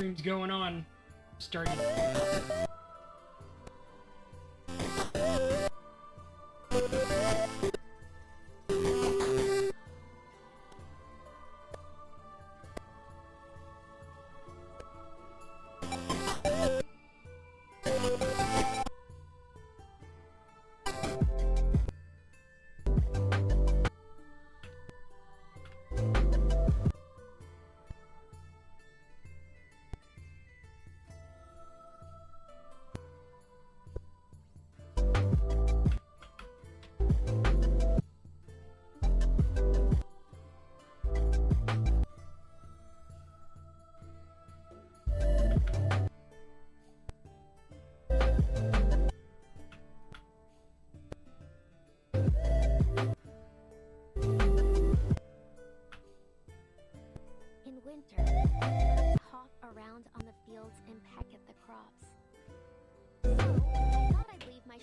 Stream's going on. Started.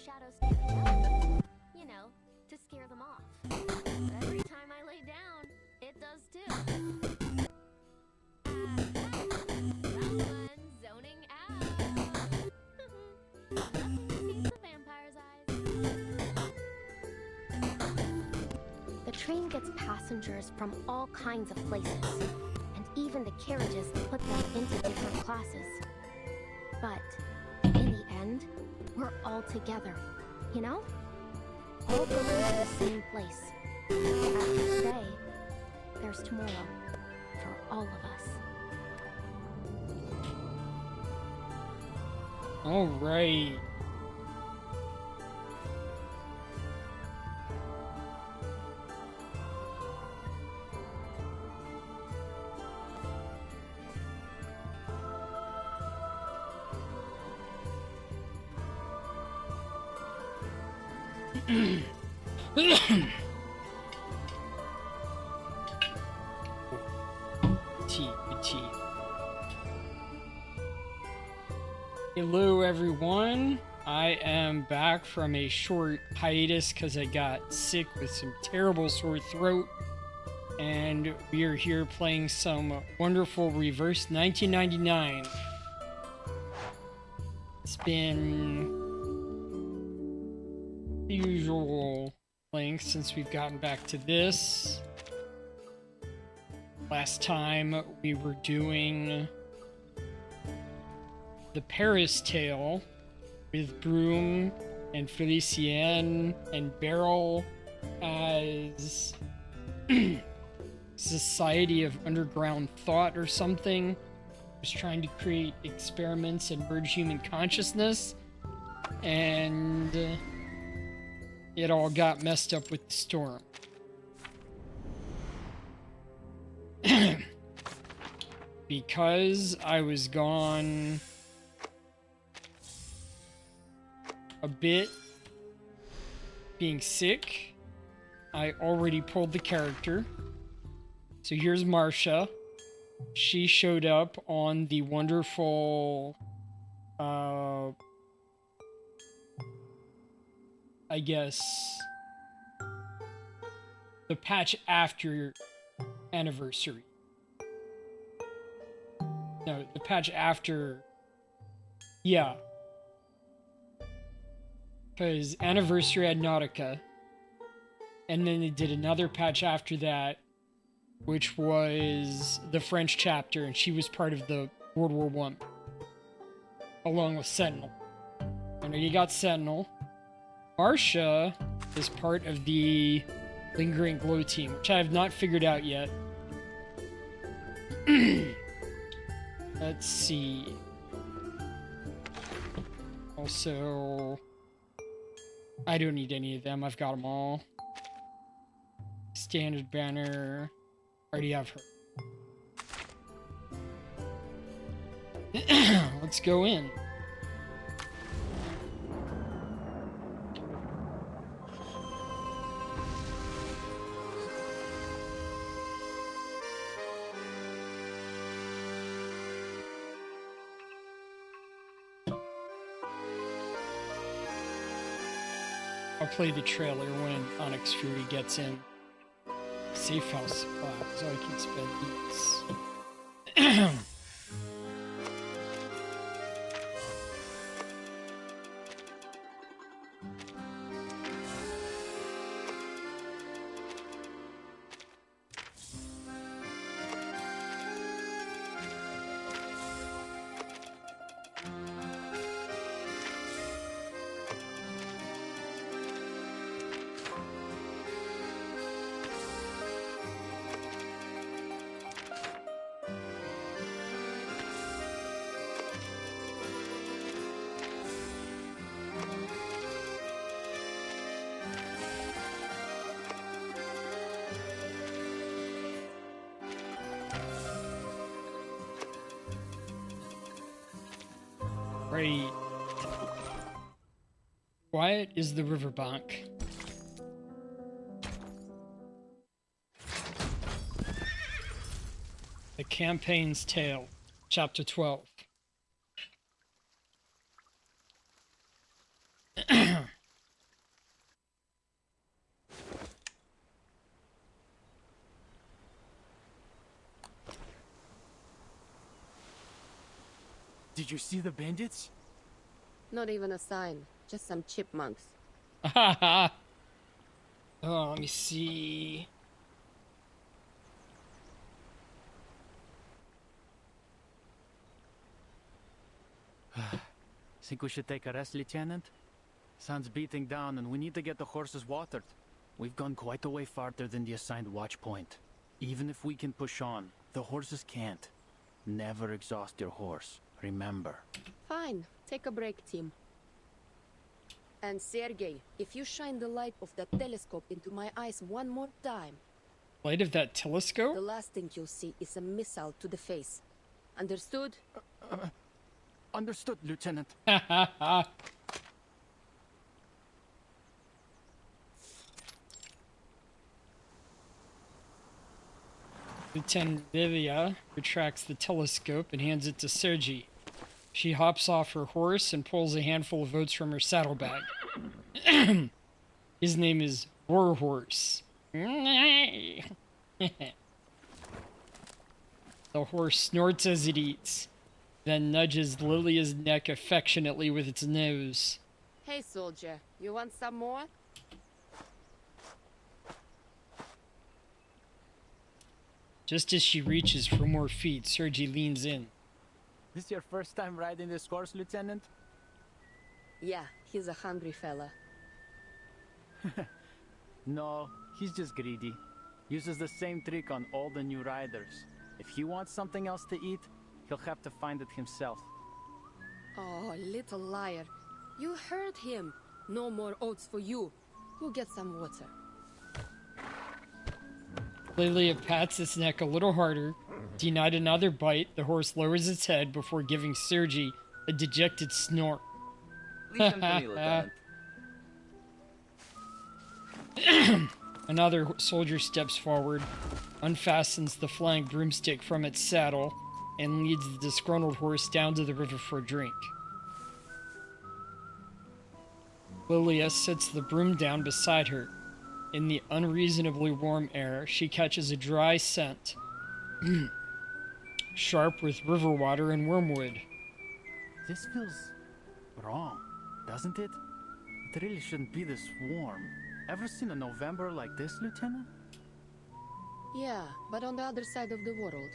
shadows standing up. You know, to scare them off. But every time I lay down, it does too. Someone's zoning out. Nothing escapes the vampire's eyes. The train gets passengers from all kinds of places, and even the carriages put them into different classes. But in the end, we're all together, you know? All going to the same place. After today, there's tomorrow for all of us. All right. tea. Hello everyone, I am back from a short hiatus because I got sick with some terrible sore throat, and we are here playing some wonderful Reverse 1999. It's been the usual length since we've gotten back to this. Last time we were doing the Paris Tale with Broom and Felicienne and Beryl as Society of Underground Thought or something. Was trying to create experiments and merge human consciousness, and it all got messed up with the storm. Because I was gone a bit being sick. I already pulled the character. So here's Marcia. She showed up on the wonderful, I guess, the patch after anniversary. No, the patch after, yeah. Because anniversary had Nautica. And then they did another patch after that, which was the French chapter, and she was part of the World War One, along with Sentinel. I know you got Sentinel. Marcia is part of the Lingering Glow team, which I have not figured out yet. Let's see. Also, I don't need any of them. I've got them all. Standard banner. Already have her. Let's go in. I'll play the trailer when Onyx Fury gets in. Safe house supplies, so I can spend these. Right. Quiet is the riverbank. The Campaign's Tale, Chapter 12. Did you see the bandits? Not even a sign, just some chipmunks. Oh, let me see. Think we should take a rest, Lieutenant? Sun's beating down and we need to get the horses watered. We've gone quite a way farther than the assigned watch point. Even if we can push on, the horses can't. Never exhaust your horse, remember. Fine, take a break, team. And Sergei, if you shine the light of that telescope into my eyes one more time... Light of that telescope? The last thing you'll see is a missile to the face. Understood? Understood, Lieutenant. Lieutenant Livia retracts the telescope and hands it to Sergi. She hops off her horse and pulls a handful of oats from her saddlebag. His name is Warhorse. The horse snorts as it eats, then nudges Lilia's neck affectionately with its nose. Hey, soldier, you want some more? Just as she reaches for more feed, Sergi leans in. This your first time riding this horse, Lieutenant? Yeah, he's a hungry fella. No, he's just greedy. Uses the same trick on all the new riders. If he wants something else to eat, he'll have to find it himself. Oh, little liar. You heard him. No more oats for you. Go get some water. Lilia pats its neck a little harder. Denied another bite, the horse lowers its head before giving Sergi a dejected snort. Leave him to me, Lieutenant. Another soldier steps forward, unfastens the flying broomstick from its saddle, and leads the disgruntled horse down to the river for a drink. Lilia sets the broom down beside her. In the unreasonably warm air, she catches a dry scent, sharp with river water and wormwood. This feels wrong, doesn't it? It really shouldn't be this warm. Ever seen a November like this, Lieutenant? Yeah, but on the other side of the world.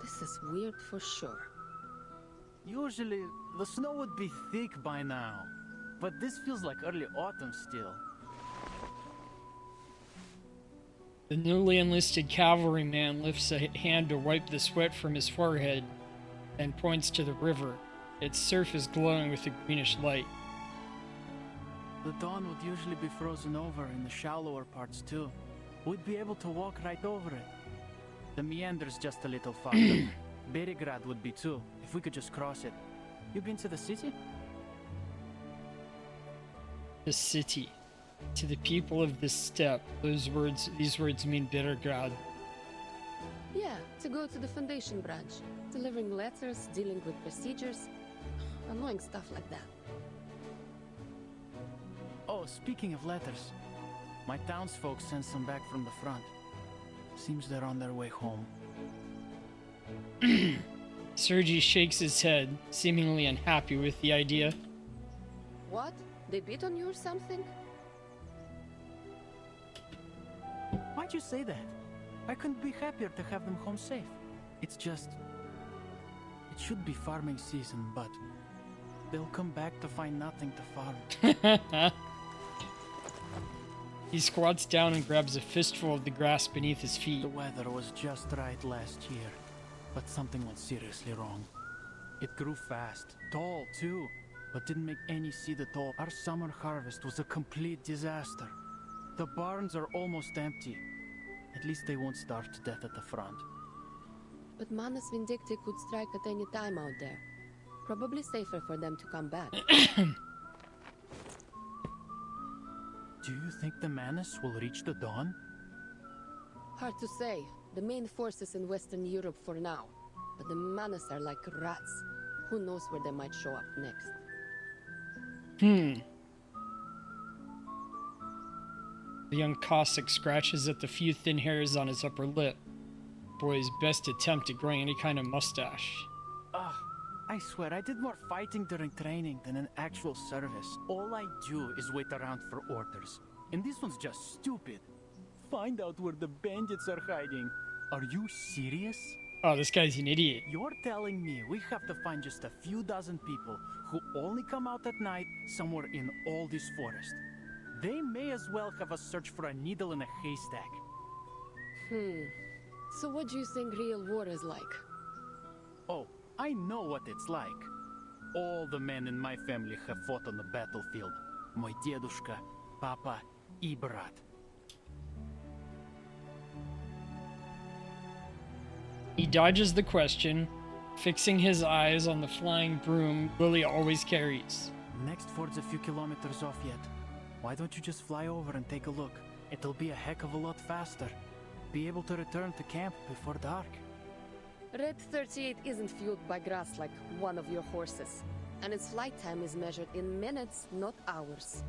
This is weird for sure. Usually, the snow would be thick by now. But this feels like early autumn still. The newly enlisted cavalryman lifts a hand to wipe the sweat from his forehead and points to the river. Its surface glowing with a greenish light. The dawn would usually be frozen over in the shallower parts too. We'd be able to walk right over it. The meander's just a little farther. Berigrad would be too, if we could just cross it. You been to the city? The city. To the people of this steppe, these words mean Bittergrad. Yeah, to go to the Foundation branch. Delivering letters, dealing with procedures. Annoying stuff like that. Oh, speaking of letters, my townsfolk sent some back from the front. Seems they're on their way home. Sergei shakes his head, seemingly unhappy with the idea. What? They beat on you or something? Why'd you say that? I couldn't be happier to have them home safe. It's just... it should be farming season, but... they'll come back to find nothing to farm. He squats down and grabs a fistful of the grass beneath his feet. The weather was just right last year, but something went seriously wrong. It grew fast, tall too, but didn't make any seed at all. Our summer harvest was a complete disaster. The barns are almost empty. At least they won't starve to death at the front. But Manus Vindicti could strike at any time out there. Probably safer for them to come back. Do you think the Manus will reach the dawn? Hard to say. The main force is in Western Europe for now. But the Manus are like rats. Who knows where they might show up next. The young Cossack scratches at the few thin hairs on his upper lip. Boy's best attempt at growing any kind of mustache. Ugh, I swear I did more fighting during training than in actual service. All I do is wait around for orders. And this one's just stupid. Find out where the bandits are hiding. Are you serious? Oh, this guy's an idiot. You're telling me we have to find just a few dozen people who only come out at night somewhere in all this forest. They may as well have us search for a needle in a haystack. So what do you think real war is like? Oh, I know what it's like. All the men in my family have fought on the battlefield. Мой дедушка, papa, и брат. He dodges the question, fixing his eyes on the flying broom Lily always carries. Next ford's a few kilometers off yet. Why don't you just fly over and take a look? It'll be a heck of a lot faster. Be able to return to camp before dark. Red 38 isn't fueled by grass like one of your horses. And its flight time is measured in minutes, not hours.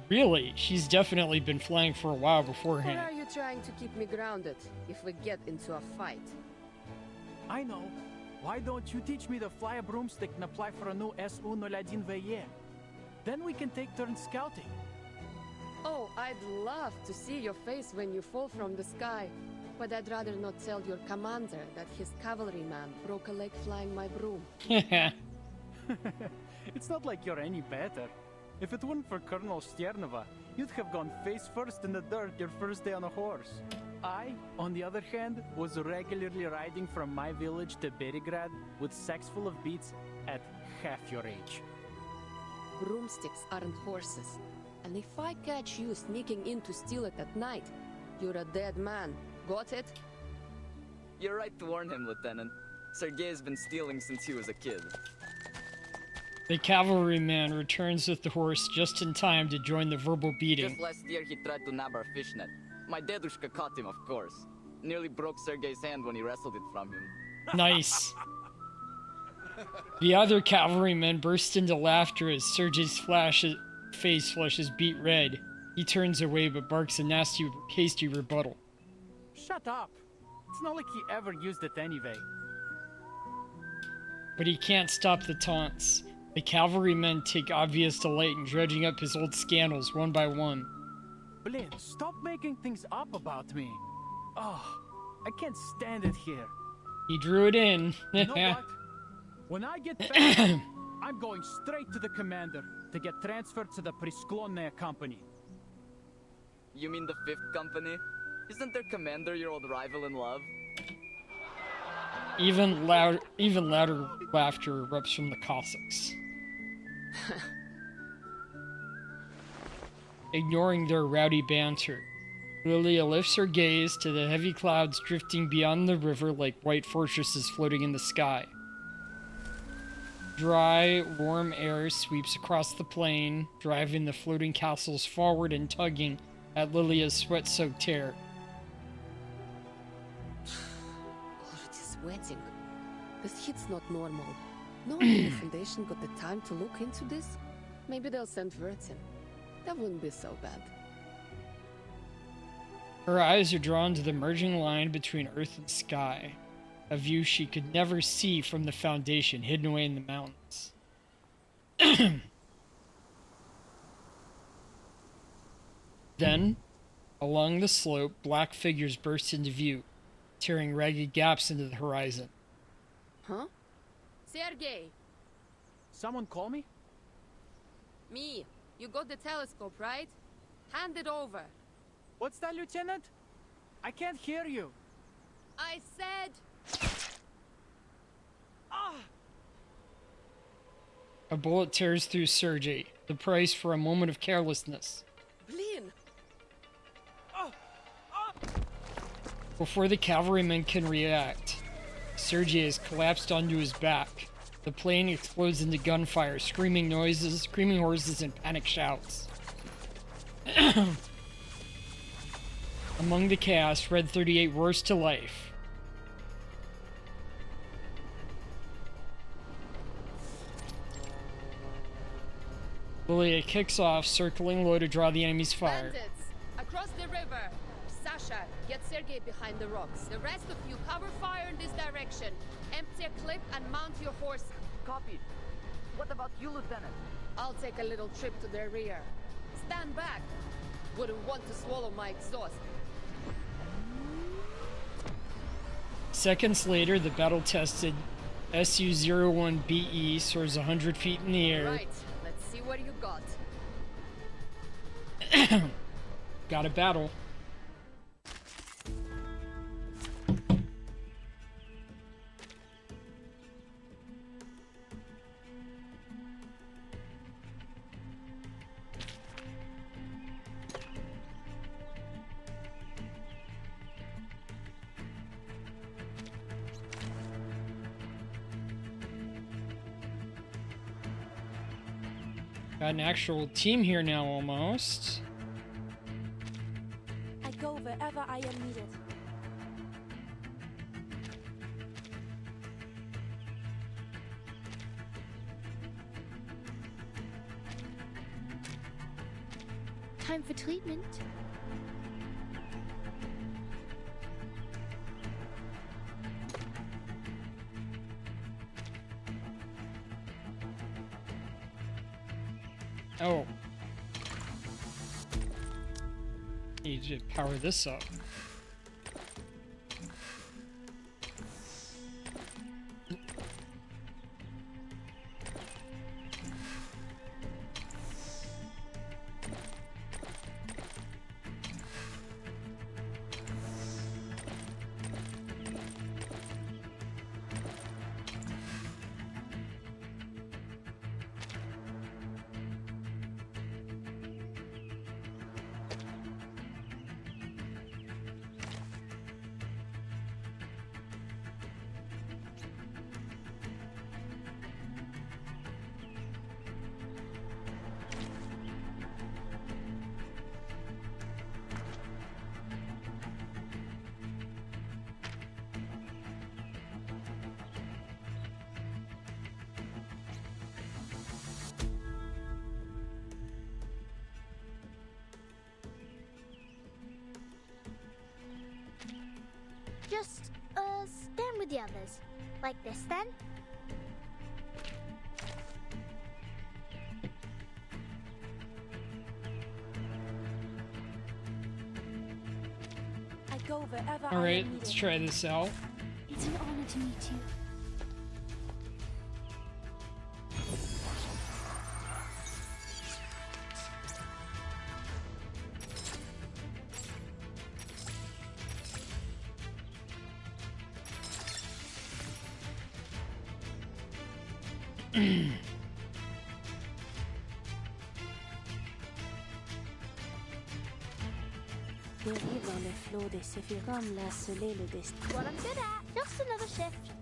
Really? She's definitely been flying for a while Or beforehand. are you trying to keep me grounded if we get into a fight? I know. Why don't you teach me to fly a broomstick and apply for a new SU-01VE? Then we can take turns scouting. Oh, I'd love to see your face when you fall from the sky. But I'd rather not tell your commander that his cavalryman broke a leg flying my broom. It's not like you're any better. If it weren't for Colonel Sternova, you'd have gone face first in the dirt your first day on a horse. I, on the other hand, was regularly riding from my village to Berigrad with sacks full of beets at half your age. Broomsticks aren't horses. And if I catch you sneaking in to steal it at night, you're a dead man. Got it? You're right to warn him, Lieutenant. Sergei has been stealing since he was a kid. The cavalryman returns with the horse just in time to join the verbal beating. Just last year he tried to nab our fishnet. My dedushka caught him, of course. Nearly broke Sergei's hand when he wrestled it from him. Nice. The other cavalryman bursts into laughter as Sergei's face flushes beet red. He turns away but barks a nasty, hasty rebuttal. Shut up. It's not like he ever used it anyway. But he can't stop the taunts. The cavalrymen take obvious delight in dredging up his old scandals one by one. Blin, stop making things up about me. Oh, I can't stand it here. He drew it in. You know what? When I get back, I'm going straight to the commander to get transferred to the Prisklonная company. You mean the 5th Company? Isn't their commander your old rival in love? Even louder laughter erupts from the Cossacks. Ignoring their rowdy banter, Lilia lifts her gaze to the heavy clouds drifting beyond the river like white fortresses floating in the sky. Dry, warm air sweeps across the plain, driving the floating castles forward and tugging at Lilia's sweat-soaked hair. Already sweating. This heat's not normal. No one in the Foundation got the time to look into this. Maybe they'll send Vertin. That wouldn't be so bad. Her eyes are drawn to the merging line between earth and sky, a view she could never see from the Foundation hidden away in the mountains. Then, along the slope, black figures burst into view, tearing ragged gaps into the horizon. Huh? Sergei! Someone call me? Me! You got the telescope, right? Hand it over. What's that, Lieutenant? I can't hear you. I said... Ah! A bullet tears through Sergei, the price for a moment of carelessness. Blin! Before the cavalryman can react, Sergei has collapsed onto his back. The plane explodes into gunfire, screaming horses, and panic shouts. Among the chaos, Red 38 roars to life. Lilia kicks off, circling low to draw the enemy's fire. Bandits! Across the river! Sasha, get Sergei behind the rocks. The rest of you cover fire in this direction. Empty a clip and mount your horse. Copied. What about you, Lieutenant? I'll take a little trip to their rear. Stand back! Wouldn't want to swallow my exhaust. Seconds later, the battle-tested Su-01BE soars 100 feet in the air. Right, let's see what you got. Got a battle. Got an actual team here now, almost. I go wherever I am needed. Time for treatment. Oh. Need to power this up. the others. Like this, then? I go wherever I Alright, am let's needed. try this out. It's an honor to meet you. Dérive dans le flot des séphirotes comme l'a scellé le destin. What I'm good at. Just another shift.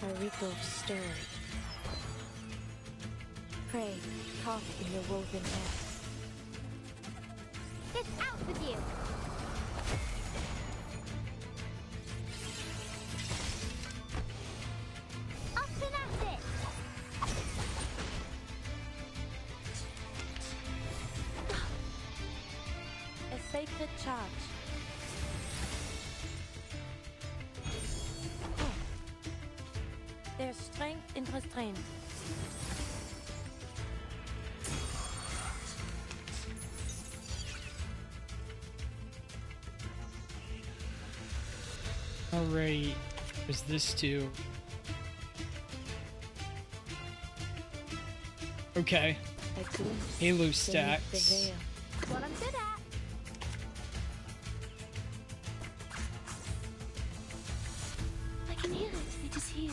A ripple of story. Pray, caught in the woven net. It's out with you. Up and at it. A sacred charge. Oh. There's strength in restraint. Alright, there's this too. Okay, A glimpse Halo beneath stacks. the veil. What I'm good at. I can hear it. It is here.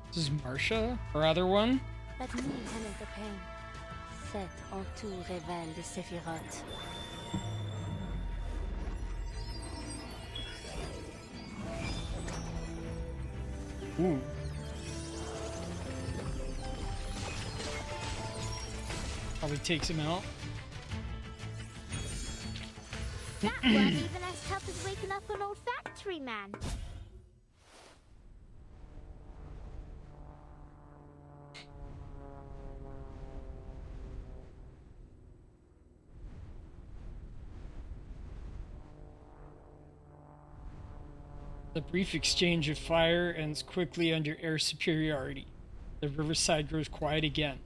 This is Marsha, our other one. Let me handle the pain. Set en tout révèle de Sephiroth. Ooh. Probably takes him out. That wasn't even as tough as waking up an old factory man. The brief exchange of fire ends quickly under air superiority. The riverside grows quiet again.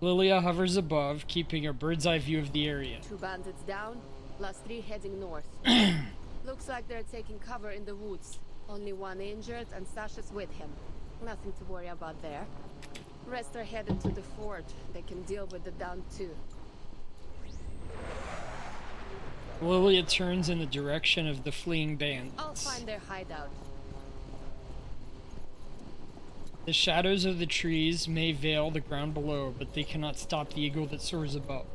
Lilia hovers above, keeping a bird's eye view of the area. 2 bandits down, last 3 heading north. Looks like they're taking cover in the woods. Only 1 injured and Sasha's with him. Nothing to worry about there. Rest are headed to the fort. They can deal with the down 2. Lilia turns in the direction of the fleeing I'll bandits. find their hideout. The shadows of the trees may veil the ground below, but they cannot stop the eagle that soars above.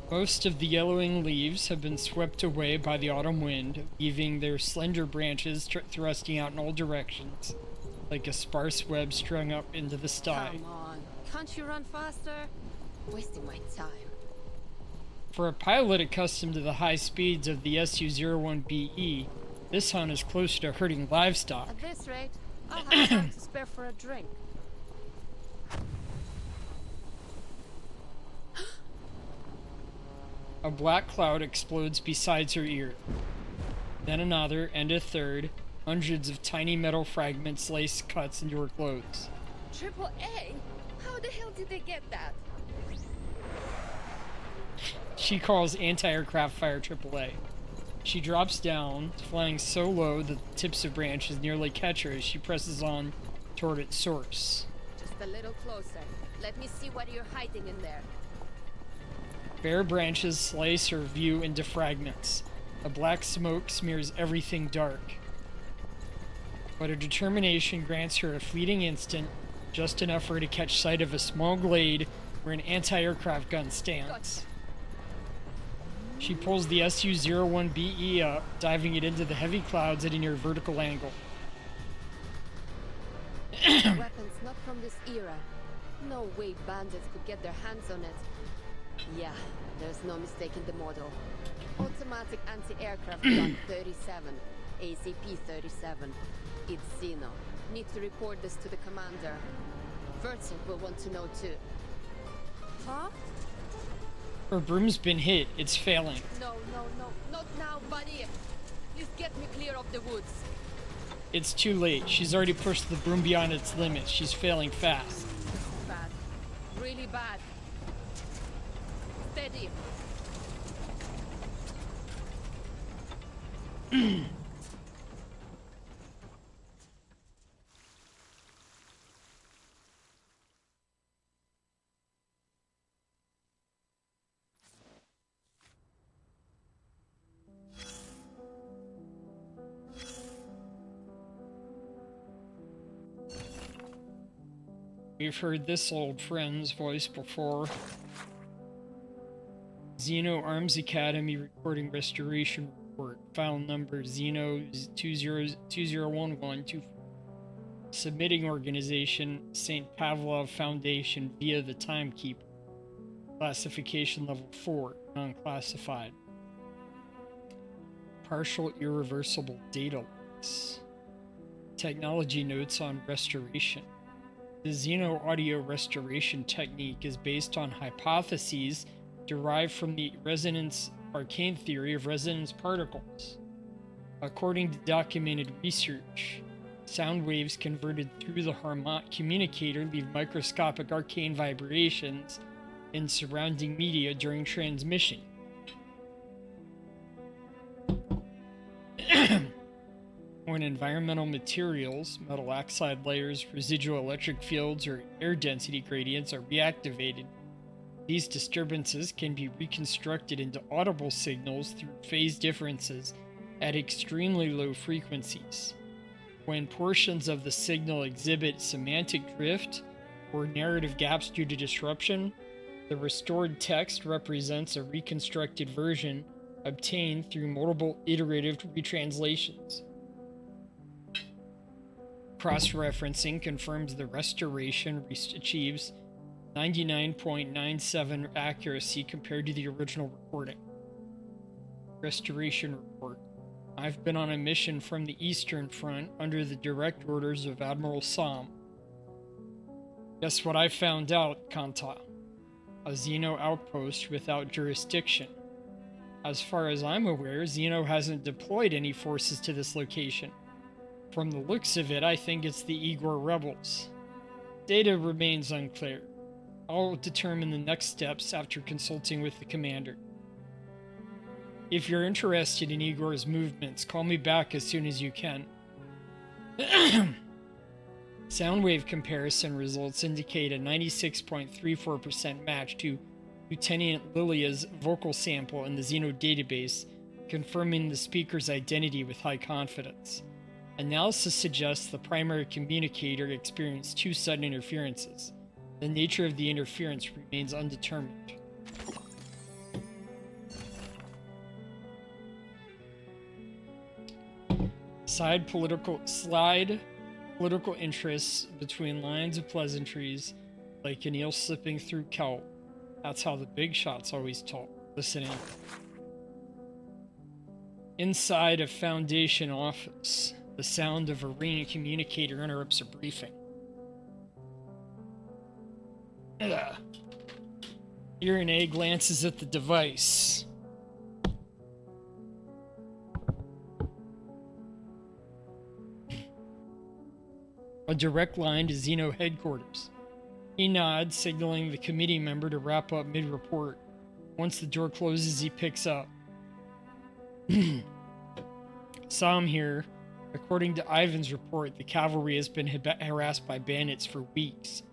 Most of the yellowing leaves have been swept away by the autumn wind, leaving their slender branches thrusting out in all directions, like a sparse web strung up into the sky. Come on. Can't you run faster? Wasting my time. For a pilot accustomed to the high speeds of the Su-01BE, this hunt is closer to herding livestock. At this rate, I'll have time to spare for a drink. A black cloud explodes beside her ear. Then another, and a third. Hundreds of tiny metal fragments lace cuts into her clothes. Triple A? How the hell did they get that? She calls anti-aircraft fire AAA. She drops down, flying so low that the tips of branches nearly catch her as she presses on toward its source. Just a little closer. Let me see what you're hiding in there. Bare branches slice her view into fragments. A black smoke smears everything dark. But her determination grants her a fleeting instant, just enough for her to catch sight of a small glade where an anti-aircraft gun stands. She pulls the Su-01BE up, diving it into the heavy clouds at a near vertical angle. Weapons not from this era. No way bandits could get their hands on it. Yeah, there's no mistaking the model. Automatic anti-aircraft gun 37, ACP-37. It's Xeno. Need to report this to the commander. Vertin will want to know too. Huh? Her broom's been hit. It's failing. No, not now, buddy. Please get me clear of the woods. It's too late. She's already pushed the broom beyond its limits. She's failing fast. Bad. Really bad. Steady. We've heard this old friend's voice before. Xeno Arms Academy Recording Restoration Report. File number Xeno 201124. Submitting organization St. Pavlov Foundation via the Timekeeper. Classification level 4, non-classified. Partial irreversible data loss. Technology notes on restoration. The Xeno audio restoration technique is based on hypotheses derived from the resonance arcane theory of resonance particles. According to documented research, sound waves converted through the Harmonic communicator leave microscopic arcane vibrations in surrounding media during transmission. When environmental materials, metal oxide layers, residual electric fields, or air density gradients are reactivated, these disturbances can be reconstructed into audible signals through phase differences at extremely low frequencies. When portions of the signal exhibit semantic drift or narrative gaps due to disruption, the restored text represents a reconstructed version obtained through multiple iterative retranslations. Cross-referencing confirms the restoration achieves 99.97 accuracy compared to the original recording. Restoration report. I've been on a mission from the Eastern Front under the direct orders of Admiral Sam. Guess what I found out, Kanta? A Xeno outpost without jurisdiction. As far as I'm aware, Xeno hasn't deployed any forces to this location. From the looks of it, I think it's the Igor rebels. Data remains unclear. I'll determine the next steps after consulting with the commander. If you're interested in Igor's movements, call me back as soon as you can. Soundwave comparison results indicate a 96.34% match to Lieutenant Lilia's vocal sample in the Xeno database, confirming the speaker's identity with high confidence. Analysis suggests the primary communicator experienced 2 sudden interferences. The nature of the interference remains undetermined. Slide political interests between lines of pleasantries, like an eel slipping through kelp. That's how the big shots always talk. Listening. Inside a Foundation office, the sound of a ringing communicator interrupts a briefing. Irene glances at the device. A direct line to Xeno headquarters. He nods, signaling the committee member to wrap up mid-report. Once the door closes, he picks up. Sam here. According to Ivan's report, the cavalry has been harassed by bandits for weeks.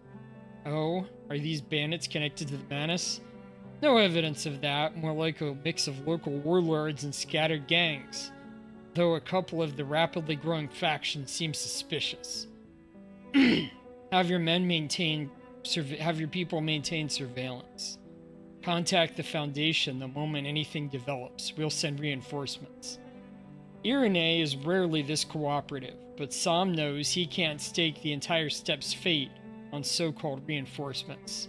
Oh, are these bandits connected to the Manus? No evidence of that, more like a mix of local warlords and scattered gangs. Though a couple of the rapidly growing factions seem suspicious. Have your people maintain surveillance. Contact the Foundation the moment anything develops. We'll send reinforcements. Irene is rarely this cooperative, but Sam knows he can't stake the entire step's fate on so-called reinforcements.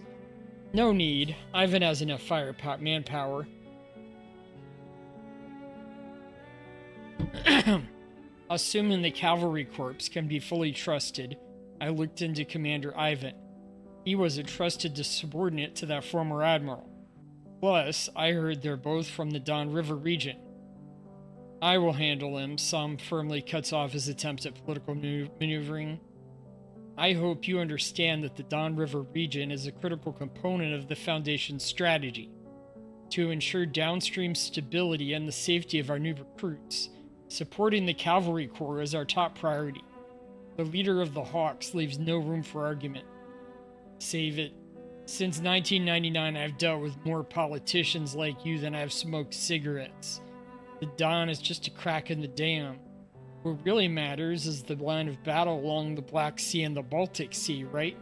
No need. Ivan has enough manpower. Assuming the cavalry corps can be fully trusted, I looked into Commander Ivan. He was a trusted subordinate to that former admiral. Plus, I heard they're both from the Don River region. I will handle him, Som firmly cuts off his attempts at political maneuvering. I hope you understand that the Don River region is a critical component of the Foundation's strategy. To ensure downstream stability and the safety of our new recruits, supporting the Cavalry Corps is our top priority. The leader of the Hawks leaves no room for argument. Save it. Since 1999, I've dealt with more politicians like you than I've smoked cigarettes. The Don is just a crack in the dam. What really matters is the line of battle along the Black Sea and the Baltic Sea, right?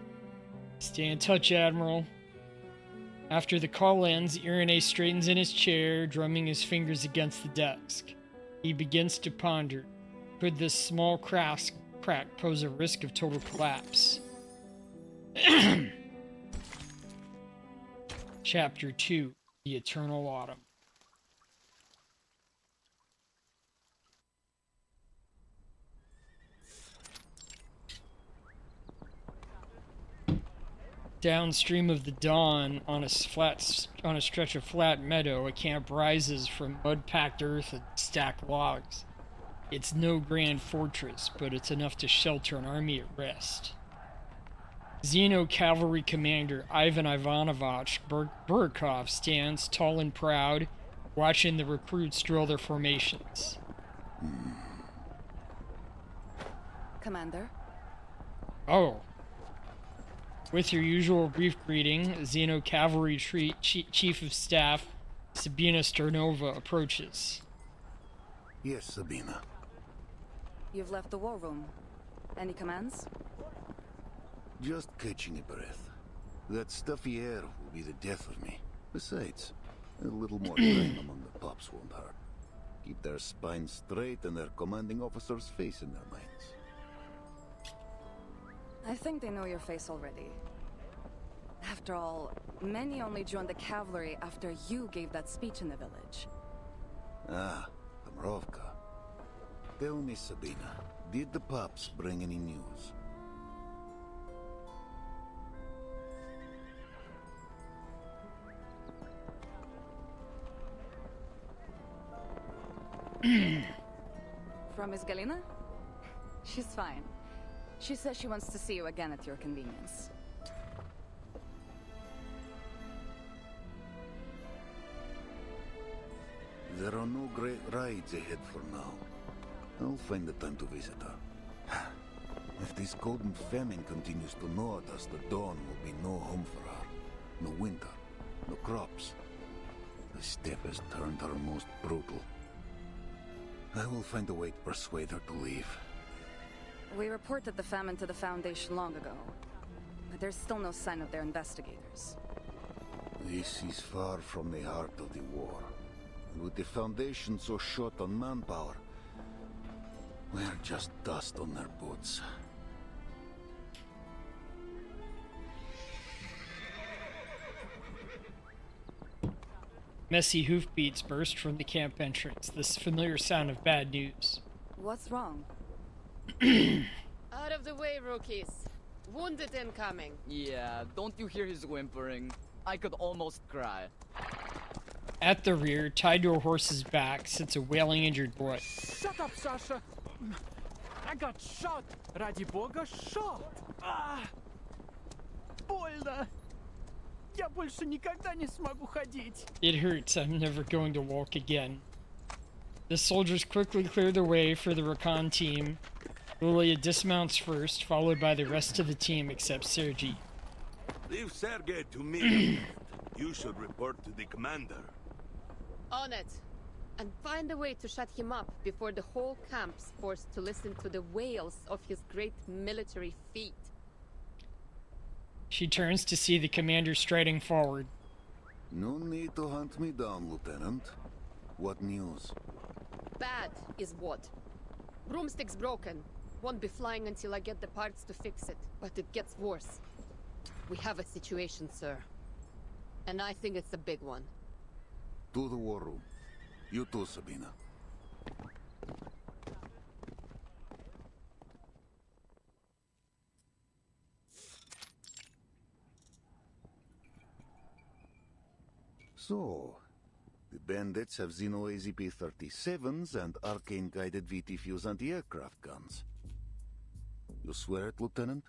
Stay in touch, Admiral. After the call ends, Irene straightens in his chair, drumming his fingers against the desk. He begins to ponder. Could this small crack pose a risk of total collapse? Chapter 2, The Eternal Autumn. Downstream of the Don, on a stretch of flat meadow, a camp rises from mud-packed earth and stacked logs. It's no grand fortress, but it's enough to shelter an army at rest. Xeno Cavalry Commander Ivan Ivanovich Burkov stands tall and proud, watching the recruits drill their formations. Commander? Oh. With your usual brief greeting, Xeno Cavalry Chief of Staff Sabina Sternova approaches. Yes, Sabina. You've left the war room. Any commands? Just catching a breath. That stuffy air will be the death of me. Besides, a little more time among the pups won't hurt. Keep their spines straight and their commanding officer's face in their minds. I think they know your face already. After all, many only joined the cavalry after you gave that speech in the village. Ah, Tamarovka. Tell me, Sabina, did the pups bring any news? From Miss Galina? She's fine. She says she wants to see you again at your convenience. There are no great rides ahead for now. I'll find the time to visit her. If this golden famine continues to gnaw at us, the dawn will be no home for her. No winter, no crops. The steppe has turned her most brutal. I will find a way to persuade her to leave. We reported the famine to the Foundation long ago, but there's still no sign of their investigators. This is far from the heart of the war. With the Foundation so short on manpower, we're just dust on their boots. Messy hoofbeats burst from the camp entrance, this familiar sound of bad news. What's wrong? Out of the way, rookies. Wounded incoming. Yeah, don't you hear his whimpering? I could almost cry. At the rear, tied to a horse's back, sits a wailing injured boy. Shut up, Sasha! I got shot! Ради бога, shot! Больно! Я больше никогда не смогу ходить! It hurts, I'm never going to walk again. The soldiers quickly clear the way for the recon team. Lulia dismounts first, followed by the rest of the team except Sergei. Leave Sergei to me. You should report to the commander. On it. And find a way to shut him up before the whole camp's forced to listen to the wails of his great military feat. She turns to see the commander striding forward. No need to hunt me down, Lieutenant. What news? Bad is what? Broomstick's broken. Won't be flying until I get the parts to fix it. But it gets worse. We have a situation, sir. And I think it's a big one. To the war room. You too, Sabina. So, the bandits have Xeno AZP-37s and arcane-guided VT-Fuse anti-aircraft guns. You swear it, Lieutenant?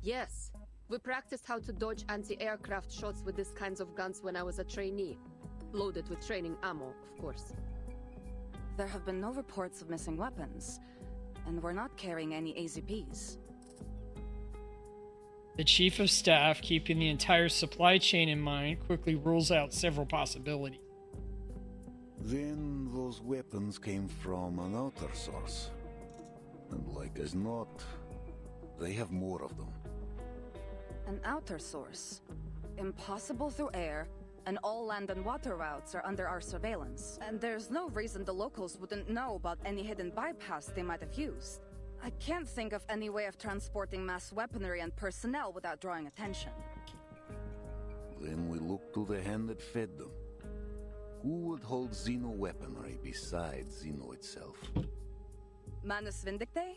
Yes. We practiced how to dodge anti-aircraft shots with these kinds of guns when I was a trainee. Loaded with training ammo, of course. There have been no reports of missing weapons, and we're not carrying any AZPs. The Chief of Staff, keeping the entire supply chain in mind, quickly rules out several possibilities. Then those weapons came from an outer source. And like as not, they have more of them. An outer source. Impossible through air, and all land and water routes are under our surveillance. And there's no reason the locals wouldn't know about any hidden bypass they might have used. I can't think of any way of transporting mass weaponry and personnel without drawing attention. Then we look to the hand that fed them. Who would hold Xeno weaponry besides Xeno itself? Manus Vindictae?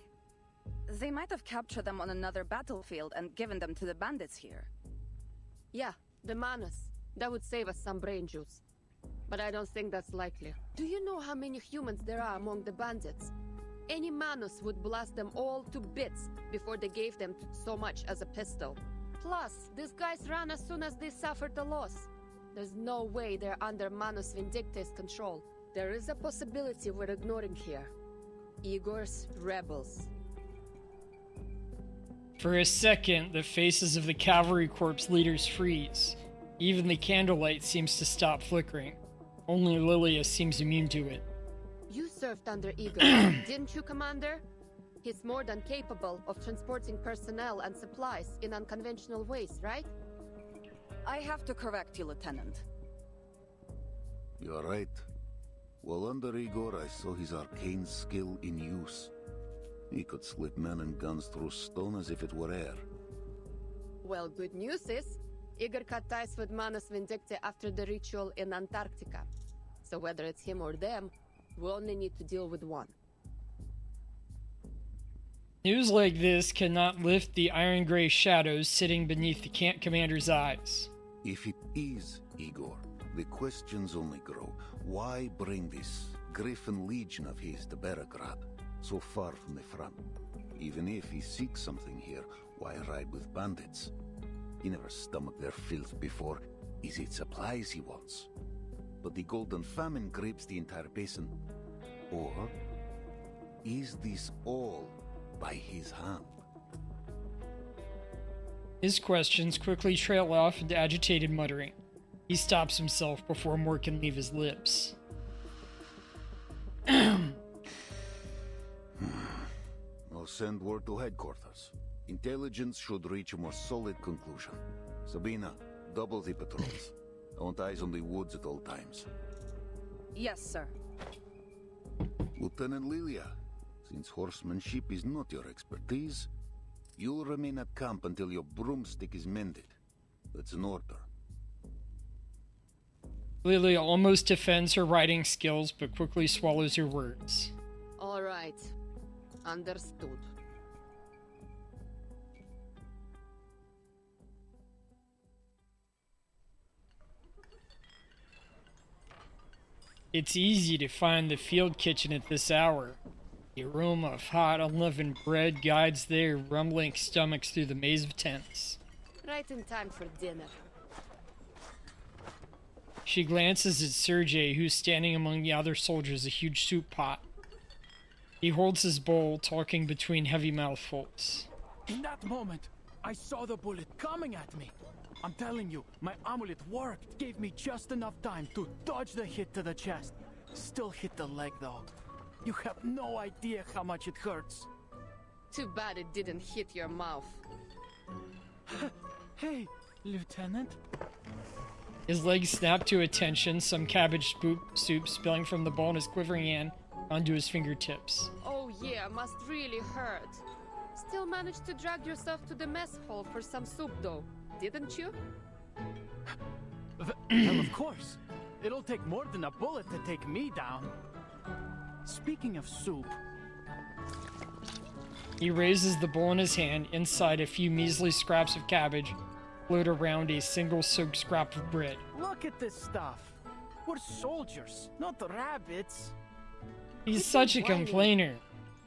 They might have captured them on another battlefield and given them to the bandits here. Yeah, the Manus. That would save us some brain juice. But I don't think that's likely. Do you know how many humans there are among the bandits? Any Manus would blast them all to bits before they gave them so much as a pistol. Plus, these guys ran as soon as they suffered a loss. There's no way they're under Manus Vindictae's control. There is a possibility we're ignoring here. Igor's rebels. For a second, the faces of the Cavalry Corps leaders freeze. Even the candlelight seems to stop flickering. Only Lilia seems immune to it. You served under Igor, didn't you, Commander? He's more than capable of transporting personnel and supplies in unconventional ways, right? I have to correct you, Lieutenant. You're right. While under Igor, I saw his arcane skill in use. He could slip men and guns through stone as if it were air. Well, good news is, Igor cut ties with Manus Vindictae after the ritual in Antarctica. So whether it's him or them, we only need to deal with one. News like this cannot lift the iron gray shadows sitting beneath the camp commander's eyes. If it is Igor, the questions only grow. Why bring this Griffin Legion of his to Beregrad, so far from the front? Even if he seeks something here, why ride with bandits? He never stomached their filth before. Is it supplies he wants? But the Golden Famine grips the entire basin. Or is this all by his hand? His questions quickly trail off into agitated muttering. He stops himself before more can leave his lips. I'll send word to headquarters. Intelligence should reach a more solid conclusion. Sabina, double the patrols. I want eyes on the woods at all times. Yes, sir. Lieutenant Lilia, since horsemanship is not your expertise, you'll remain at camp until your broomstick is mended. That's an order. Lilia almost defends her riding skills, but quickly swallows her words. All right. Understood. It's easy to find the field kitchen at this hour. The aroma of hot, unleavened bread guides their rumbling stomachs through the maze of tents. Right in time for dinner. She glances at Sergei, who's standing among the other soldiers, a huge soup pot. He holds his bowl, talking between heavy mouthfuls. In that moment, I saw the bullet coming at me. I'm telling you, my amulet worked. Gave me just enough time to dodge the hit to the chest. Still hit the leg, though. You have no idea how much it hurts. Too bad it didn't hit your mouth. Hey, Lieutenant. His legs snap to attention, some cabbage soup spilling from the bowl in his quivering hand onto his fingertips. Oh yeah, must really hurt. Still managed to drag yourself to the mess hall for some soup though, didn't you? Well, of course. It'll take more than a bullet to take me down. Speaking of soup... He raises the bowl in his hand. Inside, a few measly scraps of cabbage float around a single soaked scrap of bread. Look at this stuff. We're soldiers, not rabbits. He's such a whining. complainer.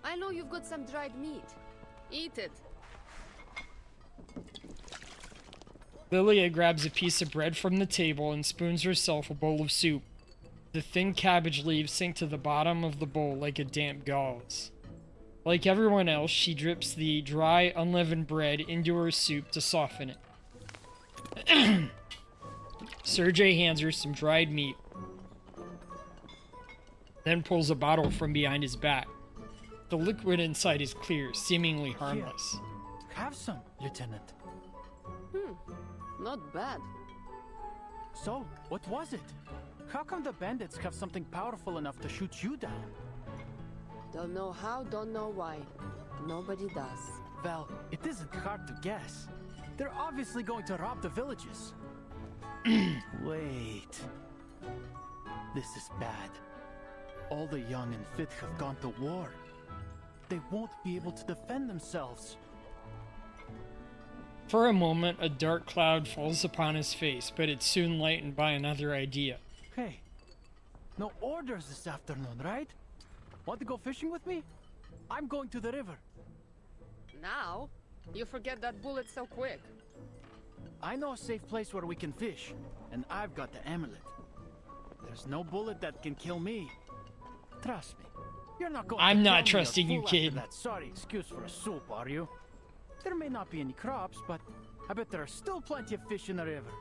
I know you've got some dried meat. Eat it. Lilia grabs a piece of bread from the table and spoons herself a bowl of soup. The thin cabbage leaves sink to the bottom of the bowl like a damp gauze. Like everyone else, she drips the dry, unleavened bread into her soup to soften it. Sergei hands her some dried meat, then pulls a bottle from behind his back. The liquid inside is clear, seemingly harmless. Have some, Lieutenant. Not bad. So, what was it? How come the bandits have something powerful enough to shoot you down? Don't know how, don't know why. Nobody does. Well, it isn't hard to guess. They're obviously going to rob the villages. Wait. This is bad. All the young and fit have gone to war. They won't be able to defend themselves. For a moment, a dark cloud falls upon his face, but it's soon lightened by another idea. Hey, no orders this afternoon, right? Want to go fishing with me? I'm going to the river. Now? You forget that bullet so quick. I know a safe place where we can fish, and I've got the amulet. There's no bullet that can kill me. Trust me. You're not going I'm to not tell me trusting you're you, full after kid. that sorry excuse for a soup, are you? There may not be any crops, but I bet there are still plenty of fish in the river.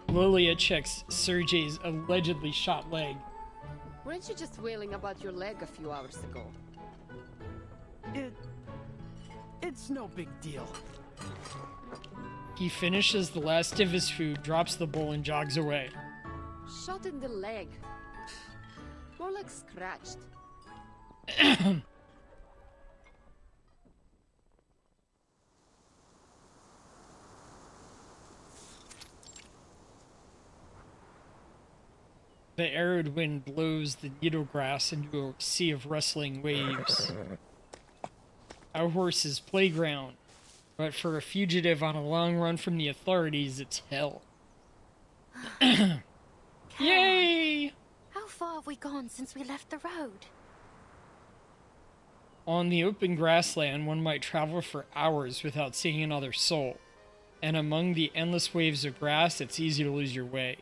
Lilia checks Sergei's allegedly shot leg. Weren't you just wailing about your leg a few hours ago? It's no big deal. He finishes the last of his food, drops the bowl, and jogs away. Shot in the leg. More like scratched. The arid wind blows the needle grass into a sea of rustling waves. Our horse's playground, but for a fugitive on a long run from the authorities, it's hell. Yay! How far have we gone since we left the road? On the open grassland, one might travel for hours without seeing another soul. And among the endless waves of grass, it's easy to lose your way.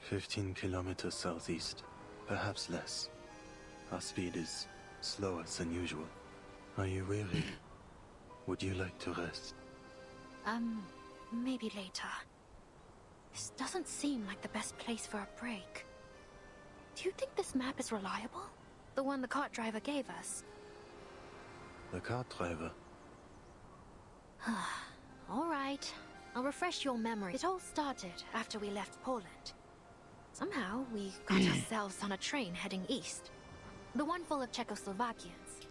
15 kilometers southeast, perhaps less. Our speed is slower than usual. Are you weary? Would you like to rest? Maybe later. This doesn't seem like the best place for a break. Do you think this map is reliable? The one the cart driver gave us? The cart driver. All right. I'll refresh your memory. It all started after we left Poland. Somehow, we got ourselves on a train heading east. The one full of Czechoslovakians.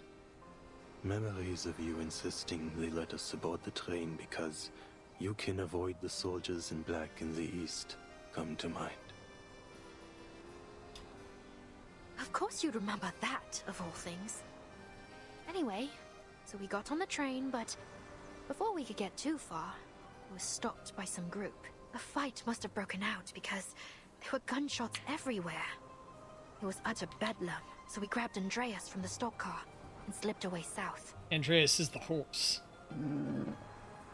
Memories of you insisting they let us aboard the train because you can avoid the soldiers in black in the east come to mind. Of course you'd remember that, of all things. Anyway, so we got on the train, but before we could get too far, we were stopped by some group. A fight must have broken out because there were gunshots everywhere. It was utter bedlam, so we grabbed Andreas from the stock car and slipped away south. Andreas is the horse.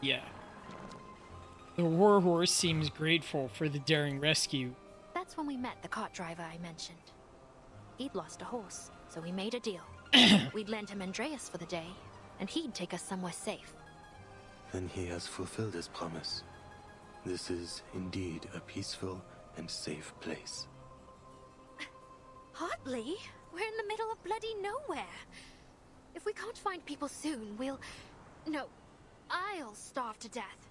Yeah. The war horse seems grateful for the daring rescue. That's when we met the cart driver I mentioned. He'd lost a horse, so we made a deal. We'd lend him Andreas for the day, and he'd take us somewhere safe. Then he has fulfilled his promise. This is indeed a peaceful and safe place. Hardly. We're in the middle of bloody nowhere. If we can't find people soon, I'll starve to death.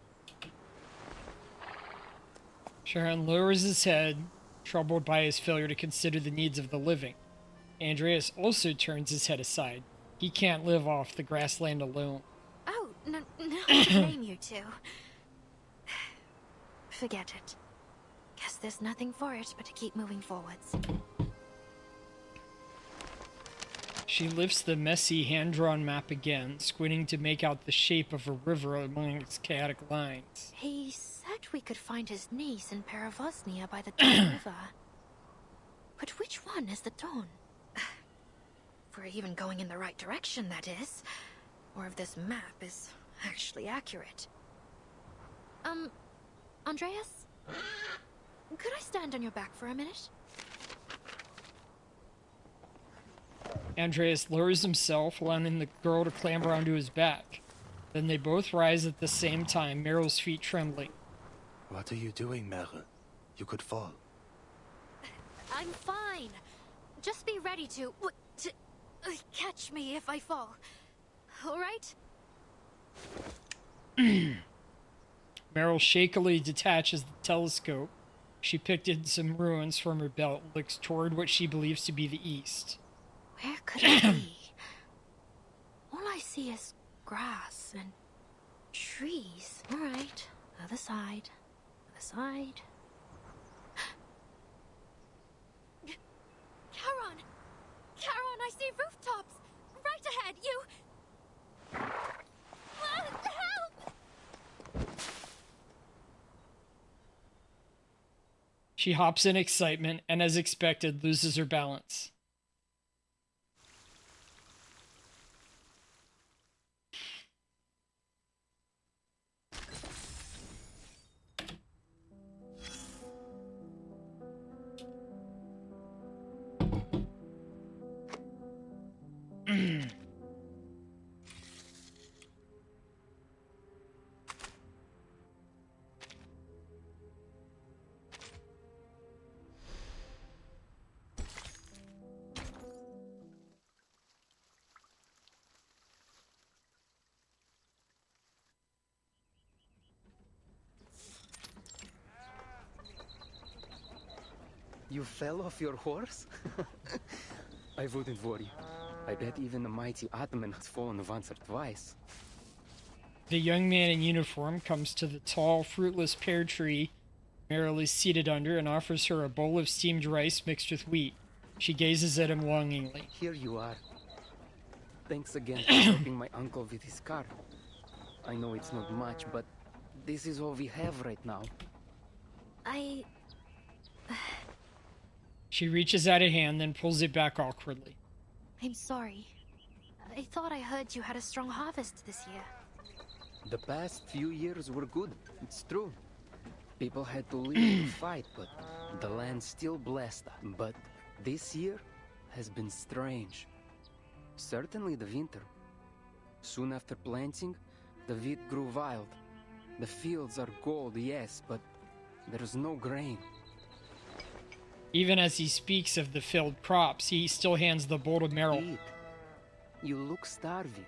Sharon lowers his head, troubled by his failure to consider the needs of the living. Andreas also turns his head aside. He can't live off the grassland alone. Oh, no, I blame you two. Forget it. Guess there's nothing for it but to keep moving forwards. She lifts the messy hand-drawn map again, squinting to make out the shape of a river among its chaotic lines. He said we could find his niece in Peravosnia by the Don River. But which one is the Don? If we're even going in the right direction, that is. Or if this map is actually accurate. Andreas? Could I stand on your back for a minute? Andreas lowers himself, allowing the girl to clamber onto his back. Then they both rise at the same time, Meryl's feet trembling. What are you doing, Meryl? You could fall. I'm fine. Just be ready to catch me if I fall. All right? Meryl shakily detaches the telescope. She picked in some ruins from her belt and looks toward what she believes to be the east. Where could it be? All I see is grass and trees. All right. Other side. Other side. Charon! Charon, I see rooftops! Right ahead, you... Help! She hops in excitement and, as expected, loses her balance. You fell off your horse? I wouldn't worry. I bet even the mighty Atman has fallen once or twice. The young man in uniform comes to the tall, fruitless pear tree Meryl is seated under and offers her a bowl of steamed rice mixed with wheat. She gazes at him longingly. Here you are. Thanks again for helping my uncle with his car. I know it's not much, but this is all we have right now. She reaches out a hand, then pulls it back awkwardly. I'm sorry. I thought I heard you had a strong harvest this year. The past few years were good, it's true. People had to leave to fight, but the land still blessed. But this year has been strange. Certainly the winter. Soon after planting, the wheat grew wild. The fields are gold, yes, but there's no grain. Even as he speaks of the filled crops, he still hands the bowl to Meryl. Eat. You look starving.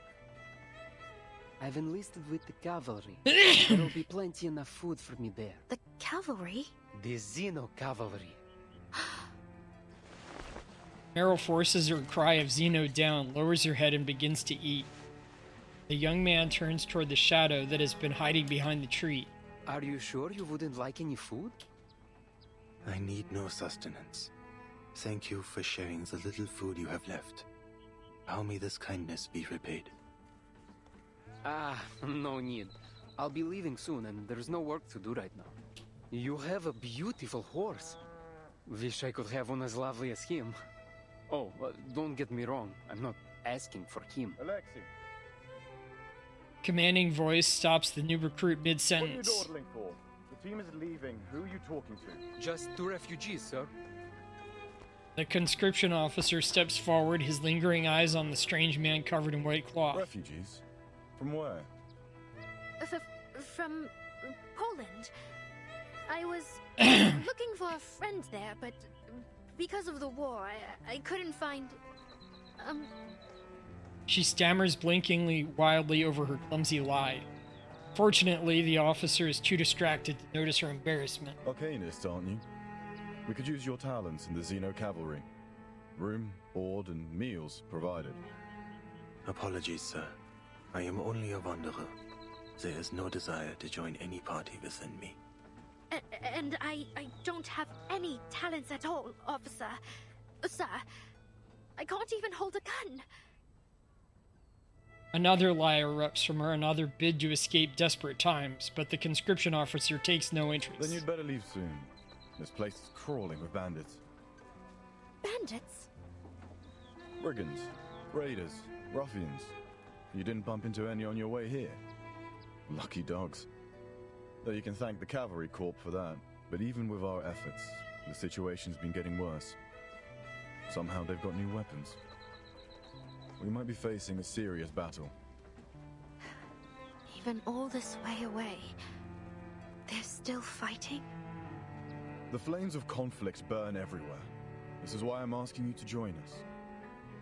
I've enlisted with the cavalry. There'll be plenty enough food for me there. The cavalry? The Xeno cavalry. Meryl forces her cry of Xeno down, lowers her head, and begins to eat. The young man turns toward the shadow that has been hiding behind the tree. Are you sure you wouldn't like any food? I need no sustenance. Thank you for sharing the little food you have left. How may this kindness be repaid? Ah, no need. I'll be leaving soon and there's no work to do right now. You have a beautiful horse. Wish I could have one as lovely as him. Oh, don't get me wrong. I'm not asking for him. Alexei. Commanding voice stops the new recruit mid-sentence. What are you dawdling for? The team is leaving. Who are you talking to? Just 2 refugees, sir. The conscription officer steps forward, his lingering eyes on the strange man covered in white cloth. Refugees? From where? From Poland. I was looking for a friend there, but because of the war, I couldn't find... She stammers blinkingly wildly over her clumsy lie. Fortunately, the officer is too distracted to notice her embarrassment. Arcanist, aren't you? We could use your talents in the Xeno cavalry. Room, board, and meals provided. Apologies, sir. I am only a wanderer. There is no desire to join any party within me. And I don't have any talents at all, officer. Sir, I can't even hold a gun. Another lie erupts from her, another bid to escape desperate times, but the conscription officer takes no interest. Then you'd better leave soon. This place is crawling with bandits. Bandits? Brigands, raiders, ruffians. You didn't bump into any on your way here. Lucky dogs. Though you can thank the Cavalry Corps for that. But even with our efforts, the situation's been getting worse. Somehow they've got new weapons. We might be facing a serious battle. Even all this way away, they're still fighting? The flames of conflict burn everywhere. This is why I'm asking you to join us.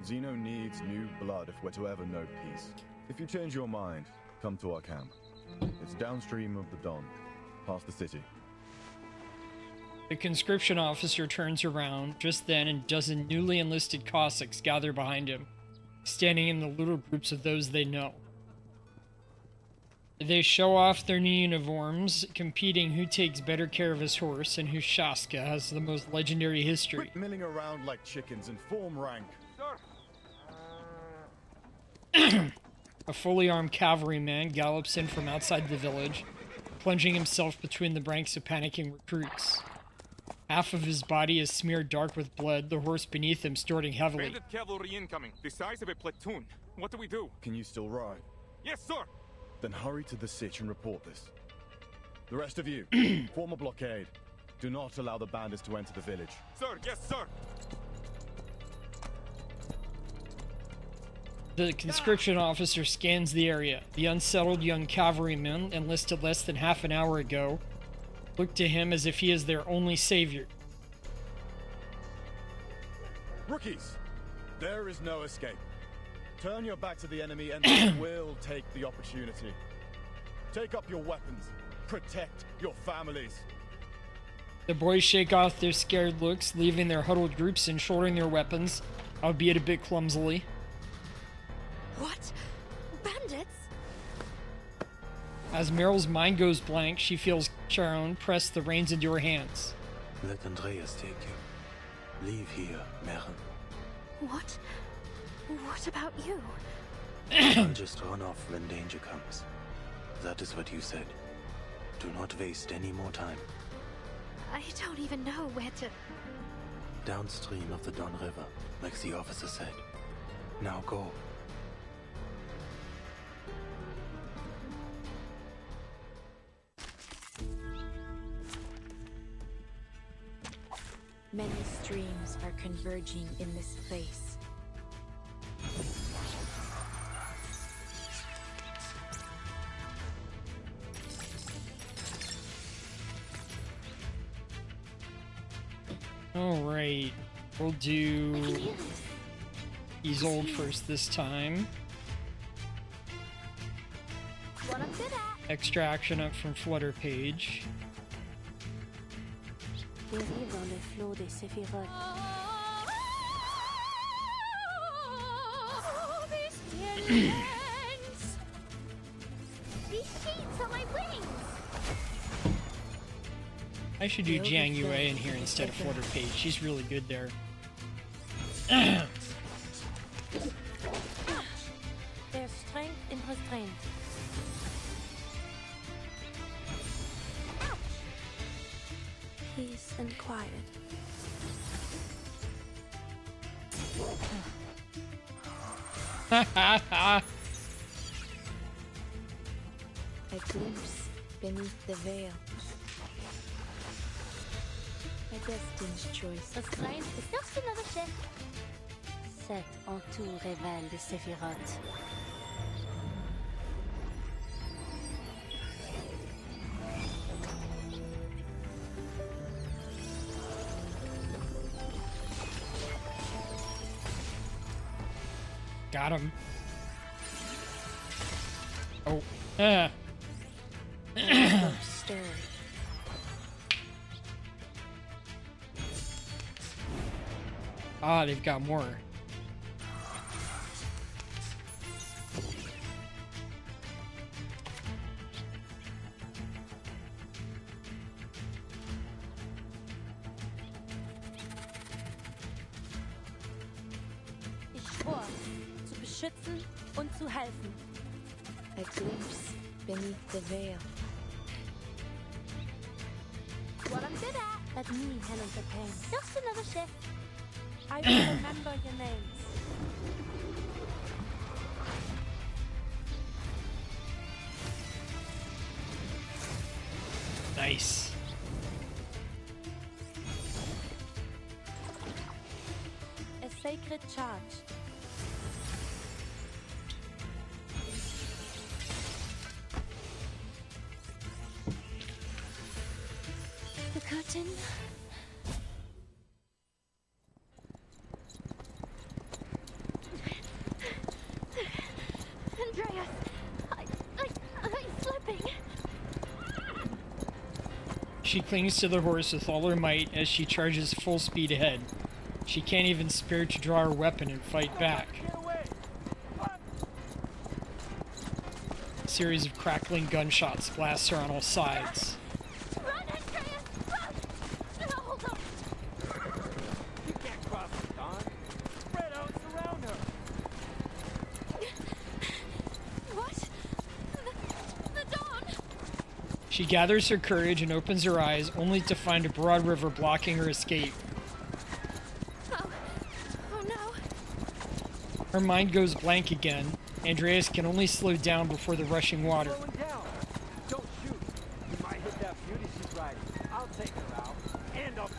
Xeno needs new blood if we're to ever know peace. If you change your mind, come to our camp. It's downstream of the Don, past the city. The conscription officer turns around just then, and a dozen newly enlisted Cossacks gather behind him, standing in the little groups of those they know. They show off their new uniforms, competing who takes better care of his horse and who Shaska has the most legendary history. Quit milling around like chickens and form rank. A fully armed cavalryman gallops in from outside the village, plunging himself between the ranks of panicking recruits. Half of his body is smeared dark with blood, the horse beneath him snorting heavily. Bandit cavalry incoming, the size of a platoon. What do we do? Can you still ride? Yes, sir! Then hurry to the sitch and report this. The rest of you, form a blockade. Do not allow the bandits to enter the village. Sir, yes, sir! The conscription officer scans the area. The unsettled young cavalrymen, enlisted less than half an hour ago, look to him as if he is their only savior. Rookies, there is no escape. Turn your back to the enemy and they will take the opportunity. Take up your weapons. Protect your families. The boys shake off their scared looks, leaving their huddled groups and shouldering their weapons, albeit a bit clumsily. What? Bandits? As Meryl's mind goes blank, she feels Charon press the reins into her hands. Let Andreas take you. Leave here, Meryn. What? What about you? I'll just run off when danger comes. That is what you said. Do not waste any more time. I don't even know where to... Downstream of the Don River, like the officer said. Now go. Many streams are converging in this place. Alright, we'll do Isolde first this time. What I'm good at. Extra action up from Flutter Page. Dérive dans le flot des séphirotes. These sheets are my wings. I should do Jiang Yue in here instead of Flutter Page. She's really good there. There's strength in restraint. Peace and quiet. A glimpse beneath the veil. A destined choice. Restraint, c'est another ship. Cet entour révèle des séphirotes. Got him. Oh. Ah. Stirred. Ah, they've got more. beschützen und zu helfen. A glimpse beneath the veil. What I'm good at. Let me handle the pain. Just another shift. I will remember your names. Nice. A sacred charge. The curtain. Andreas, I'm slipping. She clings to the horse with all her might as she charges full speed ahead. She can't even spare to draw her weapon and fight back. A series of crackling gunshots blast her on all sides. Run, Andreas! Run! No, hold on. You can't cross the Dawn. Spread out and surround her. What? The Dawn! She gathers her courage and opens her eyes, only to find a broad river blocking her escape. Oh no. Her mind goes blank again. Andreas can only slow down before the rushing water. Slowing down. Don't shoot. You might hit that beauty she's riding. I'll take her out. And up.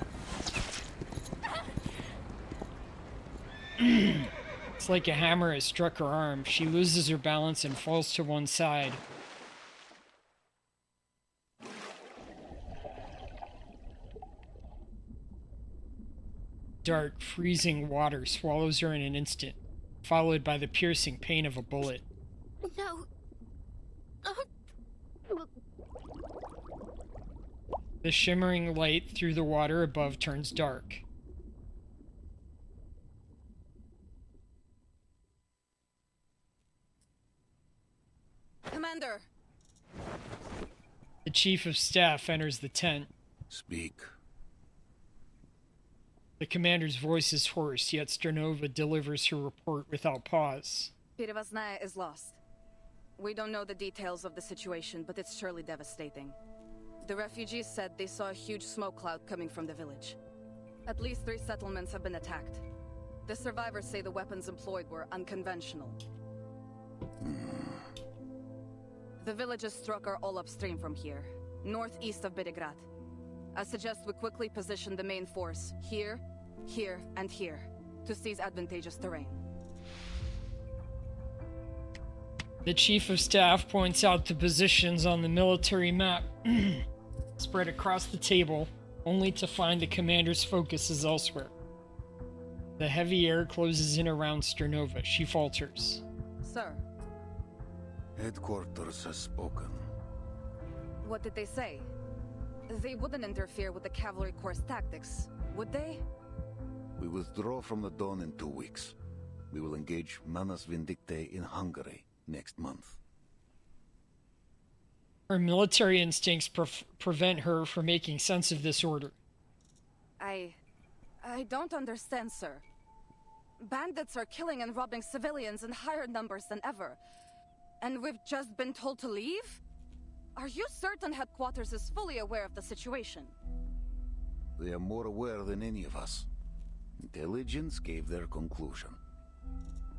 It's like a hammer has struck her arm. She loses her balance and falls to one side. Dark, freezing water swallows her in an instant, followed by the piercing pain of a bullet. No. The shimmering light through the water above turns dark. Commander! The chief of staff enters the tent. Speak. The commander's voice is hoarse, yet Sternova delivers her report without pause. Perevazhnaya is lost. We don't know the details of the situation, but it's surely devastating. The refugees said they saw a huge smoke cloud coming from the village. At least 3 settlements have been attacked. The survivors say the weapons employed were unconventional. The villages struck are all upstream from here, northeast of Beregrad. I suggest we quickly position the main force here, here, and here to seize advantageous terrain. The chief of staff points out the positions on the military map spread across the table, only to find the commander's focus is elsewhere. The heavy air closes in around Sternova. She falters. Sir, Headquarters has spoken. what did they say? They wouldn't interfere with the Cavalry Corps' tactics, would they? We withdraw from the Dawn in 2 weeks. We will engage Manus Vindictae in Hungary next month. Her military instincts prevent her from making sense of this order. I don't understand, sir. Bandits are killing and robbing civilians in higher numbers than ever. And we've just been told to leave? Are you certain headquarters is fully aware of the situation? They are more aware than any of us. Intelligence gave their conclusion.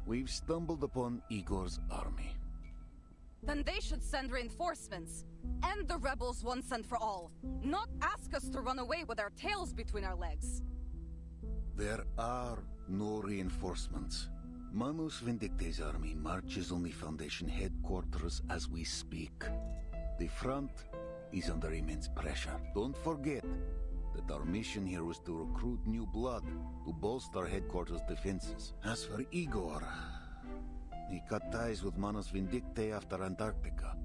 We've stumbled upon Igor's army. Then they should send reinforcements. End the rebels once and for all. Not ask us to run away with our tails between our legs. There are no reinforcements. Manus Vindictae's army marches on the Foundation headquarters as we speak. The front is under immense pressure. Don't forget that our mission here was to recruit new blood to bolster headquarters' defenses. As for Igor, he cut ties with Manus Vindictae after Antarctica.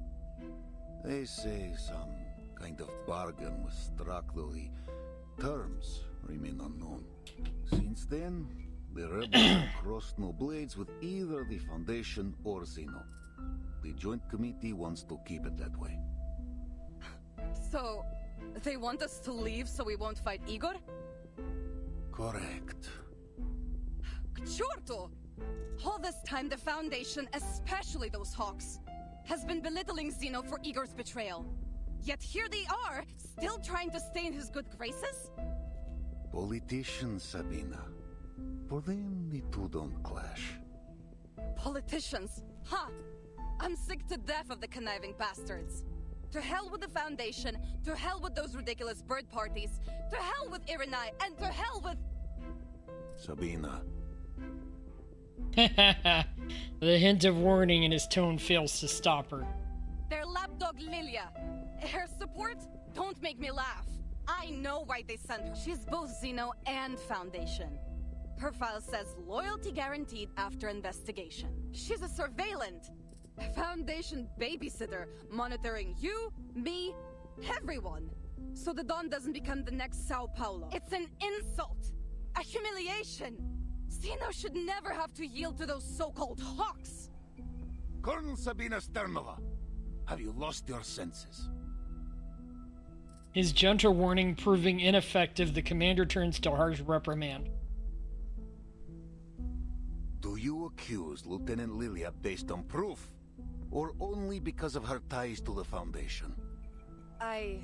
They say some kind of bargain was struck, though the terms remain unknown. Since then, the rebels have crossed no blades with either the Foundation or Zeno. The Joint Committee wants to keep it that way. So, they want us to leave so we won't fight Igor? Correct. К черту! All this time, the Foundation, especially those Hawks, has been belittling Xeno for Igor's betrayal. Yet here they are, still trying to stay in his good graces? Politicians, Sabina. For them, the two don't clash. Politicians? Ha! I'm sick to death of the conniving bastards. To hell with the Foundation, to hell with those ridiculous bird parties, to hell with Irenai, and to hell with... Sabina. The hint of warning in his tone fails to stop her. Their lapdog Lilia. Her support? Don't make me laugh. I know why they sent her. She's both Xeno and Foundation. Her file says loyalty guaranteed after investigation. She's a surveillant. A Foundation babysitter, monitoring you, me, everyone. So the Dawn doesn't become the next Sao Paulo. It's an insult. A humiliation. Xeno should never have to yield to those so-called Hawks. Colonel Sabina Sternova, have you lost your senses? His gentle warning proving ineffective, the commander turns to harsh reprimand. Do you accuse Lieutenant Lilia based on proof? Or only because of her ties to the Foundation? The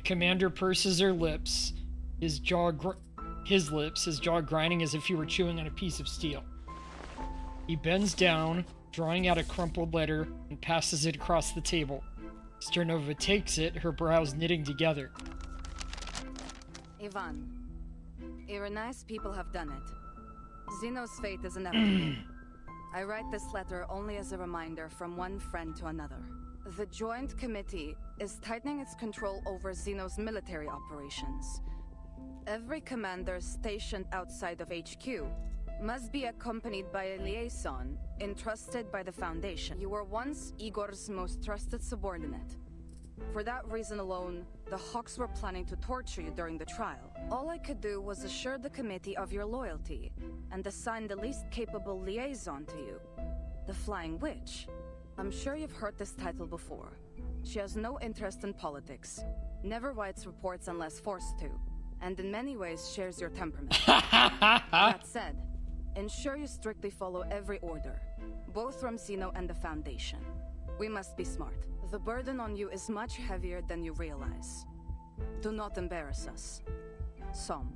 commander purses her lips, his jaw grinding as if he were chewing on a piece of steel. He bends down, drawing out a crumpled letter, and passes it across the table. Sternova takes it, her brows knitting together. Ivan, Irenai's people have done it. Xeno's fate is inevitable. I write this letter only as a reminder from one friend to another. The Joint Committee is tightening its control over Xeno's military operations. Every commander stationed outside of HQ must be accompanied by a liaison entrusted by the Foundation. You were once Igor's most trusted subordinate. For that reason alone, the Hawks were planning to torture you during the trial. All I could do was assure the committee of your loyalty and assign the least capable liaison to you, the Flying Witch. I'm sure you've heard this title before. She has no interest in politics, never writes reports unless forced to, and in many ways shares your temperament. That said, ensure you strictly follow every order, both from Xeno and the Foundation. We must be smart. The burden on you is much heavier than you realize. Do not embarrass us. Som.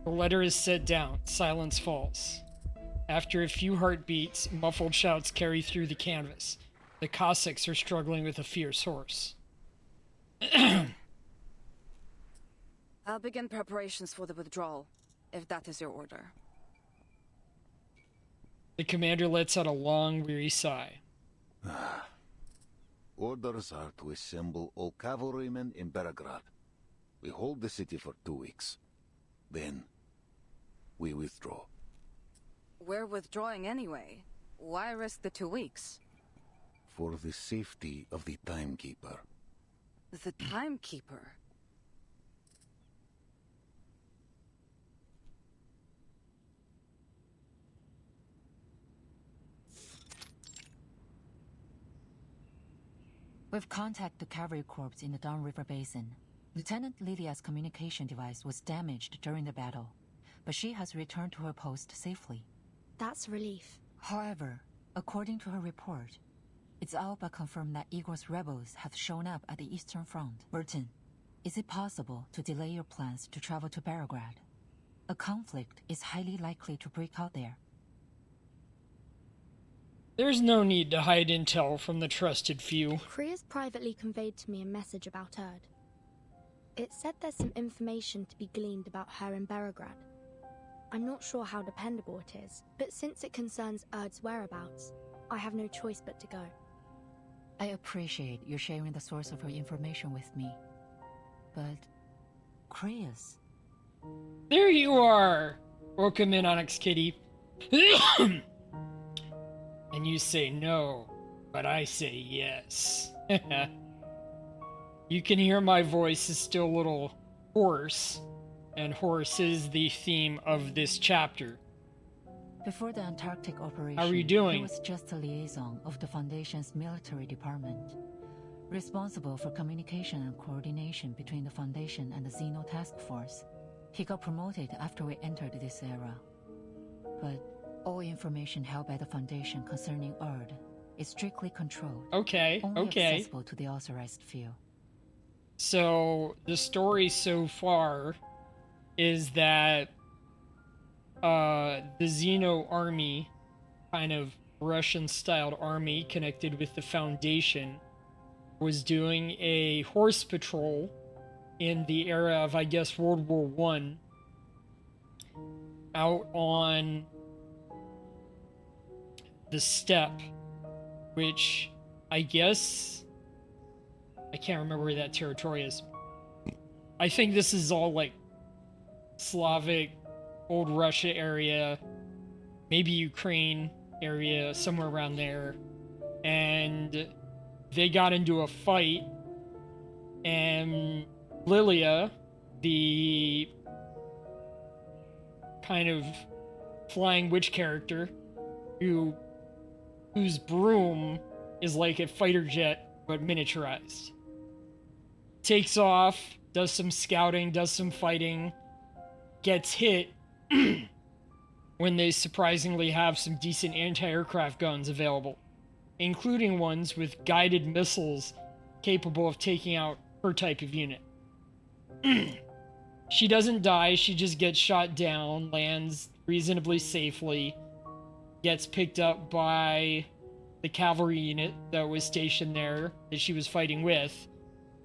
The letter is set down. Silence falls. After a few heartbeats, muffled shouts carry through the canvas. The Cossacks are struggling with a fierce horse. I'll begin preparations for the withdrawal, if that is your order. The commander lets out a long, weary sigh. Orders are to assemble all cavalrymen in Belgrade. We hold the city for 2 weeks. Then, we withdraw. We're withdrawing anyway. Why risk the 2 weeks? For the safety of the Timekeeper. The Timekeeper? We've contacted the cavalry corps in the Don River Basin. Lieutenant Lilia's communication device was damaged during the battle, but she has returned to her post safely. That's relief. However, according to her report, it's all but confirmed that Igor's rebels have shown up at the Eastern Front. Burton, is it possible to delay your plans to travel to Belgrade? A conflict is highly likely to break out there. There's no need to hide intel from the trusted few. Kriya's privately conveyed to me a message about Erd. It said there's some information to be gleaned about her in Belgrade. I'm not sure how dependable it is, but since it concerns Erd's whereabouts, I have no choice but to go. I appreciate you sharing the source of her information with me, but Kriya's... There you are! Welcome in, Onyx Kitty. And you say no, but I say yes. You can hear my voice is still a little hoarse, and hoarse is the theme of this chapter. Before the Antarctic operation, how are you doing? He was just a liaison of the Foundation's military department, responsible for communication and coordination between the Foundation and the Xeno Task Force. He got promoted after we entered this era. But all information held by the Foundation concerning Erd is strictly controlled. Okay, only okay. accessible to the authorized few. So the story so far is that the Xeno army, kind of Russian-styled army connected with the Foundation, was doing a horse patrol in the era of, I guess, World War I, out on the steppe, which I guess, I can't remember where that territory is. I think this is all like Slavic, old Russia area, maybe Ukraine area, somewhere around there. And they got into a fight, and Lilia, the kind of flying witch character, whose broom is like a fighter jet but miniaturized, takes off, does some scouting, does some fighting, gets hit when they surprisingly have some decent anti-aircraft guns available, including ones with guided missiles capable of taking out her type of unit. She doesn't die, she just gets shot down, lands reasonably safely, gets picked up by the cavalry unit that was stationed there that she was fighting with,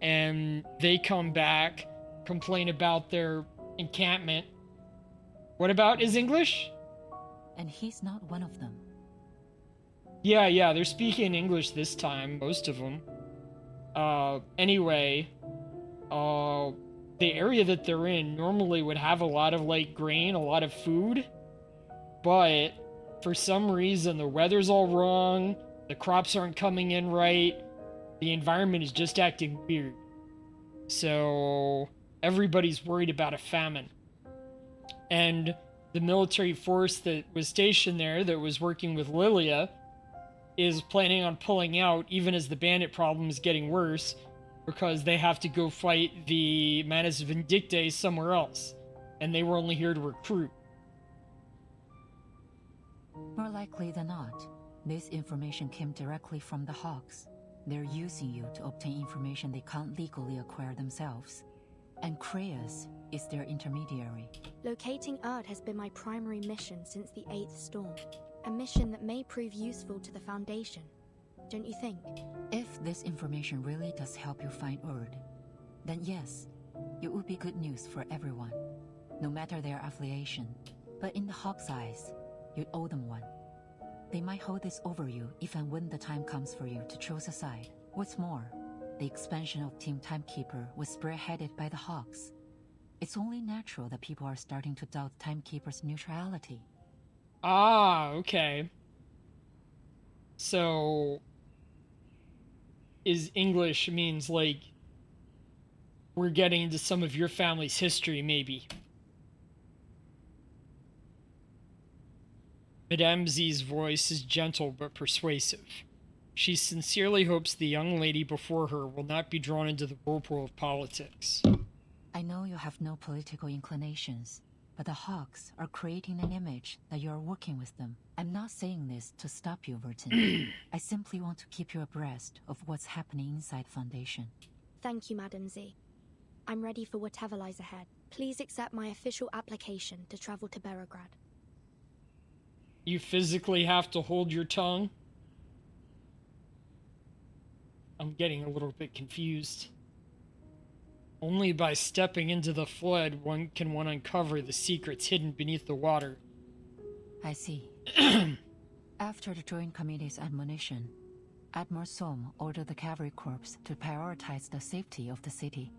and they come back, complain about their encampment. What about his English? And he's not one of them. Yeah, they're speaking English this time, most of them. Anyway, the area that they're in normally would have a lot of, like, grain, a lot of food, but for some reason the weather's all wrong, the crops aren't coming in right, the environment is just acting weird. So everybody's worried about a famine. And the military force that was stationed there, that was working with Lilia, is planning on pulling out even as the bandit problem is getting worse, because they have to go fight the Manus Vindictae somewhere else, and they were only here to recruit. More likely than not, this information came directly from the Hawks. They're using you to obtain information they can't legally acquire themselves. And Kraeus is their intermediary. Locating Erd has been my primary mission since the 8th storm. A mission that may prove useful to the Foundation. Don't you think? If this information really does help you find Erd, then yes, it would be good news for everyone, no matter their affiliation. But in the Hawks' eyes, you'd owe them one. They might hold this over you if and when the time comes for you to choose a side. What's more, the expansion of Team Timekeeper was spearheaded by the Hawks. It's only natural that people are starting to doubt Timekeeper's neutrality. Ah, okay. So, is English means, like, we're getting into some of your family's history, maybe. Madame Z's voice is gentle but persuasive. She sincerely hopes the young lady before her will not be drawn into the whirlpool of politics. I know you have no political inclinations, but the Hawks are creating an image that you are working with them. I'm not saying this to stop you, Vertin. I simply want to keep you abreast of what's happening inside Foundation. Thank you, Madam Z. I'm ready for whatever lies ahead. Please accept my official application to travel to Berograd. You physically have to hold your tongue? I'm getting a little bit confused. Only by stepping into the flood can one uncover the secrets hidden beneath the water. I see. After the Joint Committee's admonition, Admiral Som ordered the Cavalry Corps to prioritize the safety of the city.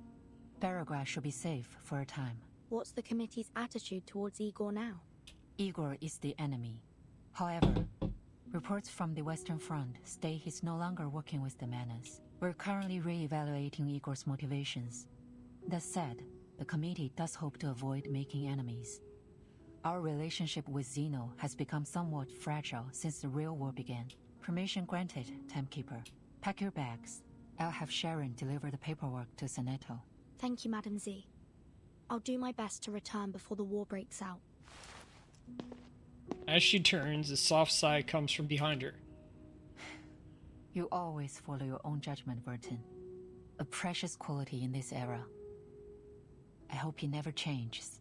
Berograd should be safe for a time. What's the committee's attitude towards Igor now? Igor is the enemy. However, reports from the Western Front state he's no longer working with the Manus. We're currently re-evaluating Igor's motivations. That said, the committee does hope to avoid making enemies. Our relationship with Xeno has become somewhat fragile since the real war began. Permission granted, Timekeeper. Pack your bags. I'll have Sharon deliver the paperwork to Seneto. Thank you, Madam Z. I'll do my best to return before the war breaks out. As she turns, a soft sigh comes from behind her. You always follow your own judgment, Vertin. A precious quality in this era. I hope he never changes.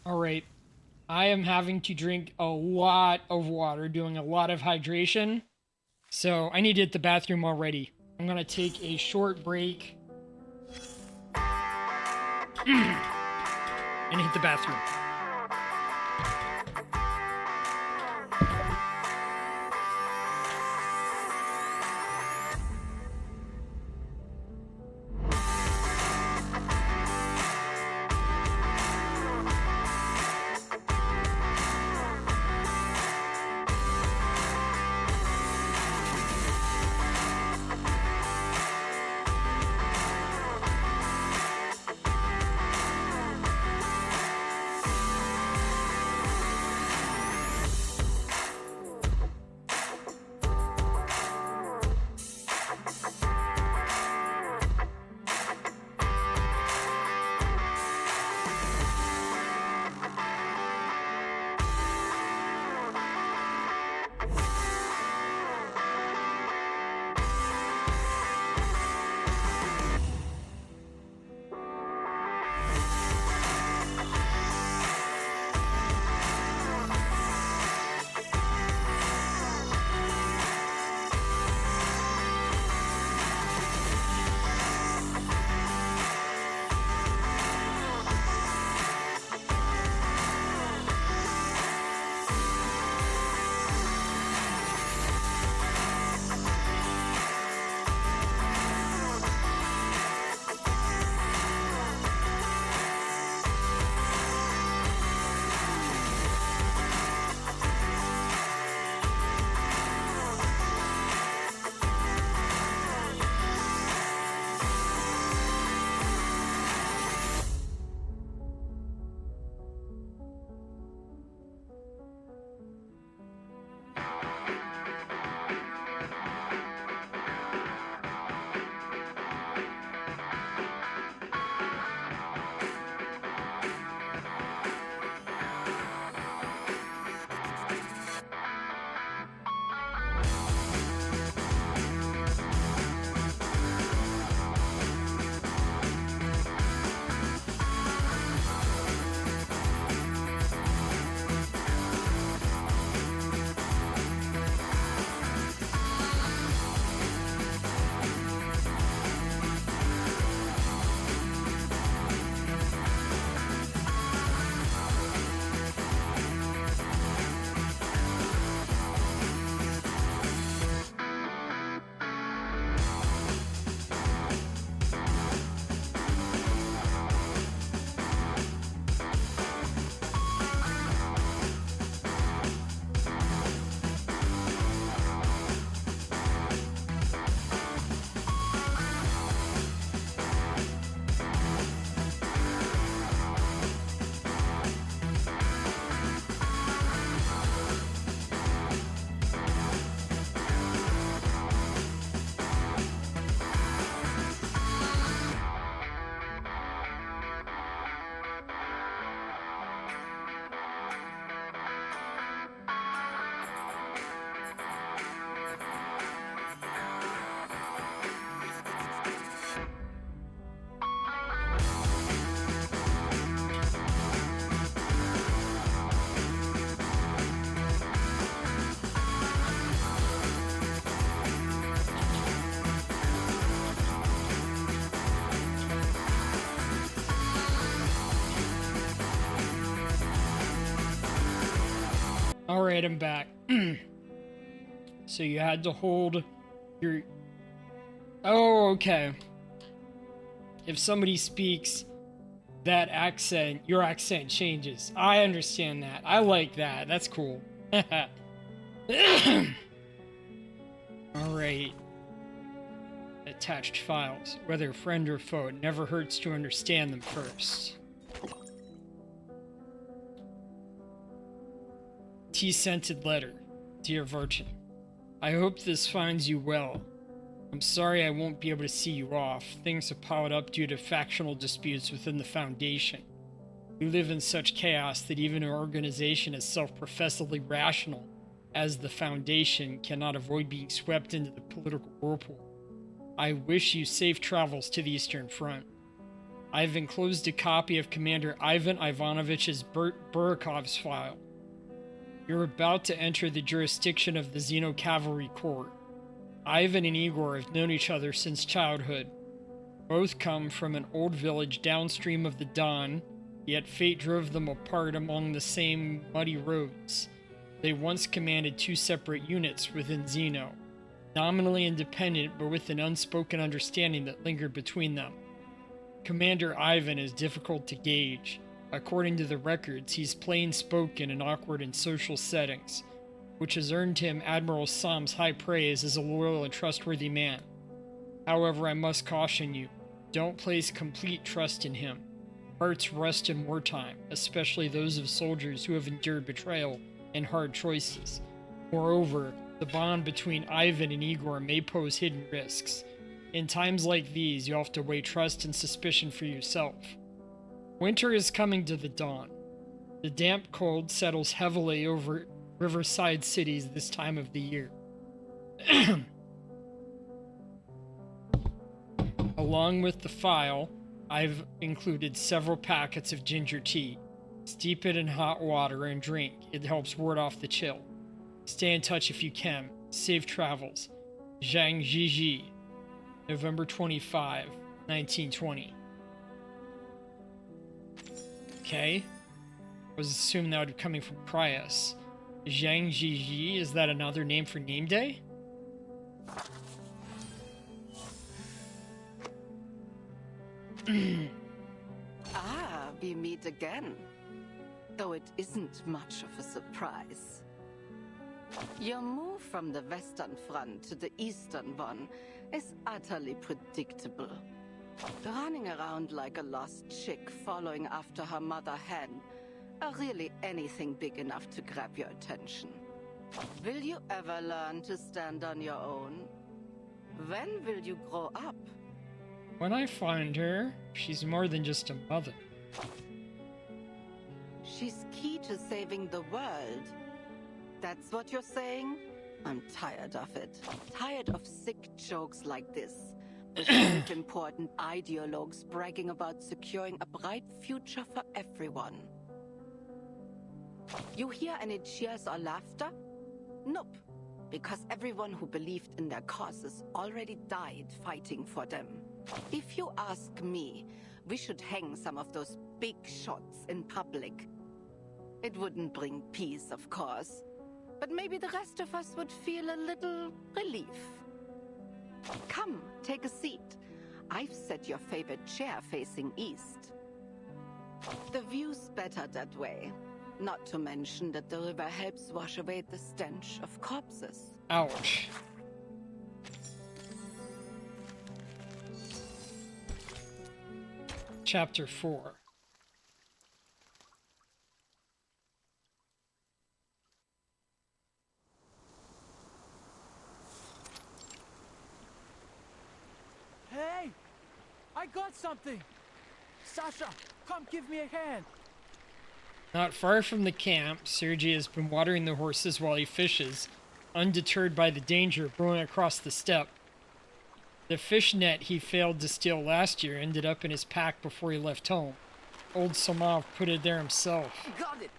Alright. I am having to drink a lot of water, doing a lot of hydration. So I need to hit the bathroom already. I'm gonna take a short break. And hit the bathroom. Alright, I'm back. So you had to hold your... Oh, okay. If somebody speaks that accent, your accent changes. I understand that. I like that. That's cool. Alright. Attached files. Whether friend or foe, it never hurts to understand them first. Tea-scented letter. Dear Vertin. I hope this finds you well. I'm sorry I won't be able to see you off. Things have piled up due to factional disputes within the Foundation. We live in such chaos that even an organization as self-professedly rational as the Foundation cannot avoid being swept into the political whirlpool. I wish you safe travels to the Eastern Front. I've enclosed a copy of Commander Ivan Ivanovich's Burakov's file. You're about to enter the jurisdiction of the Xeno Cavalry Corps. Ivan and Igor have known each other since childhood. Both come from an old village downstream of the Don, yet fate drove them apart along the same muddy roads. They once commanded two separate units within Xeno, nominally independent but with an unspoken understanding that lingered between them. Commander Ivan is difficult to gauge. According to the records, he's plain-spoken and awkward in social settings, which has earned him Admiral Sam's high praise as a loyal and trustworthy man. However, I must caution you, don't place complete trust in him. Hearts rust in wartime, especially those of soldiers who have endured betrayal and hard choices. Moreover, the bond between Ivan and Igor may pose hidden risks. In times like these, you have to weigh trust and suspicion for yourself. Winter is coming to the Dawn. The damp cold settles heavily over riverside cities this time of the year. Along with the file, I've included several packets of ginger tea. Steep it in hot water and drink. It helps ward off the chill. Stay in touch if you can. Safe travels. Zhang Zhiji, November 25, 1920. Okay. I was assuming that would be coming from Cryos. Zhang Zhiji, is that another name for name day? Ah, we meet again. Though it isn't much of a surprise. Your move from the Western Front to the Eastern one is utterly predictable. Running around like a lost chick following after her mother hen, or really anything big enough to grab your attention. Will you ever learn to stand on your own? When will you grow up? When I find her, she's more than just a mother. She's key to saving the world. That's what you're saying? I'm tired of it. Tired of sick jokes like this. With self-important ideologues bragging about securing a bright future for everyone. You hear any cheers or laughter? Nope. Because everyone who believed in their causes already died fighting for them. If you ask me, we should hang some of those big shots in public. It wouldn't bring peace, of course. But maybe the rest of us would feel a little relief. Come, take a seat. I've set your favorite chair facing east. The view's better that way. Not to mention that the river helps wash away the stench of corpses. Ouch. Chapter 4. Hey! I got something! Sasha, come give me a hand! Not far from the camp, Sergei has been watering the horses while he fishes, undeterred by the danger brewing across the steppe. The fish net he failed to steal last year ended up in his pack before he left home. Old Samov put it there himself. Got it!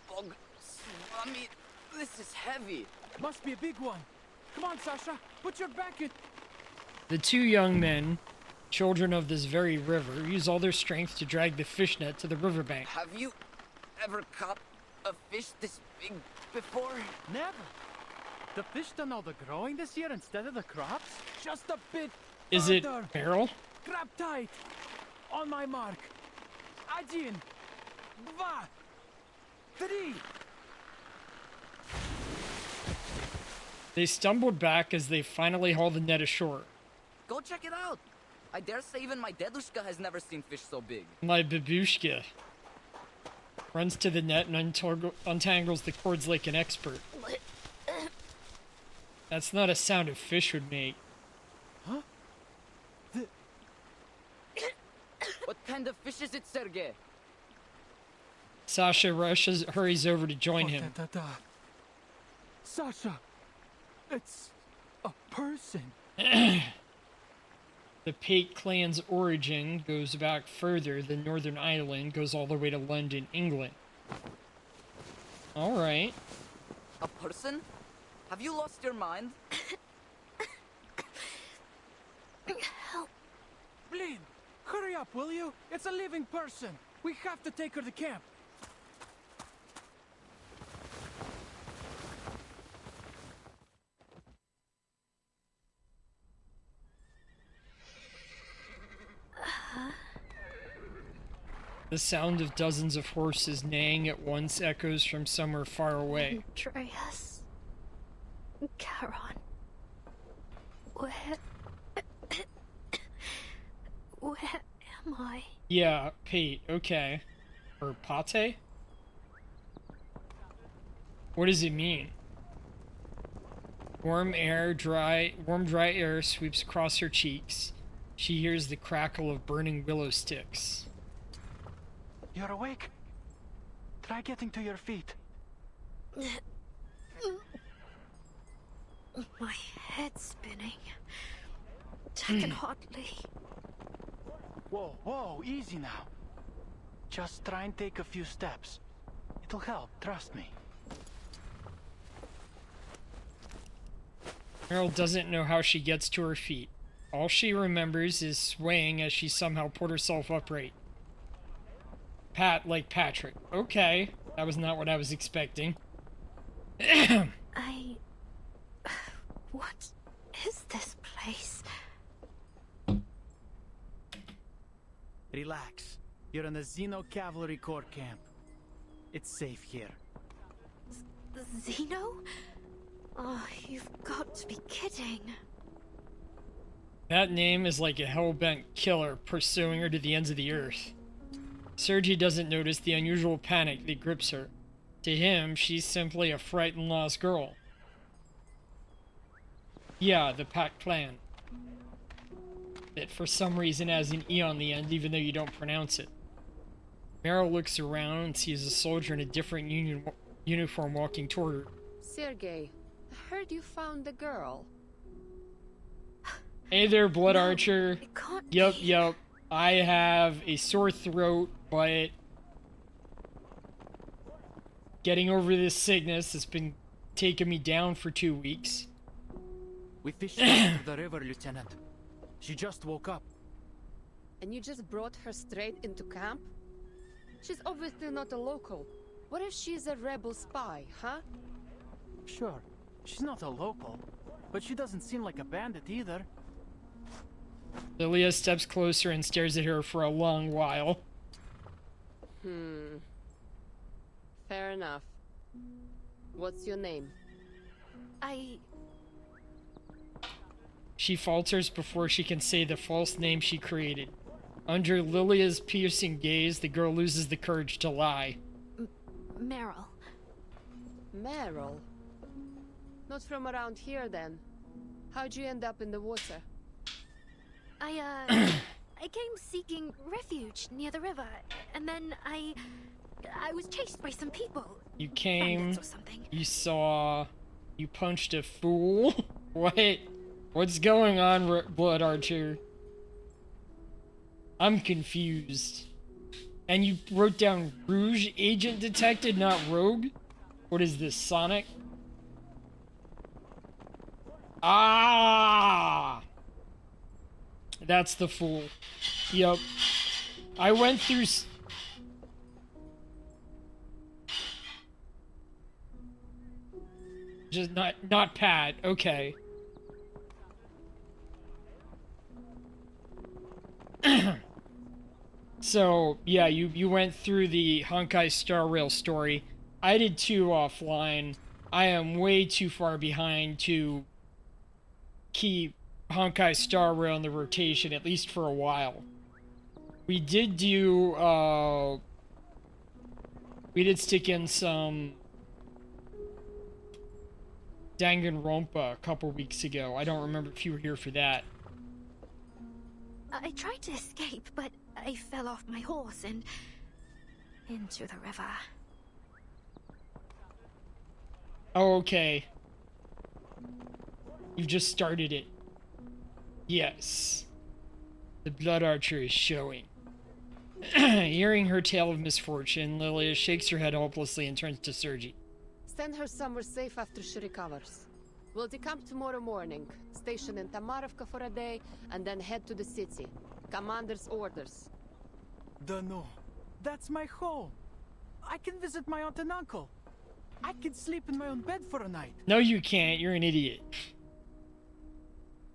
Bog, Swami, this is heavy. Must be a big one. Come on, Sasha, put your back in. The two young men, children of this very river, use all their strength to drag the fish net to the riverbank. Have you ever caught a fish this big before? Never. The fish done all the growing this year instead of the crops? Just a bit Is it further. Beryl? Grab tight. On my mark. Один. Два. Three. They stumbled back as they finally hauled the net ashore. Go check it out. I dare say even my dedushka has never seen fish so big. My babushka runs to the net and untangles the cords like an expert. That's not a sound a fish would make. Huh? What kind of fish is it, Sergei? Sasha hurries over to join him. Sasha! It's a person. The Pate clan's origin goes back further than Northern Ireland, goes all the way to London, England. Alright. A person? Have you lost your mind? Help. Blin, hurry up, will you? It's a living person. We have to take her to camp. The sound of dozens of horses neighing at once echoes from somewhere far away. Andreas. Charon. Where am I? Yeah, Pate, okay. Or Pate? What does it mean? Warm, dry air sweeps across her cheeks. She hears the crackle of burning willow sticks. You're awake? Try getting to your feet. My head's spinning. I can hardly. Whoa, easy now. Just try and take a few steps. It'll help, trust me. Meryl doesn't know how she gets to her feet. All she remembers is swaying as she somehow pulled herself upright. Like Patrick. Okay, that was not what I was expecting. What is this place? Relax. You're in the Xeno Cavalry Corps camp. It's safe here. Xeno? Oh, you've got to be kidding. That name is like a hell-bent killer pursuing her to the ends of the earth. Sergei doesn't notice the unusual panic that grips her. To him, she's simply a frightened lost girl. Yeah, the Pat clan. That for some reason has an E on the end, even though you don't pronounce it. Meryl looks around and sees a soldier in a different uniform walking toward her. Sergei, I heard you found the girl. Hey there, Blood Archer. It can't Yup, be. yup. I have a sore throat, but getting over this sickness has been taking me down for 2 weeks. We fished her to the river, Lieutenant. She just woke up. And you just brought her straight into camp? She's obviously not a local. What if she's a rebel spy, huh? Sure, she's not a local, but she doesn't seem like a bandit either. Lilia steps closer and stares at her for a long while. Fair enough. What's your name? She falters before she can say the false name she created. Under Lilia's piercing gaze, the girl loses the courage to lie. Meryl. Meryl? Not from around here, then. How'd you end up in the water? I came seeking refuge near the river, and then I was chased by some people. You came, Bandits or something. you saw, you punched a fool? What? What's going on, Blood Archer? I'm confused. And you wrote down Rouge Agent Detected, not Rogue? What is this, Sonic? Ah! That's the fool. Yup. I went through... Just not Pat. Okay. So, yeah, you went through the Honkai Star Rail story. I did too offline. I am way too far behind to keep Honkai Star Rail in the rotation, at least for a while. We did do, we did stick in some Danganronpa a couple weeks ago. I don't remember if you were here for that. I tried to escape, but I fell off my horse and into the river. Oh, okay. You've just started it. Yes. The Blood Archer is showing. Hearing her tale of misfortune, Lilia shakes her head hopelessly and turns to Sergi. Send her somewhere safe after she recovers. We'll decamp tomorrow morning, station in Tamarovka for a day, and then head to the city. Commander's orders. Dano, that's my home. I can visit my aunt and uncle. I can sleep in my own bed for a night. No, you can't. You're an idiot.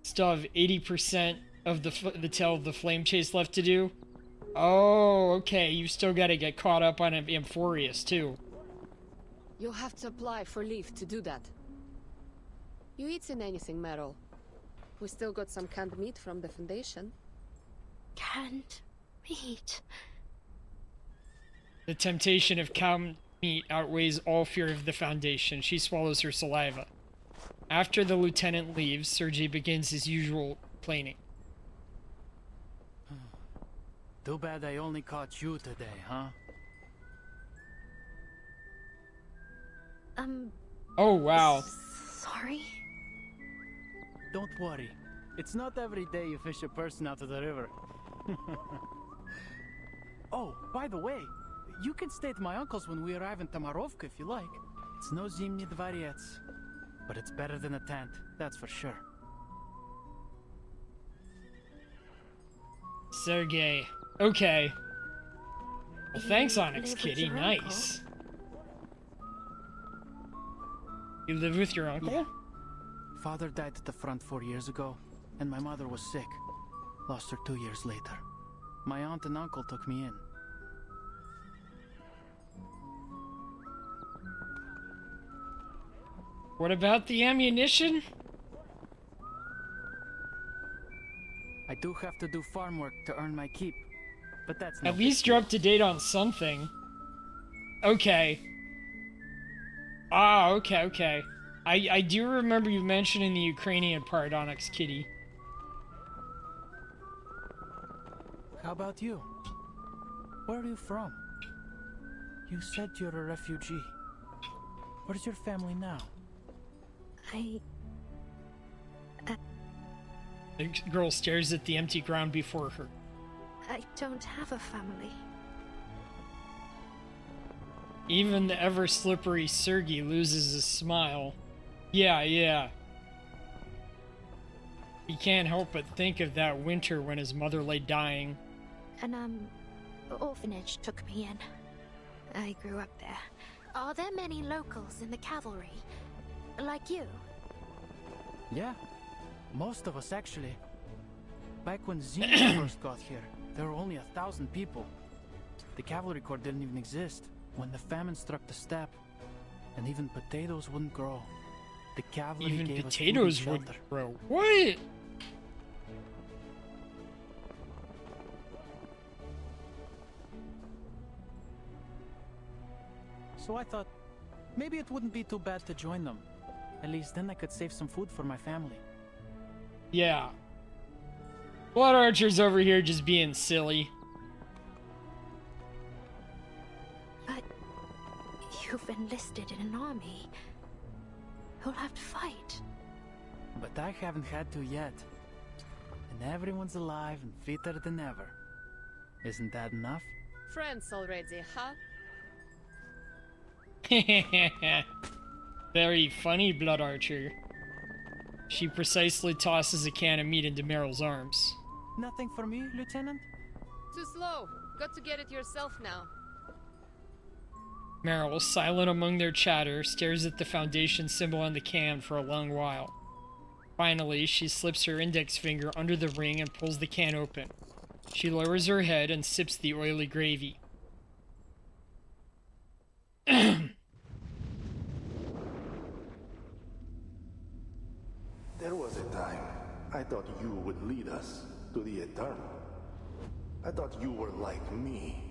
Still have 80% of the Tale of the Flame Chase left to do. Oh, okay. You still got to get caught up on Amphorius, too. You'll have to apply for leave to do that. You eaten anything, Meryl? We still got some canned meat from the Foundation. Canned meat? The temptation of cow meat outweighs all fear of the Foundation. She swallows her saliva. After the lieutenant leaves, Sergi begins his usual planning. Too bad I only caught you today, huh? Oh, wow. Sorry? Don't worry. It's not every day you fish a person out of the river. Oh, by the way, you can stay at my uncle's when we arrive in Tamarovka if you like. It's no Zimny Dvorets, but it's better than a tent, that's for sure. Sergei. Okay. Well, thanks, Onyx live with Kitty. your Nice. You live with your uncle? Yeah. Father died at the front 4 years ago, and my mother was sick. Lost her 2 years later. My aunt and uncle took me in. What about the ammunition? I do have to do farm work to earn my keep, but that's no At least you're up to date on something. Okay. Ah, okay. I do remember you mentioning the Ukrainian part, Onyx Kitty. How about you? Where are you from? You said you're a refugee. Where's your family now? The girl stares at the empty ground before her. I don't have a family. Even the ever-slippery Sergei loses his smile. Yeah. He can't help but think of that winter when his mother lay dying. An orphanage took me in. I grew up there. Are there many locals in the cavalry? Like you? Yeah, most of us actually. Back when Xenia first got here, there were only 1,000 people. The cavalry corps didn't even exist when the famine struck the steppe, and even potatoes wouldn't grow. The cavalry Even gave potatoes us food and would shelter. grow. What? So I thought, maybe it wouldn't be too bad to join them. At least then I could save some food for my family. Yeah. Blood Archer's over here just being silly. But you've enlisted in an army. You'll have to fight. But I haven't had to yet. And everyone's alive and fitter than ever. Isn't that enough? Friends already, huh? Very funny, Blood Archer. She precisely tosses a can of meat into Meryl's arms. Nothing for me, Lieutenant? Too slow. Got to get it yourself now. Meryl, silent among their chatter, stares at the Foundation symbol on the can for a long while. Finally, she slips her index finger under the ring and pulls the can open. She lowers her head and sips the oily gravy. There was a time I thought you would lead us to the Eternal. I thought you were like me,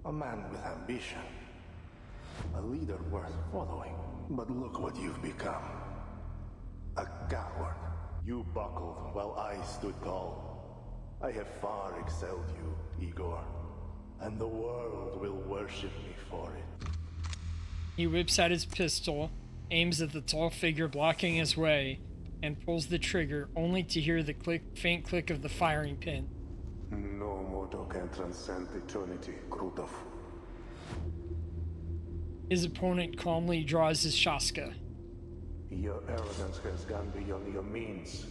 a man with ambition, a leader worth following. But look what you've become. coward. You buckled while I stood tall. I have far excelled you, Igor. And the world will worship me for it. He whips out his pistol, aims at the tall figure blocking his way, and pulls the trigger, only to hear the faint click of the firing pin. No mortal can transcend eternity, Krutov. His opponent calmly draws his Shaska. Your arrogance has gone beyond your means.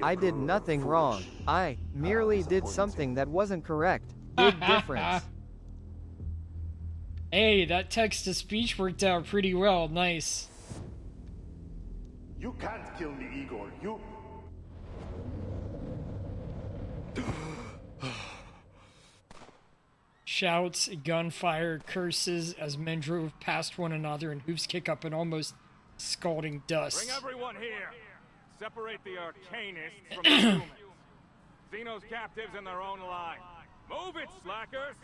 I did nothing wrong. I merely did something that wasn't correct. Big difference. Hey, that text-to-speech worked out pretty well. Nice. You can't kill me, Igor. You... Shouts, gunfire, curses as men drove past one another and hoofs kick up an almost scalding dust. Bring everyone here. Separate the Arcanists from the humans. Xeno's captives in their own line. Move it, slackers!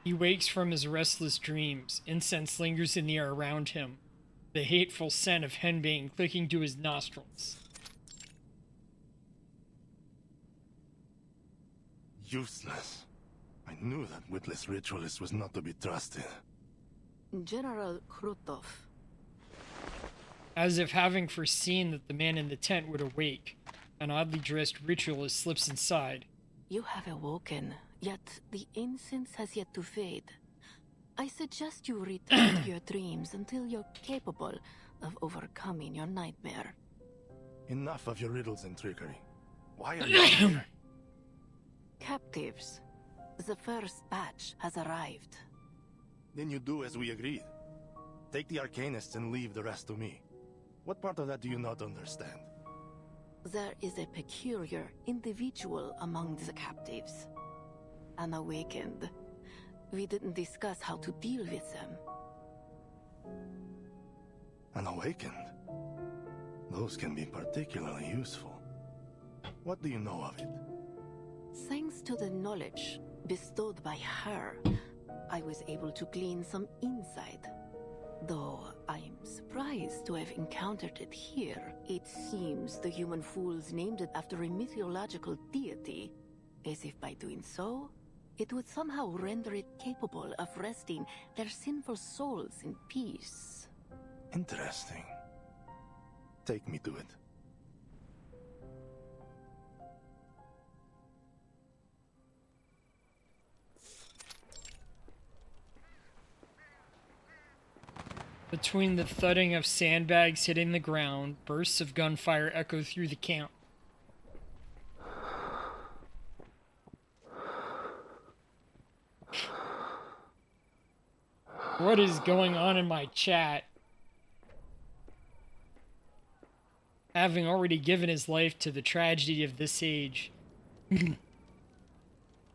He wakes from his restless dreams. Incense lingers in the air around him, the hateful scent of henbane clicking to his nostrils. Useless. I knew that witless ritualist was not to be trusted. General Krutov. As if having foreseen that the man in the tent would awake, an oddly dressed ritualist slips inside. You have awoken, yet the incense has yet to fade. I suggest you return to your dreams until you're capable of overcoming your nightmare. Enough of your riddles and trickery. Why are you here? Captives. The first batch has arrived. Then you do as we agreed. Take the Arcanists and leave the rest to me. What part of that do you not understand? There is a peculiar individual among the captives. Unawakened. We didn't discuss how to deal with them. Unawakened? Those can be particularly useful. What do you know of it? Thanks to the knowledge bestowed by her, I was able to glean some insight. Though I'm surprised to have encountered it here. It seems the human fools named it after a mythological deity, as if by doing so, it would somehow render it capable of resting their sinful souls in peace. Interesting. Take me to it. Between the thudding of sandbags hitting the ground, bursts of gunfire echo through the camp. What is going on in my chat? Having already given his life to the tragedy of this age,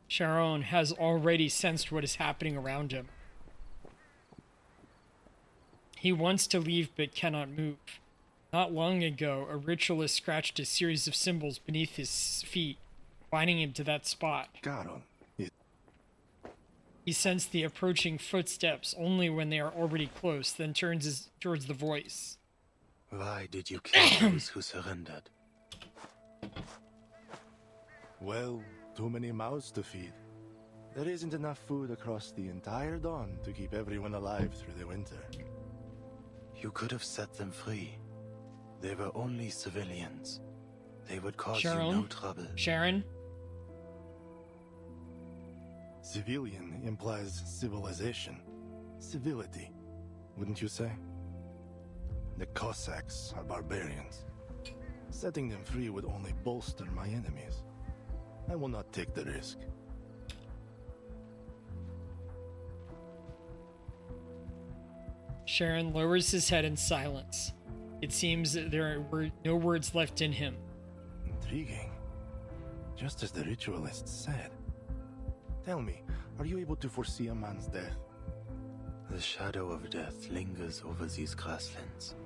Charon has already sensed what is happening around him. He wants to leave but cannot move. Not long ago, a ritualist scratched a series of symbols beneath his feet, binding him to that spot. Charon. He sensed the approaching footsteps only when they are already close, then turns towards the voice. Why did you kill those who surrendered? Well, too many mouths to feed. There isn't enough food across the entire Dawn to keep everyone alive through the winter. You could have set them free. They were only civilians. They would cause you no trouble. Sharon? Civilian implies civilization. Civility, wouldn't you say? The Cossacks are barbarians. Setting them free would only bolster my enemies. I will not take the risk. Sharon lowers his head in silence. It seems that there were no words left in him. Intriguing. Just as the ritualist said. Tell me, are you able to foresee a man's death? The shadow of death lingers over these grasslands.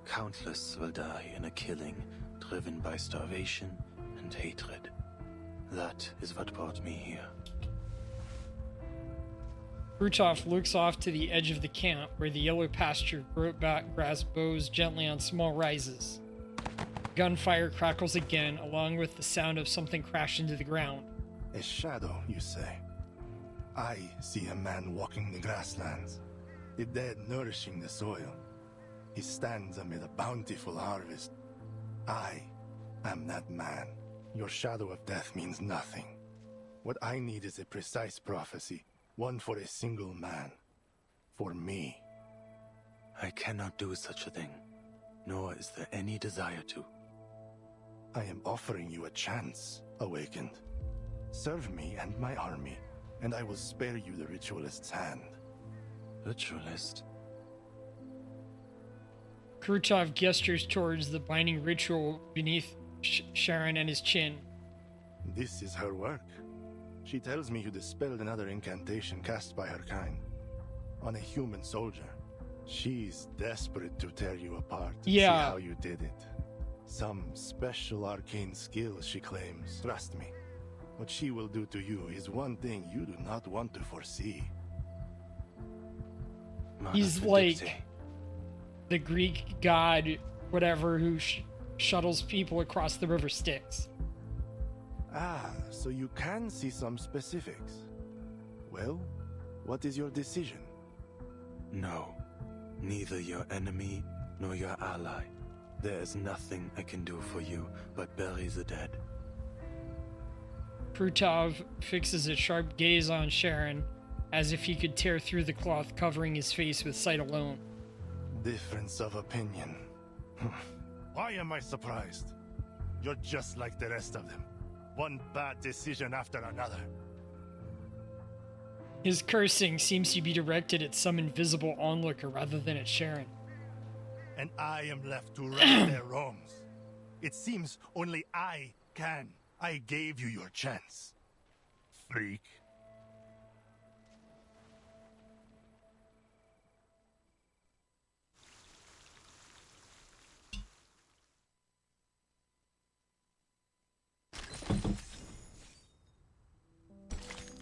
Countless will die in a killing driven by starvation and hatred. That is what brought me here. Krutov looks off to the edge of the camp, where the yellow pasture grass bows gently on small rises. Gunfire crackles again, along with the sound of something crash into the ground. A shadow, you say? I see a man walking the grasslands, the dead nourishing the soil. He stands amid a bountiful harvest. I am that man. Your shadow of death means nothing. What I need is a precise prophecy, one for a single man. For me. I cannot do such a thing, nor is there any desire to. I am offering you a chance, Awakened. Serve me and my army, and I will spare you the Ritualist's hand. Ritualist? Krutov gestures towards the binding ritual beneath Sharon and his chin. This is her work. She tells me you dispelled another incantation cast by her kind. On a human soldier. She's desperate to tear you apart and see how you did it. Some special arcane skill, she claims. Trust me, what she will do to you is one thing you do not want to foresee. He's like the Greek god, whatever, who shuttles people across the river Styx. Ah, so you can see some specifics. Well, what is your decision? No. Neither your enemy nor your ally. There is nothing I can do for you but bury the dead. Krutov fixes a sharp gaze on Sharon, as if he could tear through the cloth covering his face with sight alone. Difference of opinion. Why am I surprised? You're just like the rest of them. One bad decision after another. His cursing seems to be directed at some invisible onlooker rather than at Sharon. And I am left to right their wrongs. It seems only I can. I gave you your chance. Freak.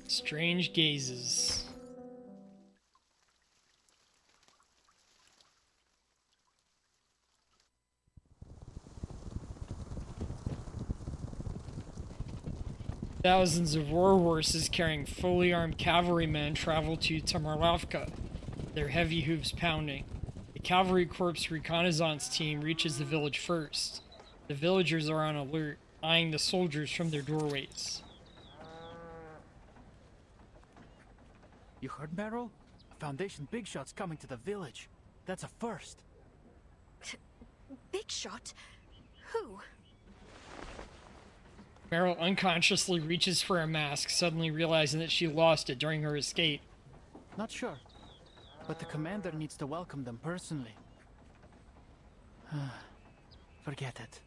Strange gazes. Thousands of war horses carrying fully armed cavalrymen travel to Tamarlavka, their heavy hooves pounding. The cavalry corps reconnaissance team reaches the village first. The villagers are on alert, eyeing the soldiers from their doorways. You heard, Meryl? A Foundation big shot's coming to the village. That's a first. Big shot? Who? Meryl unconsciously reaches for a mask, suddenly realizing that she lost it during her escape. Not sure. But the commander needs to welcome them personally. Forget it.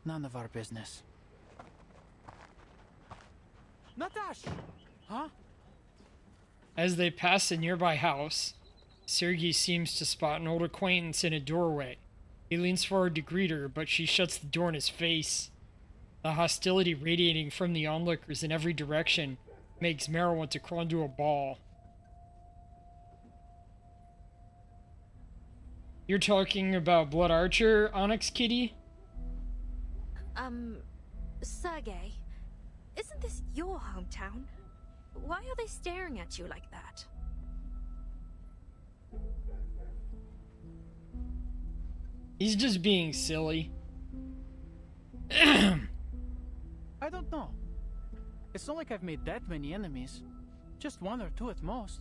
None of our business. Natash! Huh? As they pass a nearby house, Sergei seems to spot an old acquaintance in a doorway. He leans forward to greet her, but she shuts the door in his face. The hostility radiating from the onlookers in every direction makes Meryl want to crawl into a ball. You're talking about Blood Archer, Onyx Kitty? Sergei, isn't this your hometown? Why are they staring at you like that? He's just being silly. I don't know. It's not like I've made that many enemies. Just one or two at most.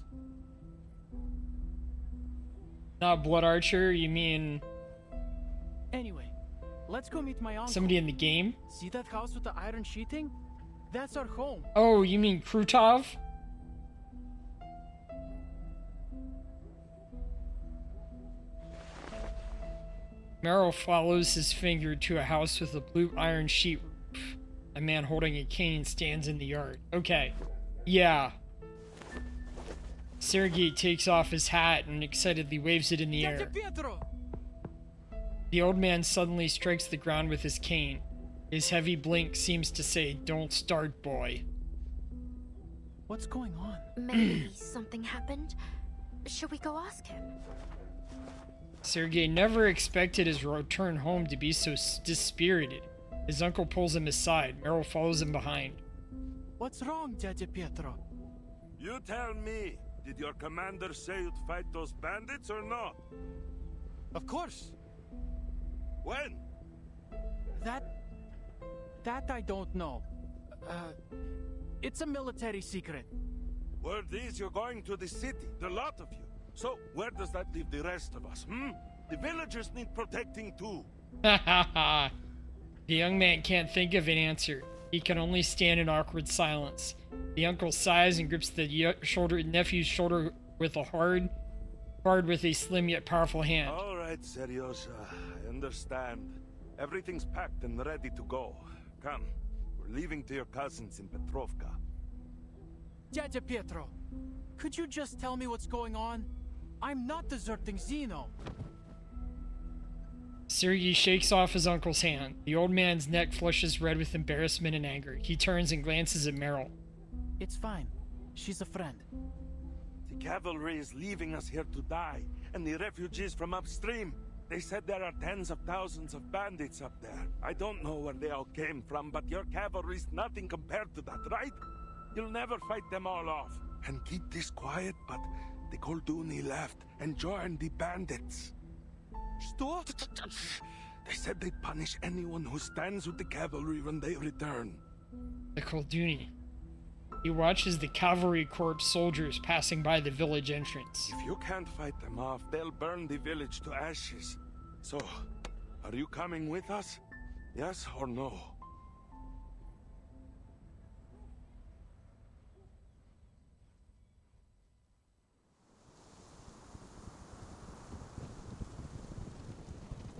Not Blood Archer, you mean... Anyway, let's go meet my uncle. Somebody in the game? See that house with the iron sheeting? That's our home. Oh, you mean Krutov? Meryl follows his finger to a house with a blue iron sheet roof. A man holding a cane stands in the yard. Okay. Yeah. Sergei takes off his hat and excitedly waves it in the air. The old man suddenly strikes the ground with his cane. His heavy blink seems to say, "Don't start, boy." What's going on? Maybe something happened. Should we go ask him? Sergei never expected his return home to be so dispirited. His uncle pulls him aside. Meryl follows him behind. What's wrong, Dядя Pietro? You tell me, did your commander say you'd fight those bandits or not? Of course. When? That I don't know. It's a military secret. Word is you're going to the city, the lot of you. So, where does that leave the rest of us, The villagers need protecting too. The young man can't think of an answer. He can only stand in awkward silence. The uncle sighs and grips the nephew's shoulder with a hard with a slim yet powerful hand. All right, Seryosa, I understand. Everything's packed and ready to go. Come, we're leaving to your cousins in Petrovka. Dядя Pietro, could you just tell me what's going on? I'm not deserting Zeno. Sergei shakes off his uncle's hand. The old man's neck flushes red with embarrassment and anger. He turns and glances at Meryl. It's fine. She's a friend. The cavalry is leaving us here to die, and the refugees from upstream. They said there are tens of thousands of bandits up there. I don't know where they all came from, but your cavalry's nothing compared to that, right? You'll never fight them all off. And keep this quiet, but the Kolduni left and joined the bandits. Stop! They said they'd punish anyone who stands with the cavalry when they return. The Kolduni. He watches the cavalry corps soldiers passing by the village entrance. If you can't fight them off, they'll burn the village to ashes. So, are you coming with us? Yes or no?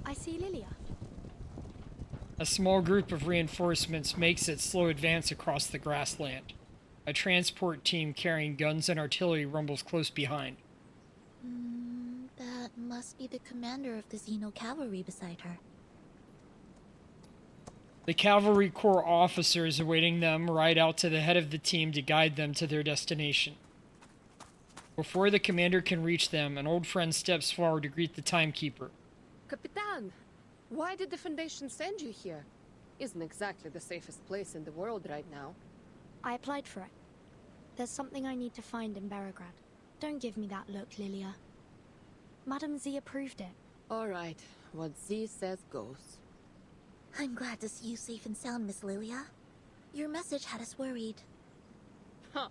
I see Lilia. A small group of reinforcements makes its slow advance across the grassland. A transport team carrying guns and artillery rumbles close behind. That must be the commander of the Xeno cavalry beside her. The cavalry corps officers awaiting them ride out to the head of the team to guide them to their destination. Before the commander can reach them, an old friend steps forward to greet the timekeeper. Capitan, why did the Foundation send you here? Isn't exactly the safest place in the world right now. I applied for it. There's something I need to find in Beregrad. Don't give me that look, Lilia. Madame Z approved it. All right, what Z says goes. I'm glad to see you safe and sound, Miss Lilia. Your message had us worried. Huh.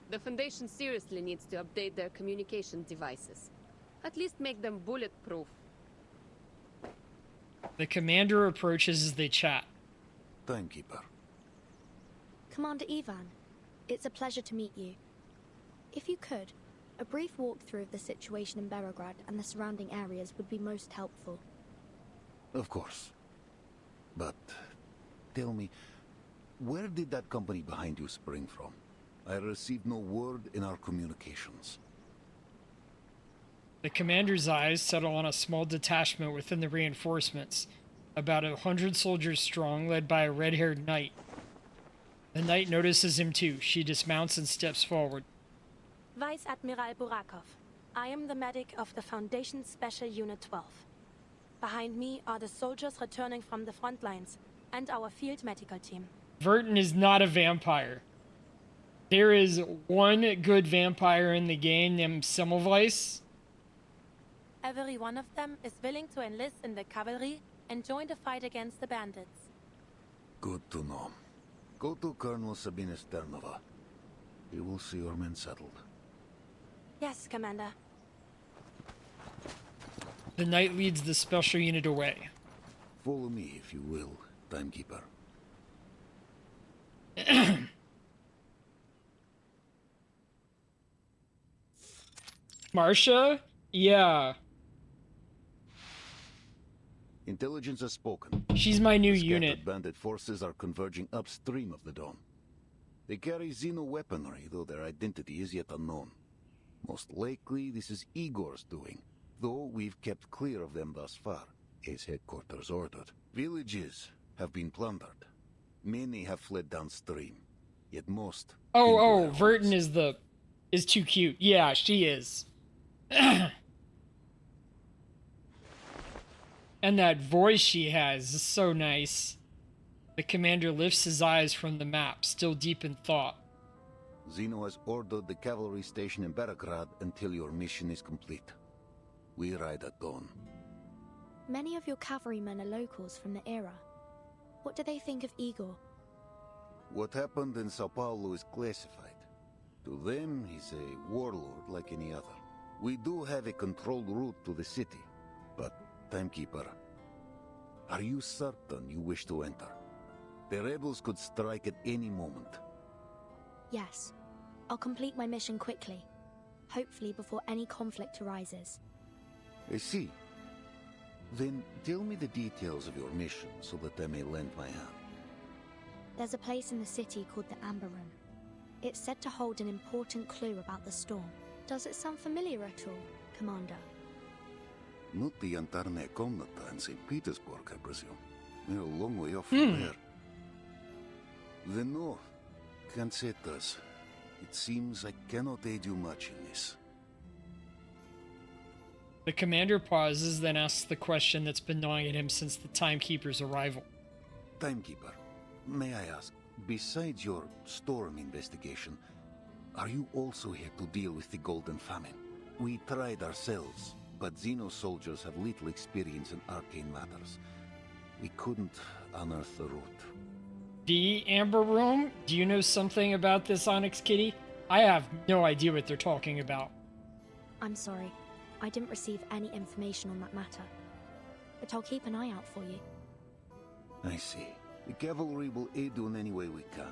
The Foundation seriously needs to update their communication devices. At least make them bulletproof. The commander approaches as they chat. Timekeeper. Commander Ivan, it's a pleasure to meet you. If you could, a brief walkthrough of the situation in Beregrad and the surrounding areas would be most helpful. Of course. But tell me, where did that company behind you spring from? I received no word in our communications. The commander's eyes settle on a small detachment within the reinforcements, about 100 soldiers strong, led by a red-haired knight. The knight notices him too. She dismounts and steps forward. Vice Admiral Burakov. I am the medic of the Foundation Special Unit 12. Behind me are the soldiers returning from the front lines, and our field medical team. Vertin is not a vampire. There is one good vampire in the game named Semmelweis. Every one of them is willing to enlist in the cavalry and join the fight against the bandits. Good to know. Go to Colonel Sabina Sternova. He will see your men settled. Yes, Commander. The knight leads the special unit away. Follow me, if you will, Timekeeper. Marcia? Yeah. Intelligence has spoken. She's my new The scattered unit. bandit forces are converging upstream of the Dawn. They carry Xeno weaponry, though their identity is yet unknown. Most likely, this is Igor's doing, though we've kept clear of them thus far, as headquarters ordered. Villages have been plundered. Many have fled downstream. Yet most... Oh, Vertin is too cute. Yeah, she is. And that voice she has is so nice. The commander lifts his eyes from the map, still deep in thought. Zeno has ordered the cavalry station in Beregrad until your mission is complete. We ride at dawn. Many of your cavalrymen are locals from the era. What do they think of Igor? What happened in Sao Paulo is classified. To them, he's a warlord like any other. We do have a controlled route to the city, but, Timekeeper, are you certain you wish to enter? The rebels could strike at any moment. Yes. I'll complete my mission quickly. Hopefully before any conflict arises. I see. Then tell me the details of your mission so that I may lend my hand. There's a place in the city called the Amber Room. It's said to hold an important clue about the storm. Does it sound familiar at all, Commander? Not the Yantarne Komnata in St. Petersburg, I presume. They're a long way off from there. Then no, can't say it does. It seems I cannot aid you much in this. The commander pauses, then asks the question that's been gnawing at him since the Timekeeper's arrival. Timekeeper, may I ask, besides your storm investigation, are you also here to deal with the Golden Famine? We tried ourselves, but Zeno soldiers have little experience in arcane matters. We couldn't unearth the root. The Amber Room? Do you know something about this, Onyx Kitty? I have no idea what they're talking about. I'm sorry. I didn't receive any information on that matter. But I'll keep an eye out for you. I see. The cavalry will aid you in any way we can.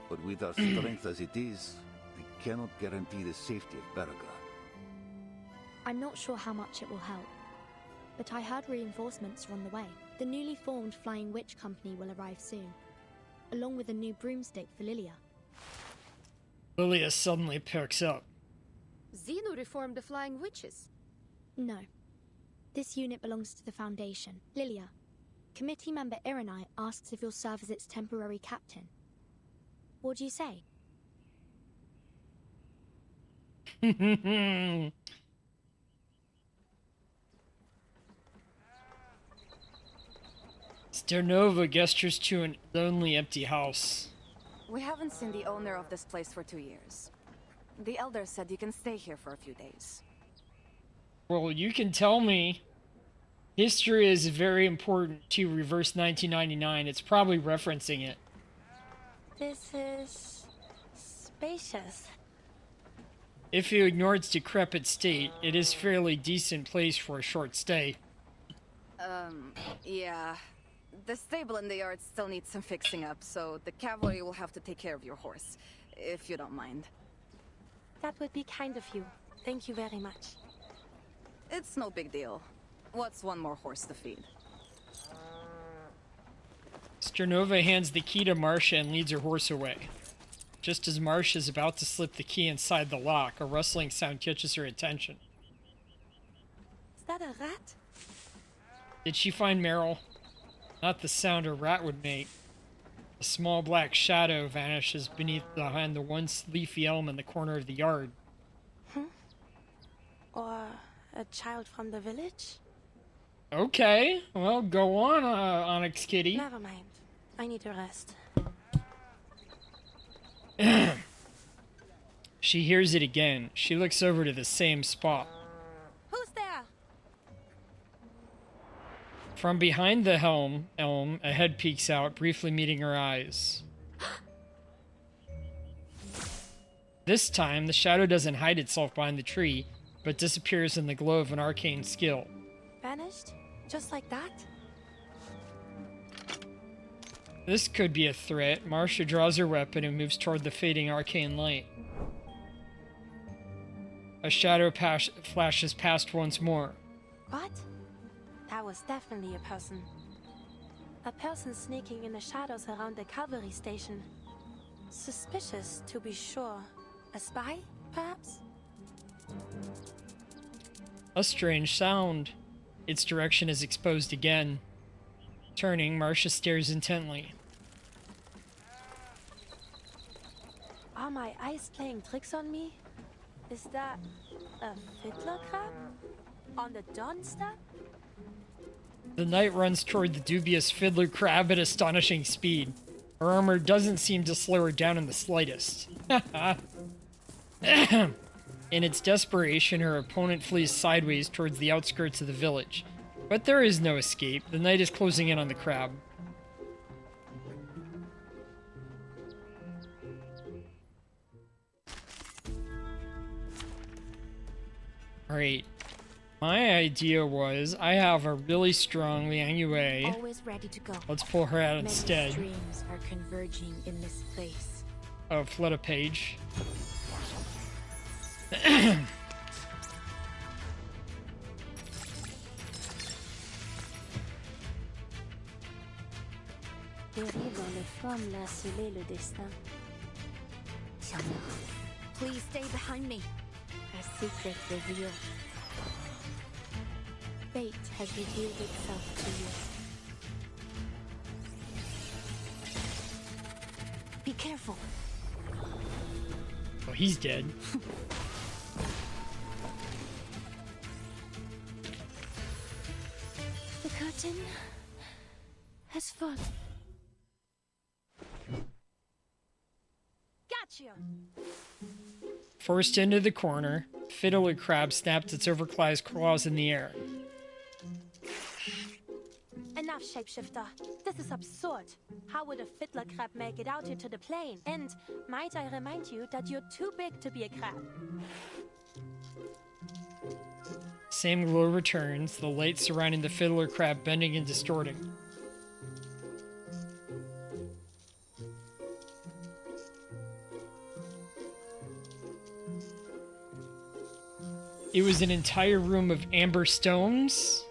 But with our strength as it is, we cannot guarantee the safety of Beregrad. I'm not sure how much it will help. But I heard reinforcements are on the way. The newly formed Flying Witch Company will arrive soon, along with a new broomstick for Lilia. Lilia suddenly perks up. Zeno reformed the Flying Witches. No. This unit belongs to the Foundation. Lilia, committee member Irenai asks if you'll serve as its temporary captain. What do you say? Sternova gestures to an lonely, empty house. We haven't seen the owner of this place for 2 years. The Elder said you can stay here for a few days. Well, you can tell me. History is very important to Reverse 1999. It's probably referencing it. This is spacious. If you ignore its decrepit state, it is a fairly decent place for a short stay. Yeah. The stable and the yard still need some fixing up, so the cavalry will have to take care of your horse, if you don't mind. That would be kind of you. Thank you very much. It's no big deal. What's one more horse to feed? Sternova hands the key to Marcia and leads her horse away. Just as Marcia is about to slip the key inside the lock, a rustling sound catches her attention. Is that a rat? Did she find Meryl? Not the sound a rat would make. A small black shadow vanishes behind the once leafy elm in the corner of the yard. Or a child from the village? Okay, well, go on, Onyx Kitty. Never mind. I need to rest. She hears it again. She looks over to the same spot. Who's there? From behind the elm, a head peeks out, briefly meeting her eyes. This time, the shadow doesn't hide itself behind the tree, but disappears in the glow of an arcane skill. Vanished? Just like that? This could be a threat. Marcia draws her weapon and moves toward the fading arcane light. A shadow flashes past once more. What? That was definitely a person. A person sneaking in the shadows around the cavalry station. Suspicious, to be sure. A spy, perhaps? A strange sound. Its direction is exposed again. Turning, Marcia stares intently. Are my eyes playing tricks on me? Is that a fiddler crab? On the dawn step? The knight runs toward the dubious fiddler crab at astonishing speed. Her armor doesn't seem to slow her down in the slightest. In its desperation, her opponent flees sideways towards the outskirts of the village. But there is no escape. The knight is closing in on the crab. Alright. My idea was, I have a really strong Liang Yue. Always ready to go. Let's pull her out Many instead. streams are converging in this place. Oh, flood a page. Périt dans le flamme l'a scellé le destin. Please stay behind me. A secret revealed. Fate has revealed itself to you. Be careful. Oh, he's dead. The curtain has fallen. Gotcha! Forced into the corner, fiddler crab snapped its overclassed claws in the air. Enough, shapeshifter. This is absurd. How would a fiddler crab make it out here to the plane? And might I remind you that you're too big to be a crab? Same glow returns, the light surrounding the fiddler crab bending and distorting. It was an entire room of amber stones.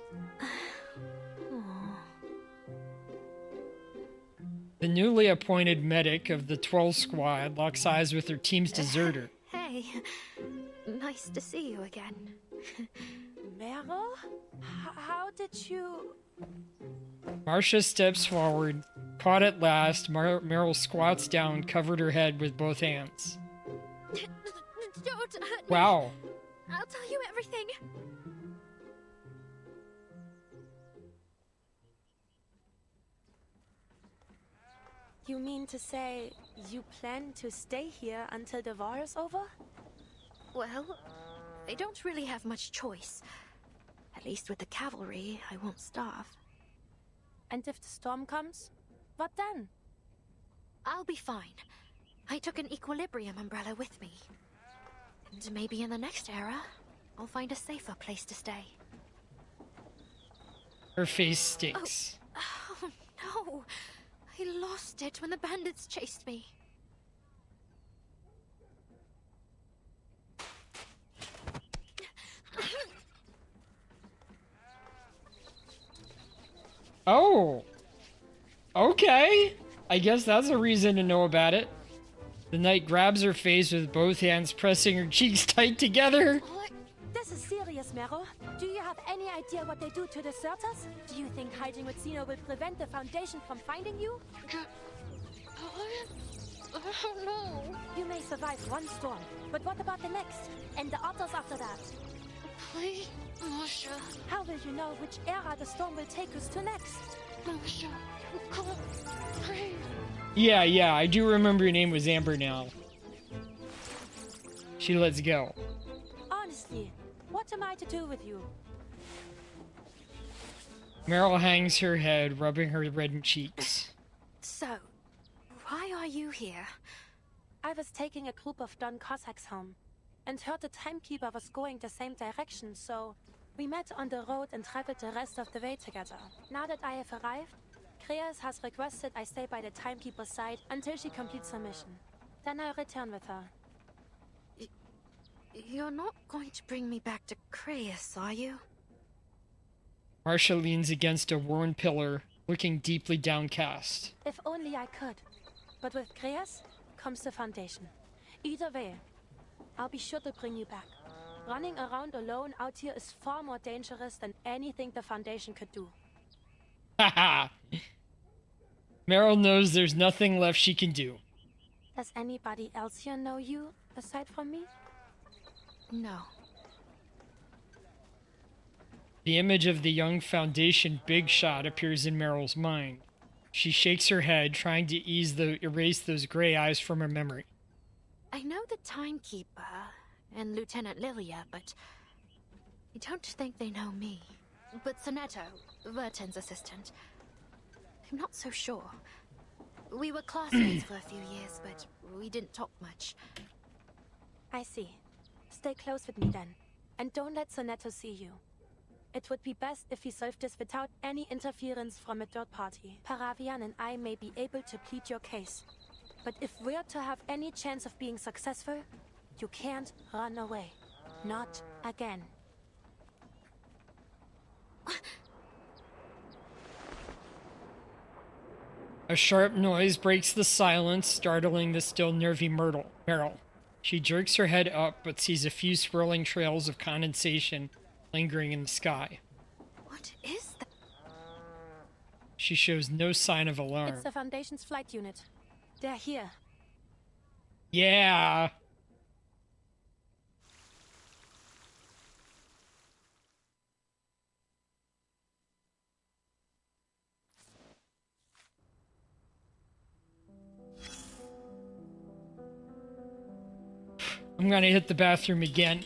The newly appointed medic of the 12 squad locks eyes with her team's deserter. Hey, nice to see you again. Meryl? How did you... Marcia steps forward, caught at last. Meryl squats down, covered her head with both hands. Don't hurt me. Wow. I'll tell you everything. You mean to say you plan to stay here until the war is over? Well, I don't really have much choice. At least with the cavalry, I won't starve. And if the storm comes, what then? I'll be fine. I took an equilibrium umbrella with me. And maybe in the next era, I'll find a safer place to stay. Her face stinks. Oh no! I lost it when the bandits chased me. Oh! Okay! I guess that's a reason to know about it. The knight grabs her face with both hands, pressing her cheeks tight together. This is serious, Meryl. Do you have any idea what they do to deserters? Do you think hiding with Zeno will prevent the Foundation from finding you? Oh no! You may survive one storm, but what about the next? And the others after that? Please, Marcia. How will you know which era the storm will take us to next? Marcia, you can't breathe. Yeah, I do remember your name was Amber now. She lets go. Honestly, what am I to do with you? Meryl hangs her head, rubbing her reddened cheeks. So, why are you here? I was taking a group of Don Cossacks home, and heard the timekeeper was going the same direction, so we met on the road and traveled the rest of the way together. Now that I have arrived, Kreas has requested I stay by the timekeeper's side until she completes her mission. Then I'll return with her. You're not going to bring me back to Kreas, are you? Marcia leans against a worn pillar, looking deeply downcast. If only I could. But with Kreas comes the Foundation. Either way, I'll be sure to bring you back. Running around alone out here is far more dangerous than anything the Foundation could do. Haha! Meryl knows there's nothing left she can do. Does anybody else here know you, aside from me? No. The image of the young Foundation big shot appears in Meryl's mind. She shakes her head, trying to erase those gray eyes from her memory. I know the Timekeeper and Lieutenant Lilia, but I don't think they know me. But Sonetto, Vertin's assistant, I'm not so sure. We were classmates for a few years, but we didn't talk much. I see. Stay close with me then, and don't let Sonetto see you. It would be best if we solve this without any interference from a third party. Paravian and I may be able to plead your case. But if we're to have any chance of being successful, you can't run away. Not again. A sharp noise breaks the silence, startling the still nervy Meryl. She jerks her head up, but sees a few swirling trails of condensation lingering in the sky. What is that? She shows no sign of alarm. It's the Foundation's flight unit. They're here. Yeah. I'm gonna hit the bathroom again.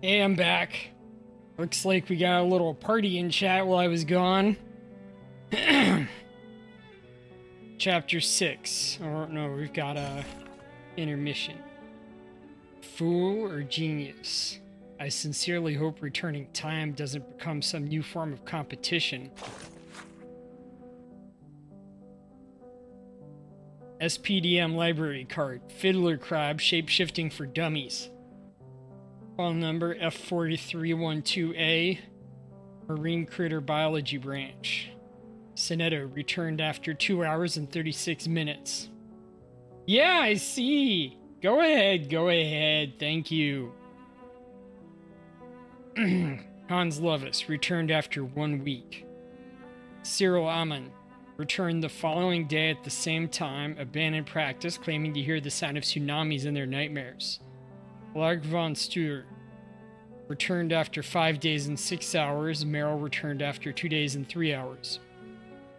Hey, I'm back. Looks like we got a little party in chat while I was gone. Chapter 6. Or no, we've got a intermission. Fool or genius? I sincerely hope returning time doesn't become some new form of competition. SPDM library card. Fiddler crab shape-shifting for dummies. File number F4312A. Marine Critter Biology Branch. Sonetto returned after 2 hours and 36 minutes. Yeah, I see. Go ahead. Thank you. Hans Lovis returned after 1 week. Cyril Amon returned the following day at the same time, abandoned practice, claiming to hear the sound of tsunamis in their nightmares. Lark von Stewart returned after 5 days and 6 hours. Merrill returned after 2 days and 3 hours.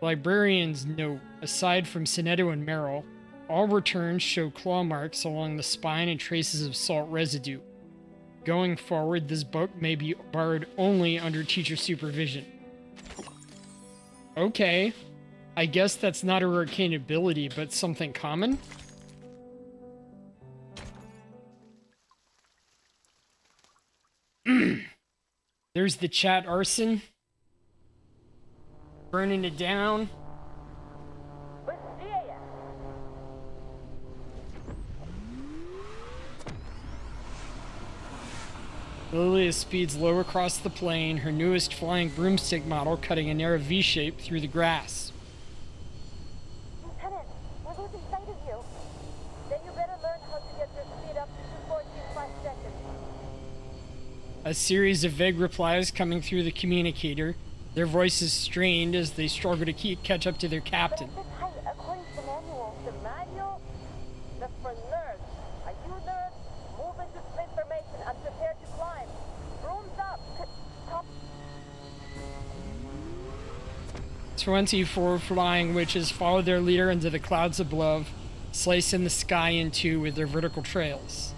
Librarian's note: aside from Sonetto and Merrill, all returns show claw marks along the spine and traces of salt residue. Going forward, this book may be borrowed only under teacher supervision. Okay. I guess that's not a arcane ability, but something common? There's the chat arson. Burning it down. Lilia speeds low across the plain, her newest flying broomstick model cutting a narrow V-shape through the grass. Lieutenant, we're losing sight of you. Then you better learn how to get your speed up to 214 seconds. A series of vague replies coming through the communicator, their voices strained as they struggle to catch up to their captain. According to the manual. The manual? That's for nerds. Are you nerds? Move into sprint formation and prepare to climb. Brooms up. Top. 24 flying witches follow their leader into the clouds above, slicing the sky in two with their vertical trails.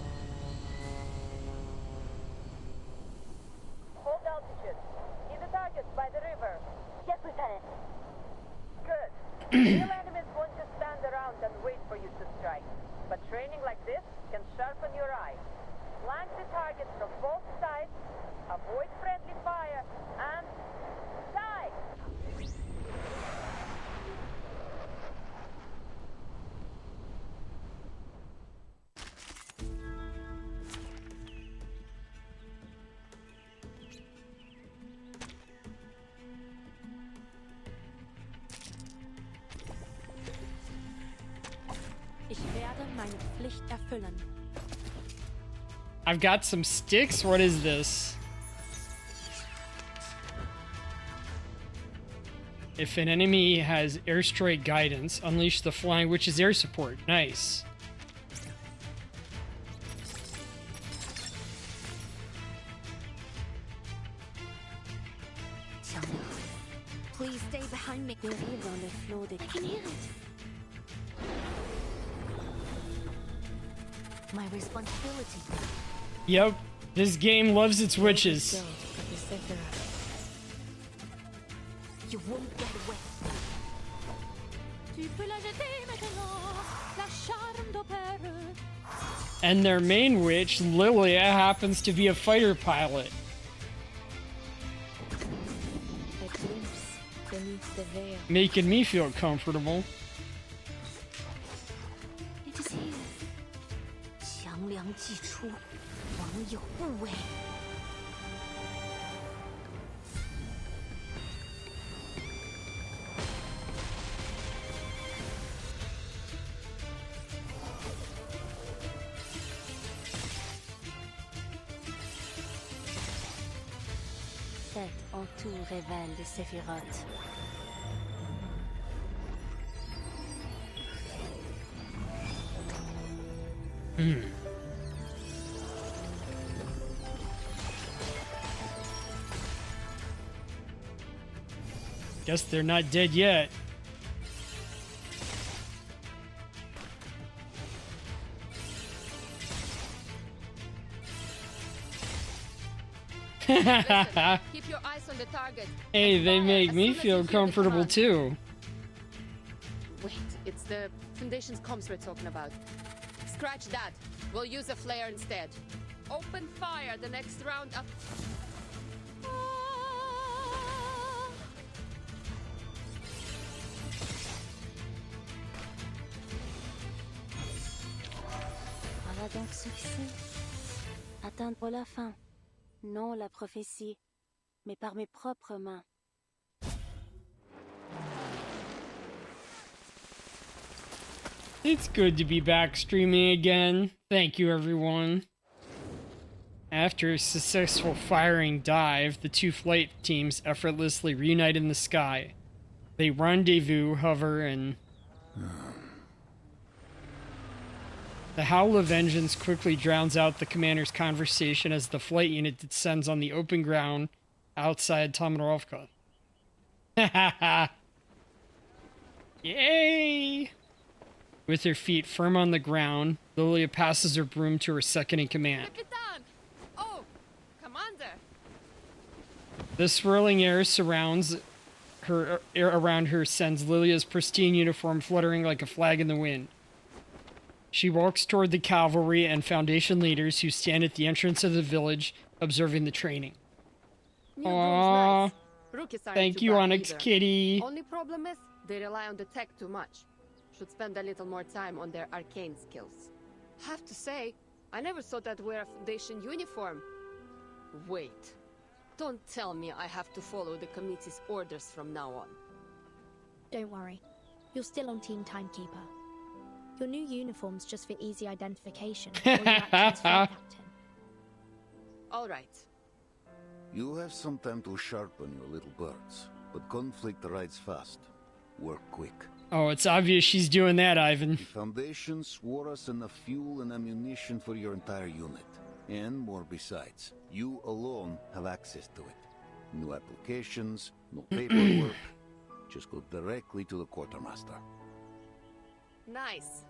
Hold altitude. See the targets by the river. Yes, Lieutenant. Good. Real enemies won't just stand around and wait for you to strike. But training like this can sharpen your eye. Flank the targets from both sides, avoid friendly fire, and die! Ich werde meine Pflicht erfüllen. I've got some sticks? What is this? If an enemy has airstrike guidance, unleash the Flying Witch's air support. Nice. Please stay behind me. Derive le flot des... I can hear it. My responsibility. Yep, this game loves its witches. You won't get away. Tu peux la jeter maintenant, la charme d'opéra. And their main witch, Lilia, happens to be a fighter pilot. A glimpse beneath the veil. Making me feel comfortable. It is here. 强梁既出，王有不为。Cette en tout révèle les séphirotes. Guess they're not dead yet. Listen, keep your eyes on the target. Hey, they make me soon as you feel hear the comfortable command. too. Wait, it's the Foundation's comms we're talking about. Scratch that. We'll use a flare instead. Open fire the next round up. Voilà donc suffisant. Atteindre la fin. Non la prophétie, mais par mes propres mains. It's good to be back streaming again. Thank you, everyone. After a successful firing dive, the two flight teams effortlessly reunite in the sky. They rendezvous, hover, and... The howl of engines quickly drowns out the commander's conversation as the flight unit descends on the open ground outside Tamarovka. Yay! With her feet firm on the ground, Lilia passes her broom to her second in command. Capitan! Oh, Commander! The swirling air surrounds her, air around her sends Lilia's pristine uniform fluttering like a flag in the wind. She walks toward the cavalry and Foundation leaders who stand at the entrance of the village, observing the training. New Aww. nice. Rookies aren't Thank too you, bad Onyx either. Kitty. Only problem is, they rely on the tech too much. Should spend a little more time on their arcane skills. Have to say, I never thought I'd wear a Foundation uniform. Wait. Don't tell me I have to follow the committee's orders from now on. Don't worry. You're still on Team Timekeeper. Your new uniform's just for easy identification. Or your actions flight captain. All right. You have some time to sharpen your little birds, but conflict rides fast. Work quick. Oh, it's obvious she's doing that, Ivan. The Foundation swore us enough fuel and ammunition for your entire unit. And more besides. You alone have access to it. No applications, no paperwork. Just go directly to the quartermaster. Nice.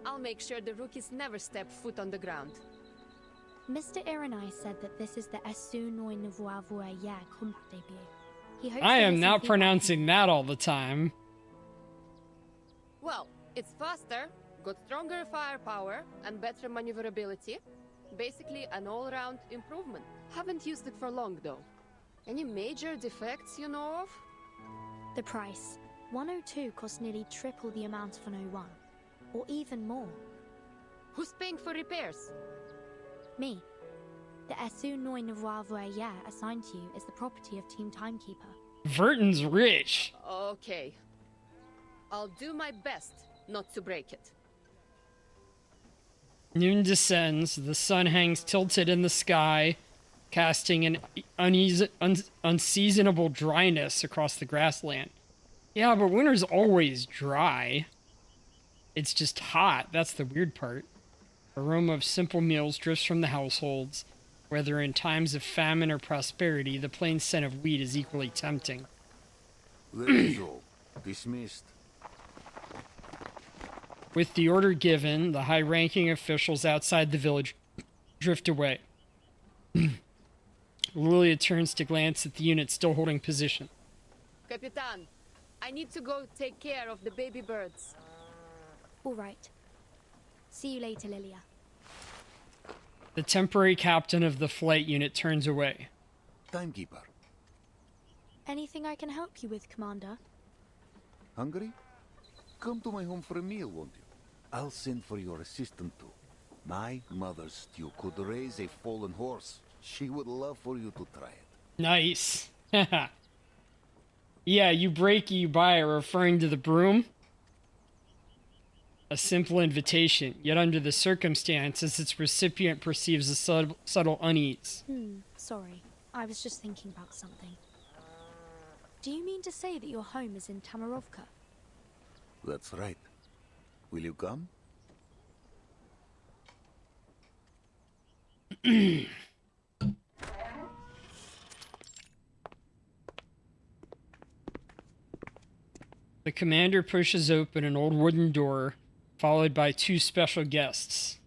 I'll make sure the rookies never step foot on the ground. Mr. Iranai said that this is the Esu Noi Nouveau Voyer combat debut. He hopes I to am listen not feedback- pronouncing that all the time. Well, it's faster, got stronger firepower, and better maneuverability. Basically, an all-round improvement. Haven't used it for long, though. Any major defects you know of? The price. 102 costs nearly triple the amount of an 01. Or even more. Who's paying for repairs? Me. The Esu Noi Nouveau Voyer assigned to you is the property of Team Timekeeper. Verton's rich. Okay. I'll do my best not to break it. Noon descends, the sun hangs tilted in the sky, casting an unseasonable dryness across the grassland. Yeah, but winter's always dry. It's just hot, that's the weird part. Aroma of simple meals drifts from the households. Whether in times of famine or prosperity, the plain scent of wheat is equally tempting. That is all. Dismissed. With the order given, the high-ranking officials outside the village drift away. Lilia turns to glance at the unit still holding position. Capitan, I need to go take care of the baby birds. All right. See you later, Lilia. The temporary captain of the flight unit turns away. Timekeeper. Anything I can help you with, Commander? Hungry? Come to my home for a meal, won't you? I'll send for your assistant too. My mother's stew could raise a fallen horse. She would love for you to try it. Nice. Yeah, you break, you buy, referring to the broom. A simple invitation, yet under the circumstances, its recipient perceives a subtle unease. Sorry. I was just thinking about something. Do you mean to say that your home is in Tamarovka? That's right. Will you come? The commander pushes open an old wooden door, followed by two special guests.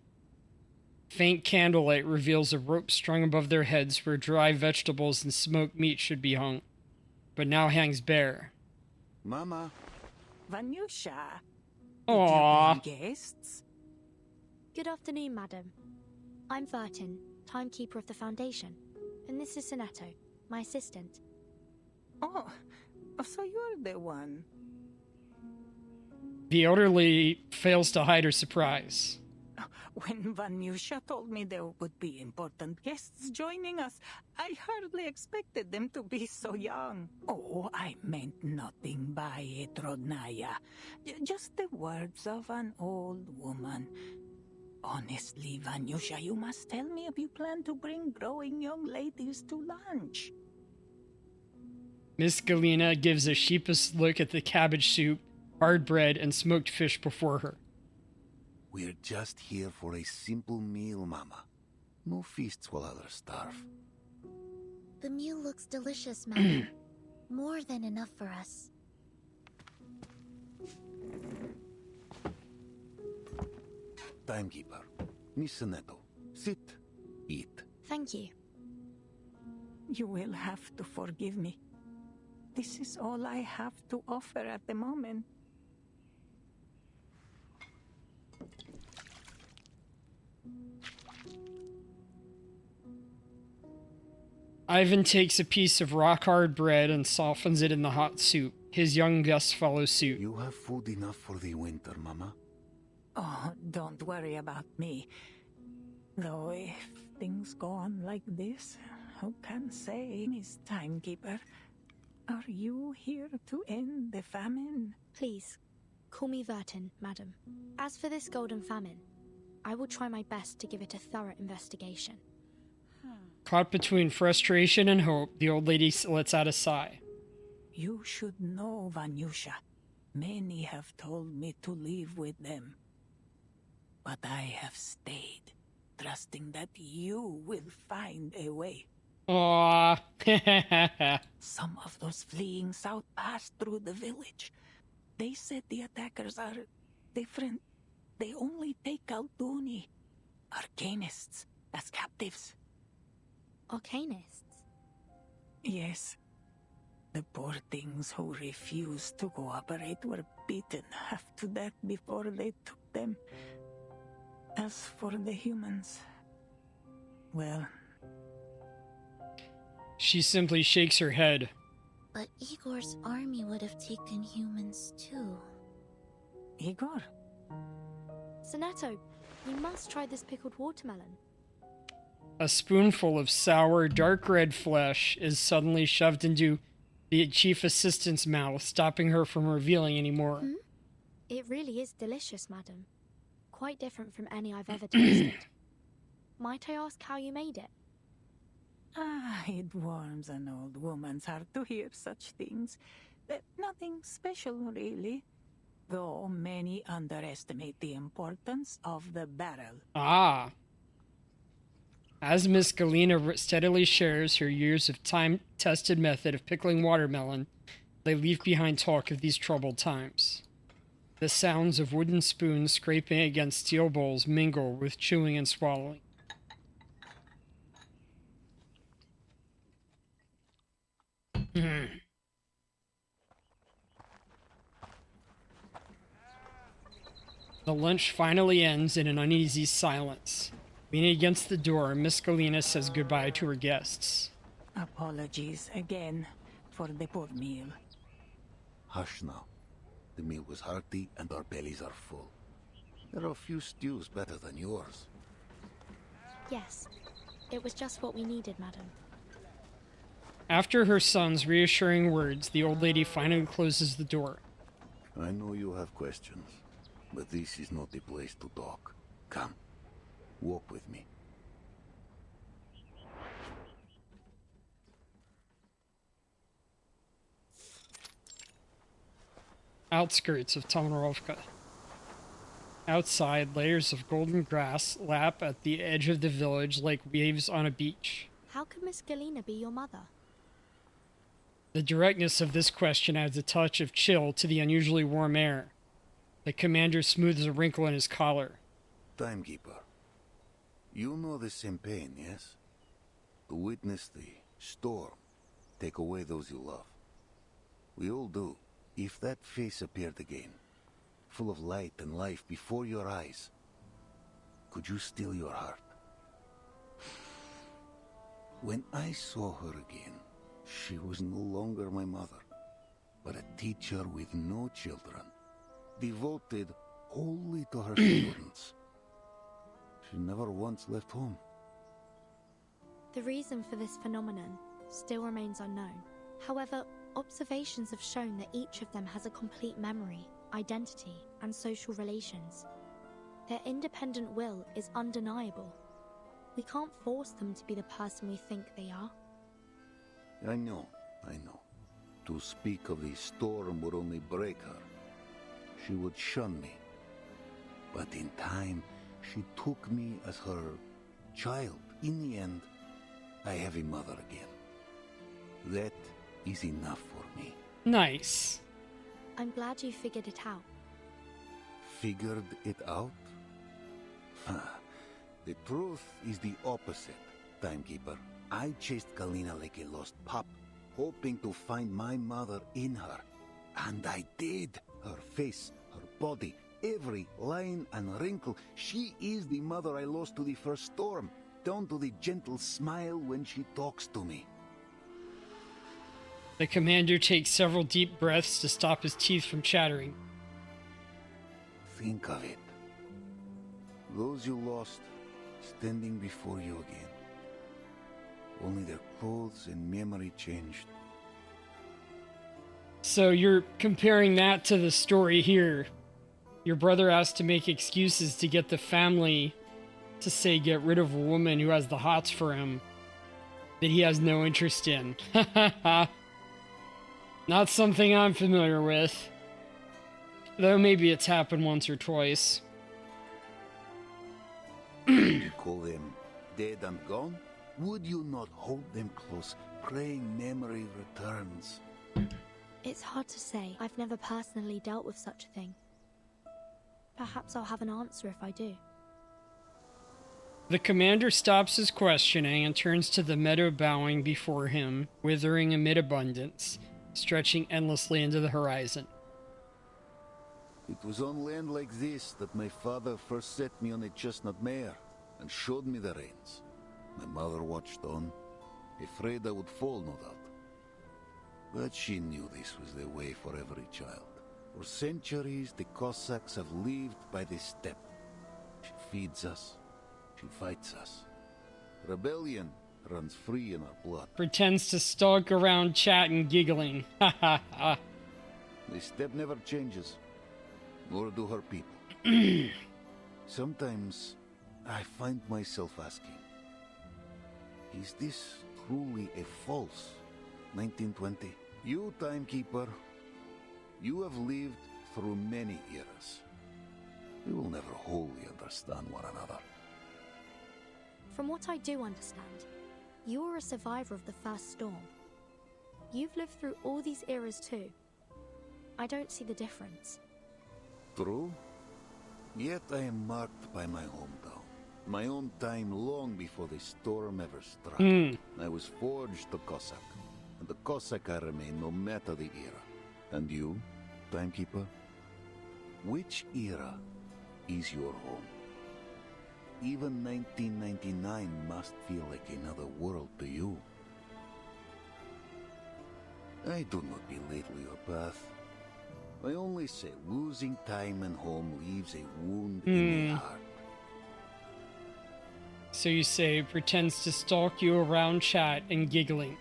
Faint candlelight reveals a rope strung above their heads where dry vegetables and smoked meat should be hung, but now hangs bare. Mama. Vanyusha. Aww. Guests? Good afternoon, madam. I'm Vertin, timekeeper of the Foundation, and this is Soneto, my assistant. Oh, so you're the one. The elderly fails to hide her surprise. When Vanyusha told me there would be important guests joining us, I hardly expected them to be so young. Oh, I meant nothing by it, Rodnaya. Just the words of an old woman. Honestly, Vanyusha, you must tell me if you plan to bring growing young ladies to lunch. Miss Galena gives a sheepish look at the cabbage soup, hard bread, and smoked fish before her. We're just here for a simple meal, Mama. No feasts while others starve. The meal looks delicious, madam. More than enough for us. Timekeeper, Miss Soneto, sit, eat. Thank you. You will have to forgive me. This is all I have to offer at the moment. Ivan takes a piece of rock-hard bread and softens it in the hot soup. His young guests follow suit. You have food enough for the winter, Mama? Oh, don't worry about me. Though if things go on like this, who can say, Miss Timekeeper? Are you here to end the famine? Please, call me Vertin, madam. As for this golden famine, I will try my best to give it a thorough investigation. Caught between frustration and hope, the old lady lets out a sigh. You should know, Vanyusha. Many have told me to leave with them. But I have stayed, trusting that you will find a way. Aww. Some of those fleeing south passed through the village. They said the attackers are different. They only take Alduni, arcanists, as captives. Arcanists? Yes. The poor things who refused to cooperate were beaten half to death before they took them. As for the humans, well... She simply shakes her head. But Igor's army would have taken humans too. Igor? Soneto, you must try this pickled watermelon. A spoonful of sour, dark red flesh is suddenly shoved into the chief assistant's mouth, stopping her from revealing any more. It really is delicious, madam. Quite different from any I've ever tasted. Might I ask how you made it? Ah, it warms an old woman's heart to hear such things. Nothing special, really. Though many underestimate the importance of the barrel. Ah. As Miss Galena steadily shares her years of time-tested method of pickling watermelon, they leave behind talk of these troubled times. The sounds of wooden spoons scraping against steel bowls mingle with chewing and swallowing. The lunch finally ends in an uneasy silence. Leaning against the door, Miss Galena says goodbye to her guests. Apologies again for the poor meal. Hush now. The meal was hearty and our bellies are full. There are a few stews better than yours. Yes, it was just what we needed, madam. After her son's reassuring words, the old lady finally closes the door. I know you have questions, but this is not the place to talk. Come, walk with me. Outskirts of Tomarovka. Outside, layers of golden grass lap at the edge of the village like waves on a beach. How could Miss Galena be your mother? The directness of this question adds a touch of chill to the unusually warm air. The commander smooths a wrinkle in his collar. Timekeeper, You know the same pain, yes? To witness the storm take away those you love. We all do. If that face appeared again, full of light and life before your eyes, could you still your heart? When I saw her again, she was no longer my mother, but a teacher with no children, devoted wholly to her students. She never once left home. The reason for this phenomenon still remains unknown. However, observations have shown that each of them has a complete memory, identity, and social relations. Their independent will is undeniable. We can't force them to be the person we think they are. I know. To speak of the storm would only break her. She would shun me. But in time, she took me as her child. In the end, I have a mother again. That is enough for me. Nice. I'm glad you figured it out. Figured it out? The truth is the opposite, Timekeeper. I chased Galina like a lost pup, hoping to find my mother in her. And I did. Her face, her body, every line and wrinkle. She is the mother I lost to the first storm, down to the gentle smile when she talks to me. The commander takes several deep breaths to stop his teeth from chattering. Think of it. Those you lost, standing before you again. Only their clothes and memory changed. So you're comparing that to the story here. Your brother has to make excuses to get the family to say get rid of a woman who has the hots for him that he has no interest in. Not something I'm familiar with. Though maybe it's happened once or twice. Would you call them dead and gone? Would you not hold them close, praying memory returns? It's hard to say. I've never personally dealt with such a thing. Perhaps I'll have an answer if I do. The commander stops his questioning and turns to the meadow bowing before him, withering amid abundance, stretching endlessly into the horizon. It was on land like this that my father first set me on a chestnut mare and showed me the reins. My mother watched on, afraid I would fall, no doubt. But she knew this was the way for every child. For centuries, the Cossacks have lived by this steppe. She feeds us, she fights us. Rebellion runs free in our blood. Pretends to stalk around chatting, giggling. Ha ha ha. The steppe never changes, nor do her people. Sometimes I find myself asking, is this truly a false 1920? You, Timekeeper, you have lived through many eras. We will never wholly understand one another. From what I do understand, you are a survivor of the first storm. You've lived through all these eras too. I don't see the difference. True. Yet I am marked by my hometown. My own time long before the storm ever struck. I was forged a Cossack. And the Cossack I remain no matter the era. And you, Timekeeper? Which era is your home? Even 1999 must feel like another world to you. I do not belittle your path. I only say losing time and home leaves a wound in the heart. So you say pretends to stalk you around chat and giggling.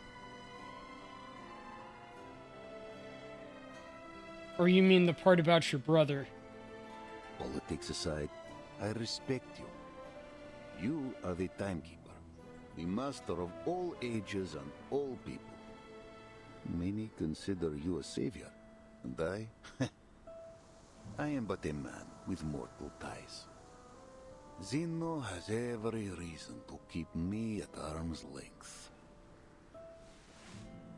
Or you mean the part about your brother? Politics aside, I respect you. You are the Timekeeper, the master of all ages and all people. Many consider you a savior, and I? I am but a man with mortal ties. Zeno has every reason to keep me at arm's length.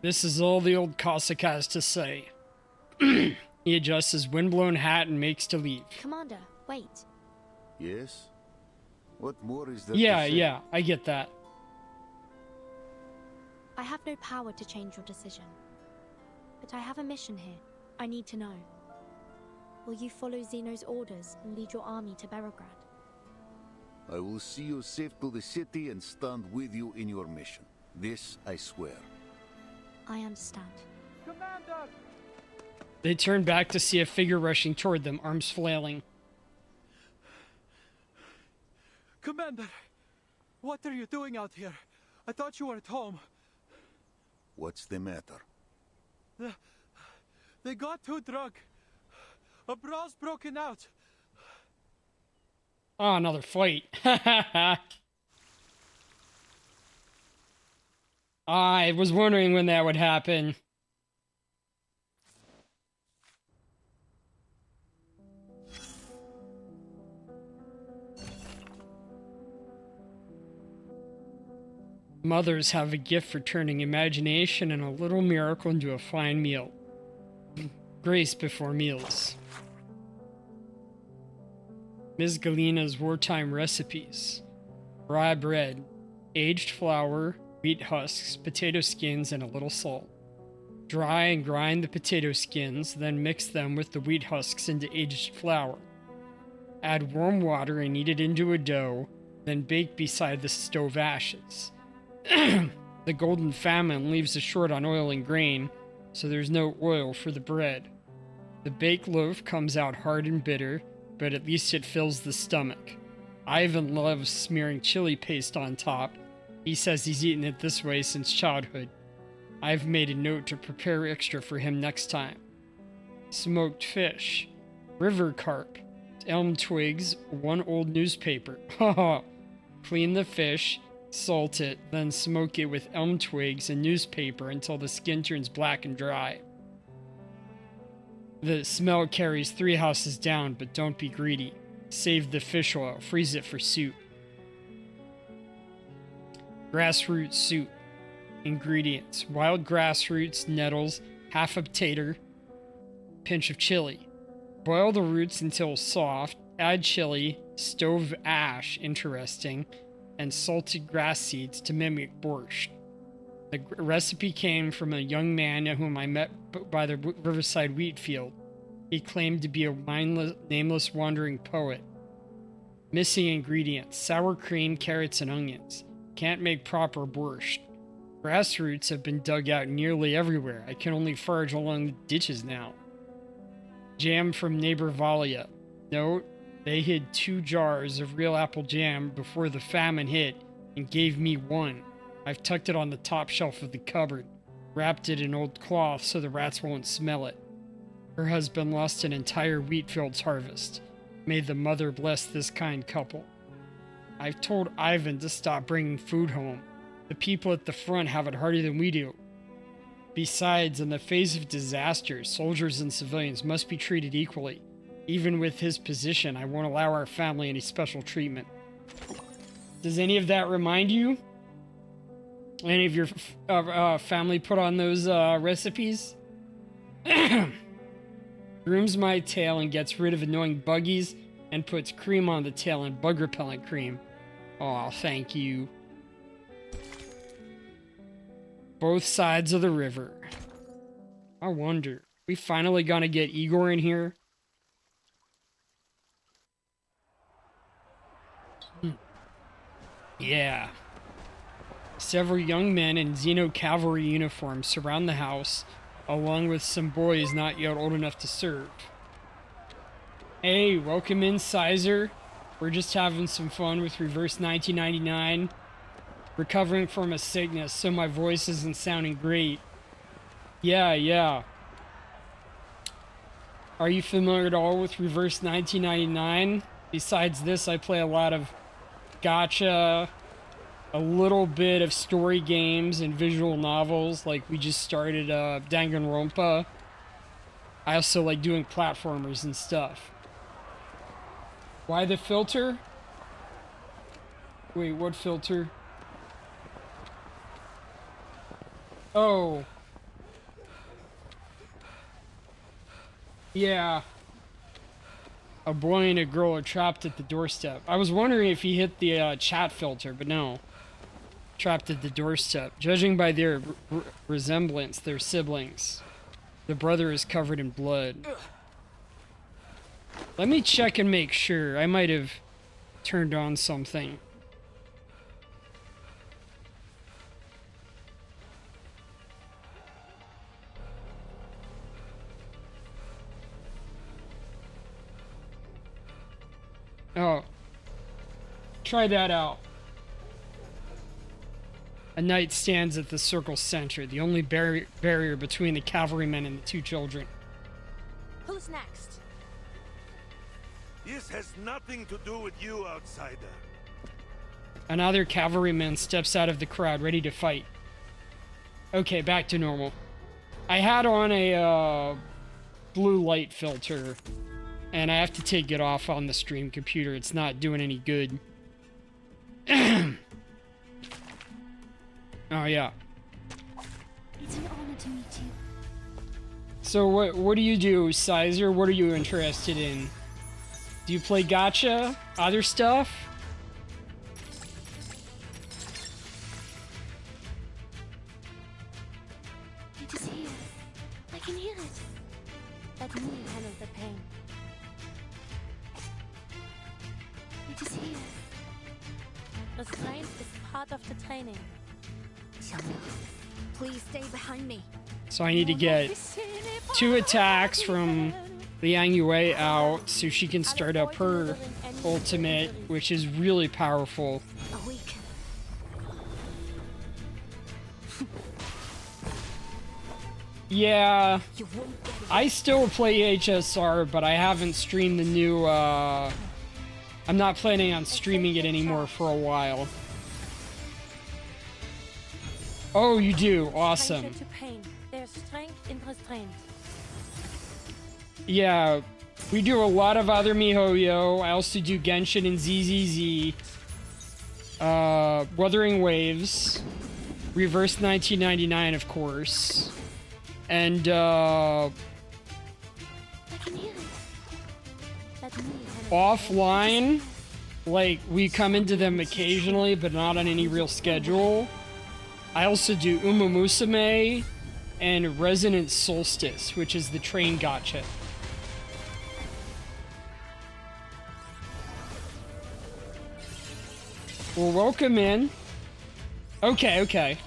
This is all the old Cossack has to say. He adjusts his windblown hat and makes to leave. Commander, wait. Yes? What more is there Yeah, to say? yeah, I get that. I have no power to change your decision. But I have a mission here. I need to know. Will you follow Zeno's orders and lead your army to Berograd? I will see you safe to the city and stand with you in your mission. This I swear. I understand. Commander! They turn back to see a figure rushing toward them, arms flailing. Commander! What are you doing out here? I thought you were at home. What's the matter? They got too drunk. A brawl's broken out. Oh, another fight. I was wondering when that would happen. Mothers have a gift for turning imagination and a little miracle into a fine meal. Grace before meals. Ms. Galina's wartime recipes. Rye bread, aged flour, wheat husks, potato skins, and a little salt. Dry and grind the potato skins, then mix them with the wheat husks into aged flour. Add warm water and knead it into a dough, then bake beside the stove ashes. The golden famine leaves us short on oil and grain, so there's no oil for the bread. The baked loaf comes out hard and bitter, but at least it fills the stomach. Ivan loves smearing chili paste on top. He says he's eaten it this way since childhood. I've made a note to prepare extra for him next time. Smoked fish, river carp, elm twigs, one old newspaper. Clean the fish, salt it, then smoke it with elm twigs and newspaper until the skin turns black and dry. The smell carries 3 houses down, but don't be greedy. Save the fish oil, freeze it for soup. Grassroots soup. Ingredients: wild grassroots, nettles, half a potato, pinch of chili. Boil the roots until soft, add chili, stove ash, interesting, and salted grass seeds to mimic borscht. The recipe came from a young man whom I met by the riverside wheat field. He claimed to be a mindless, nameless wandering poet. Missing ingredients: sour cream, carrots, and onions. Can't make proper borscht. Grassroots have been dug out nearly everywhere. I can only forage along the ditches now. Jam from neighbor Valia. Note, they hid 2 jars of real apple jam before the famine hit and gave me 1. I've tucked it on the top shelf of the cupboard, wrapped it in old cloth so the rats won't smell it. Her husband lost an entire wheat field's harvest. May the mother bless this kind couple. I've told Ivan to stop bringing food home. The people at the front have it harder than we do. Besides, in the face of disaster, soldiers and civilians must be treated equally. Even with his position, I won't allow our family any special treatment. Does any of that remind you? Any of your family put on those recipes? Grooms my tail and gets rid of annoying buggies and puts cream on the tail and bug repellent cream. Aw, thank you. Both sides of the river. I wonder, we finally gonna get Igor in here? Yeah. Several young men in Xeno cavalry uniforms surround the house, along with some boys not yet old enough to serve. Hey, welcome in, Sizer. We're just having some fun with Reverse 1999. Recovering from a sickness, so my voice isn't sounding great. Yeah. Are you familiar at all with Reverse 1999? Besides this, I play a lot of gacha, a little bit of story games and visual novels, like we just started Danganronpa. I also like doing platformers and stuff. Why the filter? Wait, what filter? Oh. Yeah. A boy and a girl are trapped at the doorstep. I was wondering if he hit the chat filter, but no. Trapped at the doorstep. Judging by their resemblance, they're siblings. The brother is covered in blood. Let me check and make sure. I might have turned on something. Oh. Try that out. A knight stands at the circle's center, the only barrier between the cavalrymen and the two children. Who's next? This has nothing to do with you, outsider. Another cavalryman steps out of the crowd, ready to fight. Okay, back to normal. I had on a blue light filter, and I have to take it off on the stream computer. It's not doing any good. Oh, yeah. It's an honor to meet you. So what do you do, Sizer? What are you interested in? Do you play gacha? Other stuff? It is here. I can hear it. Let me handle the pain. It is here. Restraint is part of the training. Please stay behind me. So I need to get 2 attacks from the Yang Yue out so she can start up her ultimate, which is really powerful. Awaken. Yeah, I still play HSR, but I haven't streamed the new, I'm not planning on streaming it anymore for a while. Oh, you do? Awesome. To pain. There's strength in restraint. Yeah, we do a lot of other MiHoYo. I also do Genshin and ZZZ. Wuthering Waves. Reverse 1999, of course. And, I can hear it. Let me handle offline, like, we come into them occasionally, but not on any real schedule. I also do Uma Musume and Resonant Solstice, which is the train gacha. Well, welcome in. Okay, okay.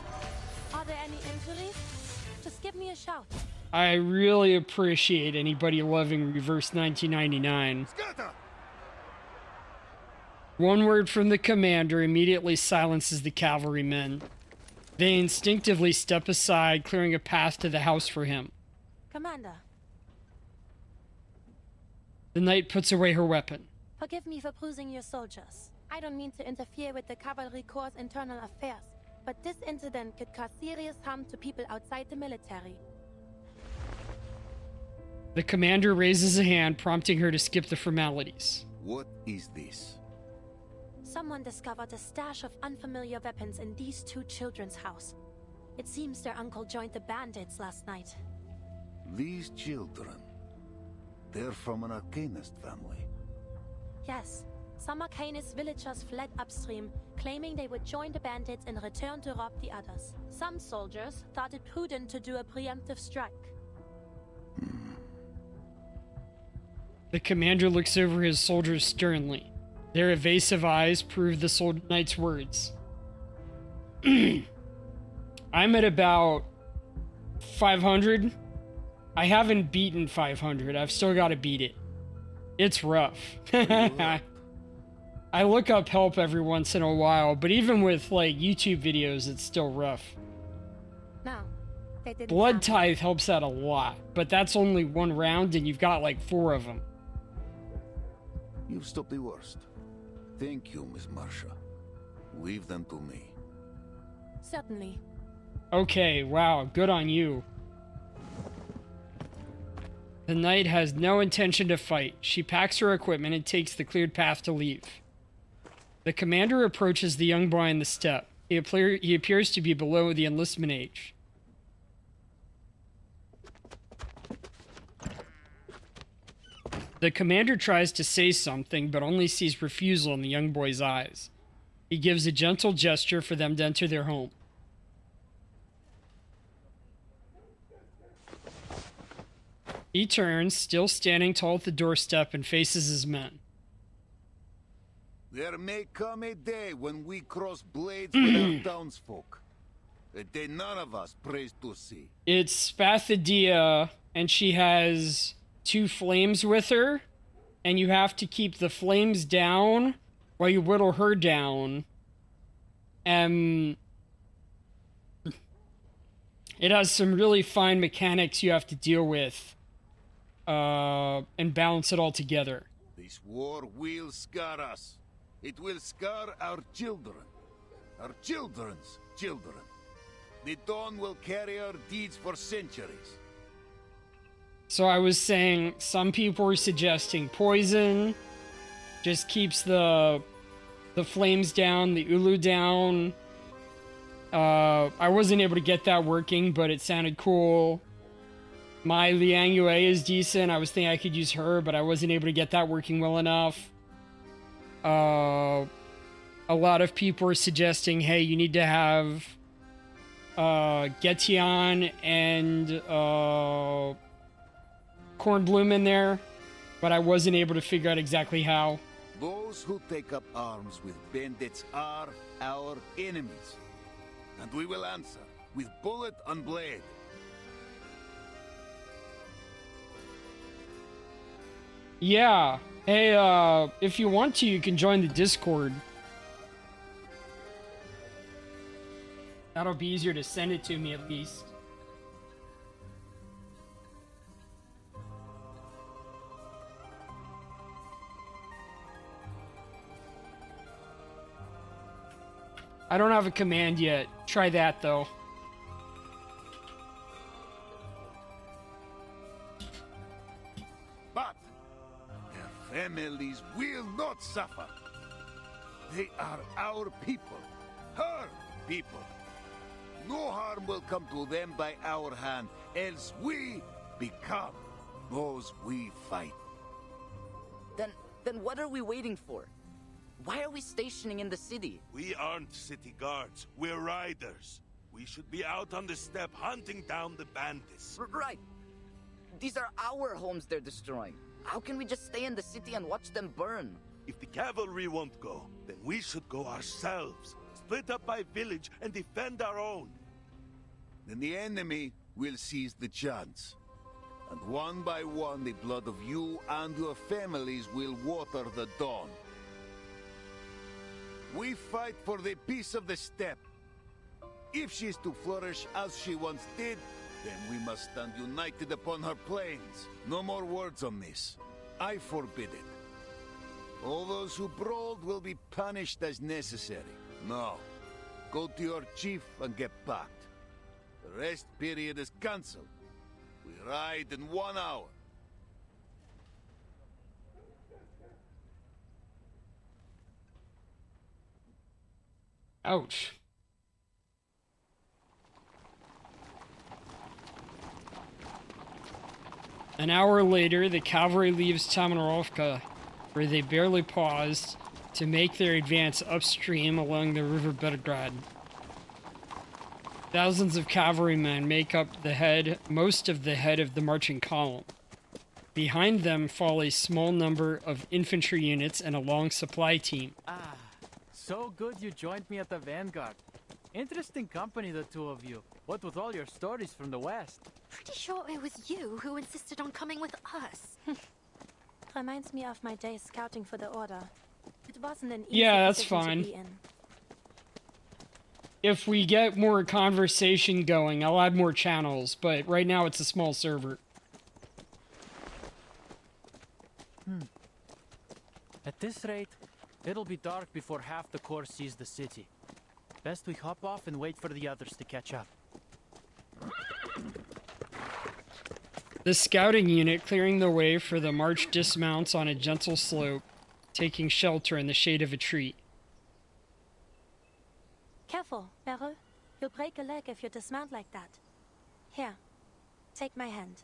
Are there any injuries? Just give me a shout. I really appreciate anybody loving Reverse 1999. One word from the commander immediately silences the cavalrymen. They instinctively step aside, clearing a path to the house for him. Commander, The knight puts away her weapon. forgive me for bruising your soldiers. I don't mean to interfere with the Cavalry Corps' internal affairs, but this incident could cause serious harm to people outside the military. The commander raises a hand, prompting her to skip the formalities. What is this? Someone discovered a stash of unfamiliar weapons in these two children's house. It seems their uncle joined the bandits last night. These children. They're from an Arcanist family. Yes, some Arcanist villagers fled upstream, claiming they would join the bandits and return to rob the others. Some soldiers thought it prudent to do a preemptive strike. The commander looks over his soldiers sternly. Their evasive eyes prove the knight's words. I'm at about 500. I haven't beaten 500. I've still got to beat it. It's rough. I look up help every once in a while, but even with like YouTube videos, it's still rough. No, they didn't. Blood Tithe helps out a lot, but that's only one round and you've got like 4 of them. You've stopped the worst. Thank you, Miss Marsha. Leave them to me. Certainly. Okay, wow, good on you. The knight has no intention to fight. She packs her equipment and takes the cleared path to leave. The commander approaches the young boy on the step. He appears to be below the enlistment age. The commander tries to say something, but only sees refusal in the young boy's eyes. He gives a gentle gesture for them to enter their home. He turns, still standing tall at the doorstep, and faces his men. There may come a day when we cross blades with our townsfolk. A day none of us prays to see. It's Spathadia, and she has 2 flames with her, and you have to keep the flames down while you whittle her down. It has some really fine mechanics you have to deal with, and balance it all together. This war will scar us. It will scar our children. Our children's children. The Dawn will carry our deeds for centuries. So I was saying, some people were suggesting poison just keeps the flames down, the Ulu down. I wasn't able to get that working, but it sounded cool. My Liang Yue is decent. I was thinking I could use her, but I wasn't able to get that working well enough. A lot of people are suggesting, hey, you need to have Getian and Kornblum in there, but I wasn't able to figure out exactly how. Those who take up arms with bandits are our enemies. And we will answer with bullet and blade. Yeah. Hey, if you want to, you can join the Discord. That'll be easier to send it to me, at least. I don't have a command yet. Try that, though. But their families will not suffer. They are our people. Her people. No harm will come to them by our hand, else we become those we fight. Then what are we waiting for? Why are we stationing in the city? We aren't city guards. We're riders. We should be out on the steppe hunting down the bandits. Right. These are our homes they're destroying. How can we just stay in the city and watch them burn? If the cavalry won't go, then we should go ourselves. Split up by village and defend our own. Then the enemy will seize the chance. And one by one, the blood of you and your families will water the Dawn. We fight for the peace of the steppe. If she is to flourish as she once did, then we must stand united upon her plains. No more words on this. I forbid it. All those who brawled will be punished as necessary. Now, go to your chief and get packed. The rest period is cancelled. We ride in 1 hour. Ouch. An hour later, the cavalry leaves Tamarovka, where they barely paused to make their advance upstream along the river Belgrad. Thousands of cavalrymen make up most of the head of the marching column. Behind them fall a small number of infantry units and a long supply team. Ah, so good you joined me at the Vanguard. Interesting company, the two of you. What with all your stories from the West? Pretty sure it was you who insisted on coming with us. Reminds me of my days scouting for the Order. It wasn't an easy Yeah, that's position to fine. be in. If we get more conversation going, I'll add more channels, but right now it's a small server. At this rate, it'll be dark before half the corps sees the city. Best we hop off and wait for the others to catch up. The scouting unit clearing the way for the march dismounts on a gentle slope, taking shelter in the shade of a tree. Careful, Beryl. You'll break a leg if you dismount like that. Here, take my hand.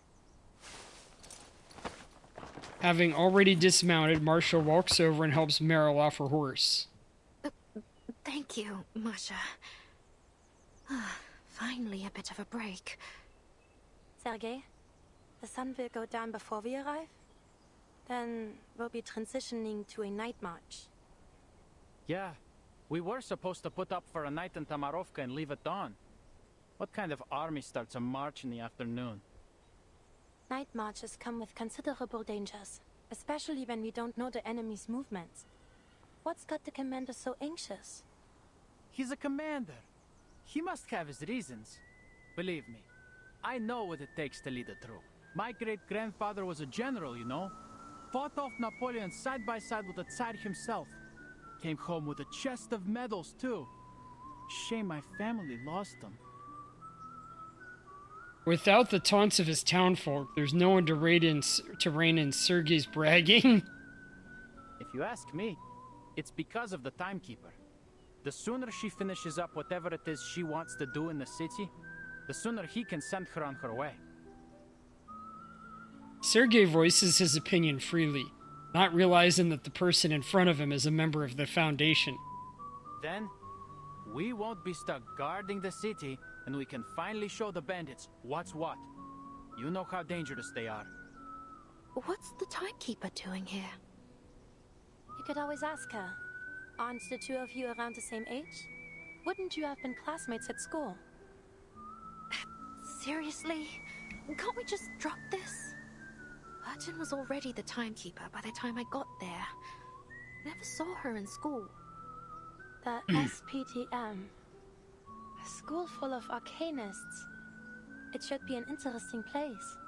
Having already dismounted, Marshall walks over and helps Meryl off her horse. Thank you, Masha. Finally a bit of a break. Sergei, the sun will go down before we arrive. Then we'll be transitioning to a night march. Yeah, we were supposed to put up for a night in Tamarovka and leave at dawn. What kind of army starts a march in the afternoon? Night marches come with considerable dangers, especially when we don't know the enemy's movements. What's got the commander so anxious? He's a commander. He must have his reasons. Believe me, I know what it takes to lead a troop. My great-grandfather was a general, you know. Fought off Napoleon side by side with the Tsar himself. Came home with a chest of medals, too. Shame my family lost them. Without the taunts of his townfolk, there's no one to rein in Sergei's bragging. If you ask me, it's because of the timekeeper. The sooner she finishes up whatever it is she wants to do in the city, the sooner he can send her on her way. Sergei voices his opinion freely, not realizing that the person in front of him is a member of the Foundation. Then, we won't be stuck guarding the city, and we can finally show the bandits what's what. You know how dangerous they are. What's the timekeeper doing here? You could always ask her. Aren't the two of you around the same age? Wouldn't you have been classmates at school? Seriously? Can't we just drop this? Burton was already the timekeeper by the time I got there. Never saw her in school. The SPTM. A school full of arcanists. It should be an interesting place.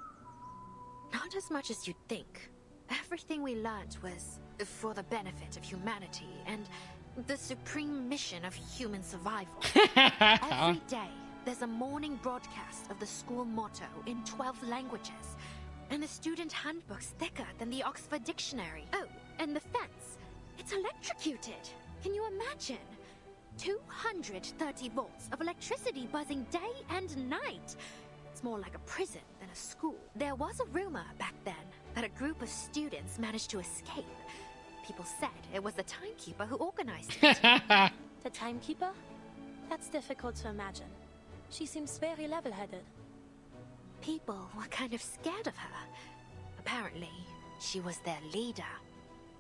Not as much as you'd think. Everything we learned was for the benefit of humanity and the supreme mission of human survival. Every day, there's a morning broadcast of the school motto in 12 languages, and the student handbook's thicker than the Oxford Dictionary. Oh, and the fence. It's electrocuted. Can you imagine? 230 volts of electricity buzzing day and night. It's more like a prison than a school. There was a rumor back then that a group of students managed to escape. People said it was the timekeeper who organized it. The timekeeper? That's difficult to imagine. She seems very level-headed. People were kind of scared of her. Apparently, she was their leader.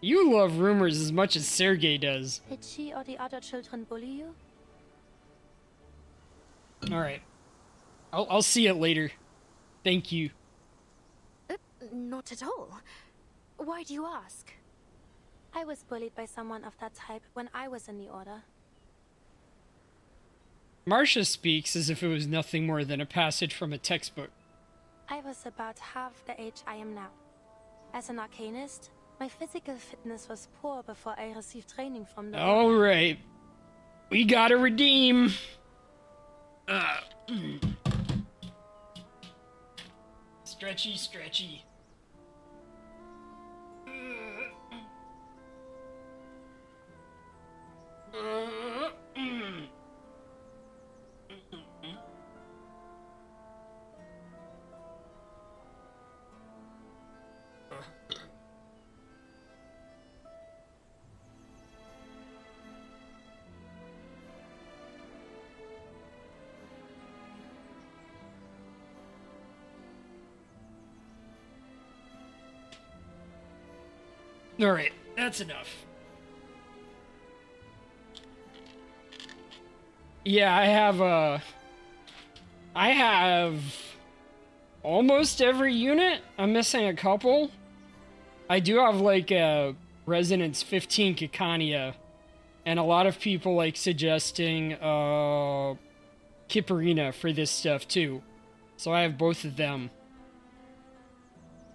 You love rumors as much as Sergei does. Did she or the other children bully you? Alright. I'll see it later. Thank you. Not at all. Why do you ask? I was bullied by someone of that type when I was in the Order. Marcia speaks as if it was nothing more than a passage from a textbook. I was about half the age I am now. As an arcanist, my physical fitness was poor before I received training from the Order. Alright. We gotta redeem. Stretchy, stretchy. Alright, that's enough. Yeah, I have almost every unit. I'm missing a couple. I do have like a Resonance 15 Kikania, and a lot of people like suggesting Kipperina for this stuff too. So I have both of them.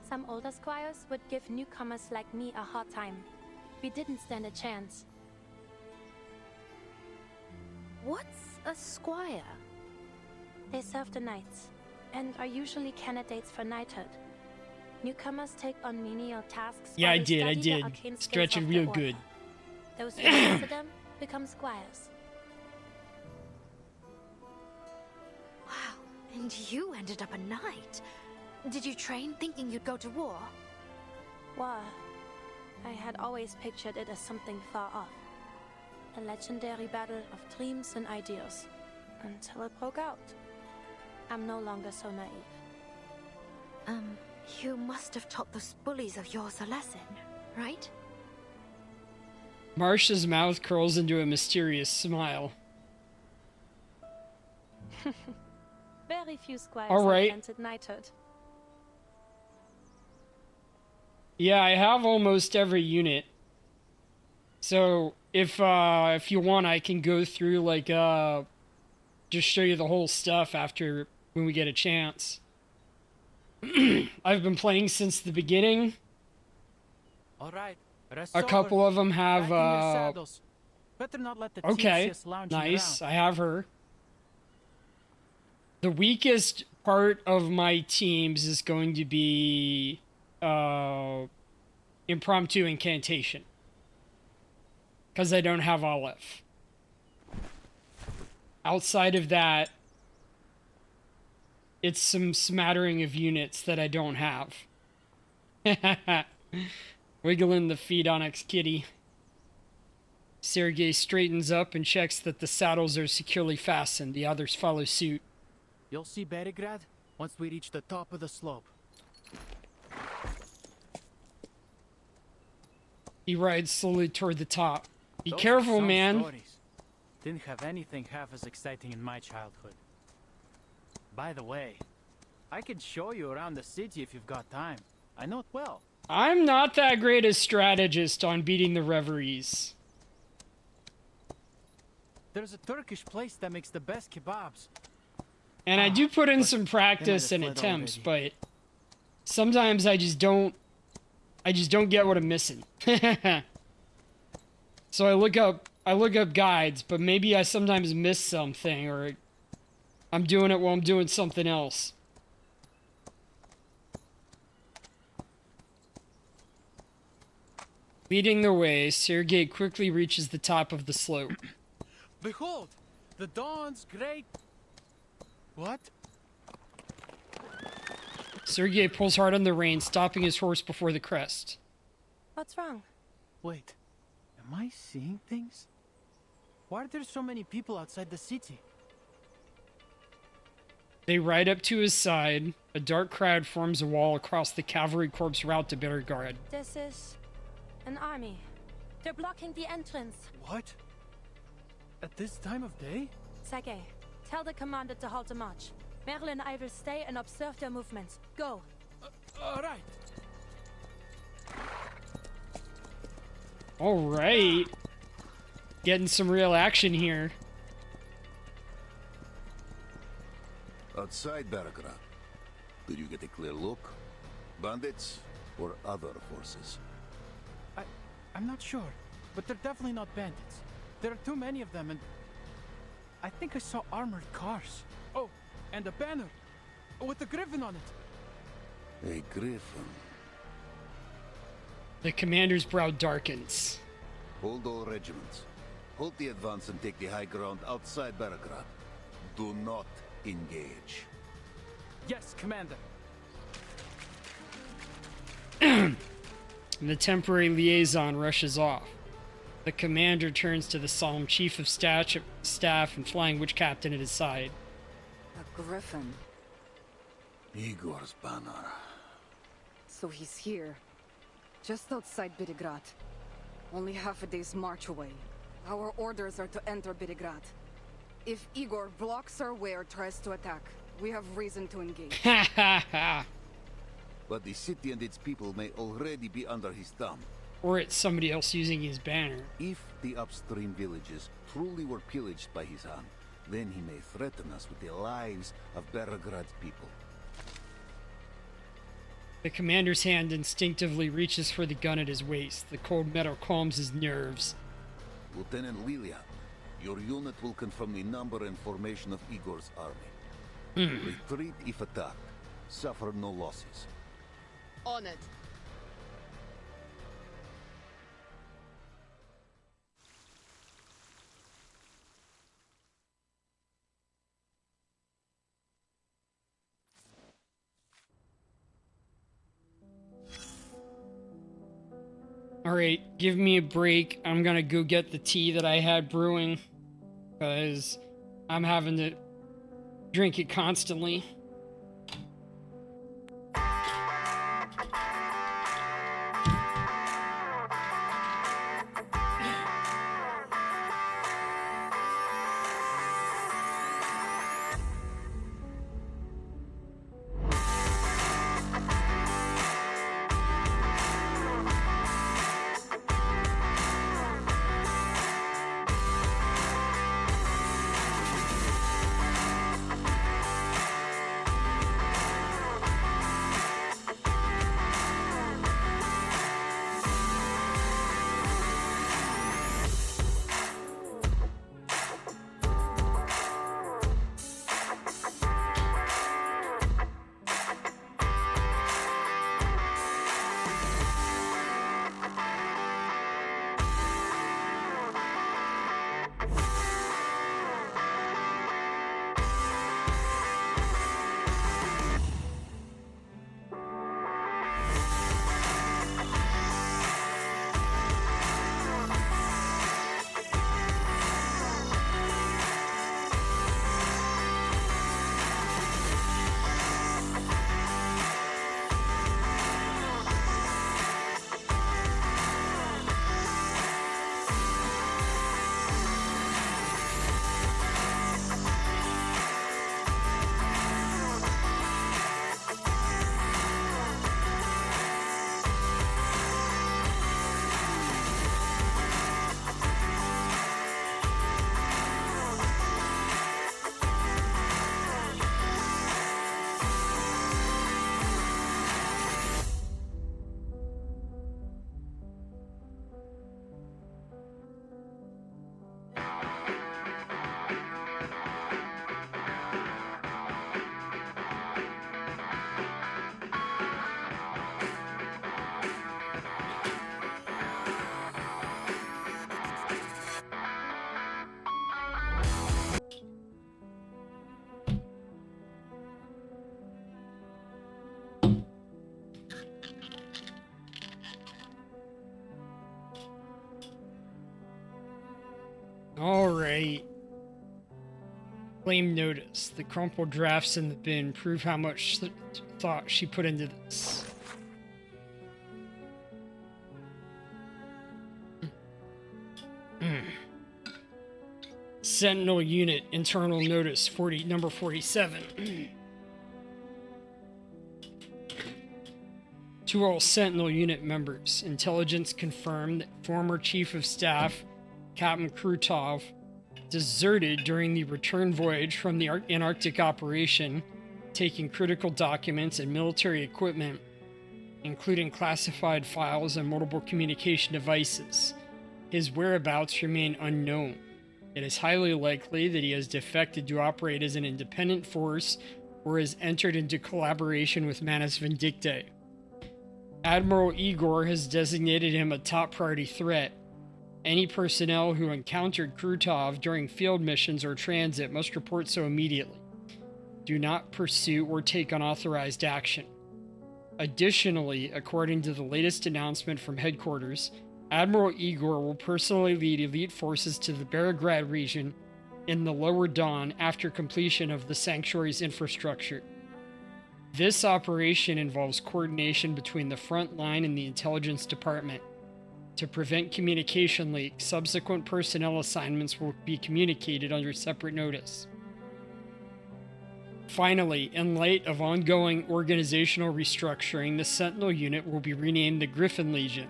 Some older squires would give newcomers like me a hard time. We didn't stand a chance. What's a squire? They serve the knights, and are usually candidates for knighthood. Newcomers take on menial tasks. Yeah, while I they did. study the arcane skills Stretch it of real the Order. good. Those who master them become squires. Wow, and you ended up a knight. Did you train thinking you'd go to war? War. I had always pictured it as something far off. A legendary battle of dreams and ideals. Until it broke out. I'm no longer so naive. You must have taught those bullies of yours a lesson, right? Marcia's mouth curls into a mysterious smile. Very few squires All right. have entered knighthood. Yeah, I have almost every unit. So if you want, I can go through like just show you the whole stuff after when we get a chance. I've been playing since the beginning. All right. A couple of them have Better not let the okay, teams lounging nice. around. I have her. The weakest part of my teams is going to be impromptu incantation. Because I don't have Aleph. Outside of that, it's some smattering of units that I don't have. Wiggling the feet on Onyx Kitty. Sergei straightens up and checks that the saddles are securely fastened. The others follow suit. You'll see Berigrad once we reach the top of the slope. He rides slowly toward the top. Be Those are careful, some man. stories. Didn't have anything half as exciting in my childhood. By the way, I can show you around the city if you've got time. I know it well. I'm not that great a strategist on beating the reveries. There's a Turkish place that makes the best kebabs. And I do put in some practice and fled attempts, but sometimes I just don't get what I'm missing. So I look up guides, but maybe I sometimes miss something, or I'm doing it while I'm doing something else. Leading the way, Sergei quickly reaches the top of the slope. Behold, the dawn's great. What? Sergei pulls hard on the reins, stopping his horse before the crest. What's wrong? Wait, am I seeing things? Why are there so many people outside the city? They ride up to his side. A dark crowd forms a wall across the cavalry corps route to Bittergard. This is an army. They're blocking the entrance. What? At this time of day? Sergei, tell the commander to halt the march. Merle and I will stay and observe their movements. Go. All right. All right. Getting some real action here. Outside Baragrad, did you get a clear look? Bandits or other forces? I'm not sure, but they're definitely not bandits. There are too many of them, and I think I saw armored cars. Oh, and a banner with a griffin on it. A griffin. The commander's brow darkens. Hold all regiments. Hold the advance and take the high ground outside Baragrad. Do not engage. Yes, Commander. The temporary liaison rushes off. The commander turns to the solemn chief of staff and flying witch captain at his side. A griffin. Igor's banner. So he's here. Just outside Birigrad. Only half a day's march away. Our orders are to enter Birigrad. If Igor blocks our way or tries to attack, we have reason to engage. Ha ha ha! But the city and its people may already be under his thumb. Or it's somebody else using his banner. If the upstream villages truly were pillaged by his hand, then he may threaten us with the lives of Berograd's people. The commander's hand instinctively reaches for the gun at his waist. The cold metal calms his nerves. Lieutenant Lilia, your unit will confirm the number and formation of Igor's army. Retreat if attacked. Suffer no losses. On it. Alright, give me a break. I'm gonna go get the tea that I had brewing, because I'm having to drink it constantly. Alright. Claim notice. The crumpled drafts in the bin prove how much thought she put into this. Sentinel Unit, internal notice, number 47. To all Sentinel Unit members, intelligence confirmed that former Chief of Staff, Captain Krutov, deserted during the return voyage from the Antarctic operation, taking critical documents and military equipment, including classified files and multiple communication devices. His whereabouts remain unknown. It is highly likely that he has defected to operate as an independent force or has entered into collaboration with Manus Vindictae. Admiral Igor has designated him a top priority threat. Any personnel who encountered Krutov during field missions or transit must report so immediately. Do not pursue or take unauthorized action. Additionally, according to the latest announcement from headquarters, Admiral Igor will personally lead elite forces to the Beograd region in the Lower Dawn after completion of the Sanctuary's infrastructure. This operation involves coordination between the front line and the intelligence department. To prevent communication leaks, subsequent personnel assignments will be communicated under separate notice. Finally, in light of ongoing organizational restructuring, the Sentinel Unit will be renamed the Griffin Legion.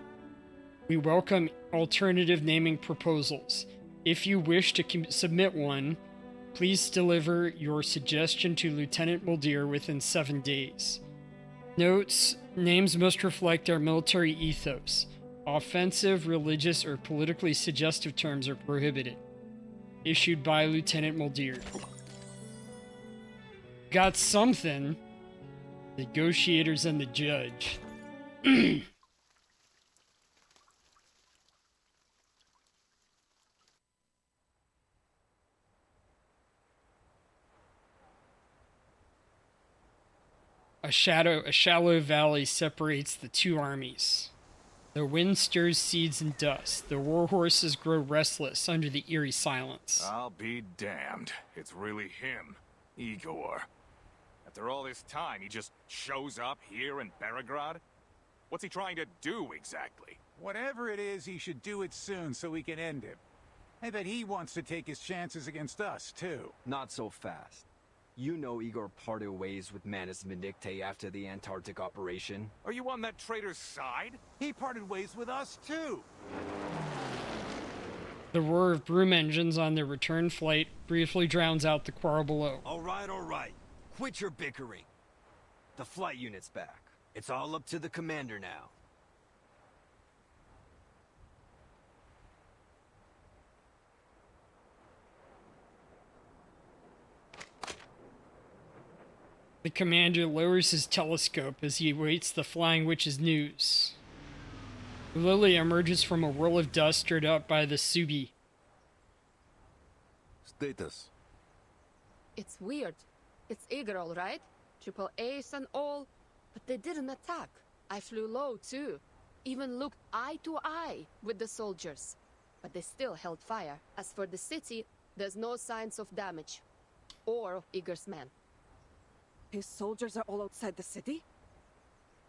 We welcome alternative naming proposals. If you wish to submit one, please deliver your suggestion to Lieutenant Muldir within 7 days. Notes: names must reflect our military ethos. Offensive, religious, or politically suggestive terms are prohibited. Issued by Lieutenant Muldir. Got something. Negotiators and the judge. A shallow valley separates the two armies. The wind stirs seeds and dust. The war horses grow restless under the eerie silence. I'll be damned. It's really him, Igor. After all this time, he just shows up here in Beregrad? What's he trying to do exactly? Whatever it is, he should do it soon so we can end him. I bet he wants to take his chances against us, too. Not so fast. You know Igor parted ways with Manus Vindictae after the Antarctic operation. Are you on that traitor's side? He parted ways with us, too. The roar of broom engines on their return flight briefly drowns out the quarrel below. All right. Quit your bickering. The flight unit's back. It's all up to the commander now. The commander lowers his telescope as he awaits the Flying Witch's news. Lilia emerges from a whirl of dust stirred up by the Subi. Status. It's weird. It's Igor, all right? Triple ace and all. But they didn't attack. I flew low, too. Even looked eye to eye with the soldiers. But they still held fire. As for the city, there's no signs of damage. Or of Igor's men. His soldiers are all outside the city?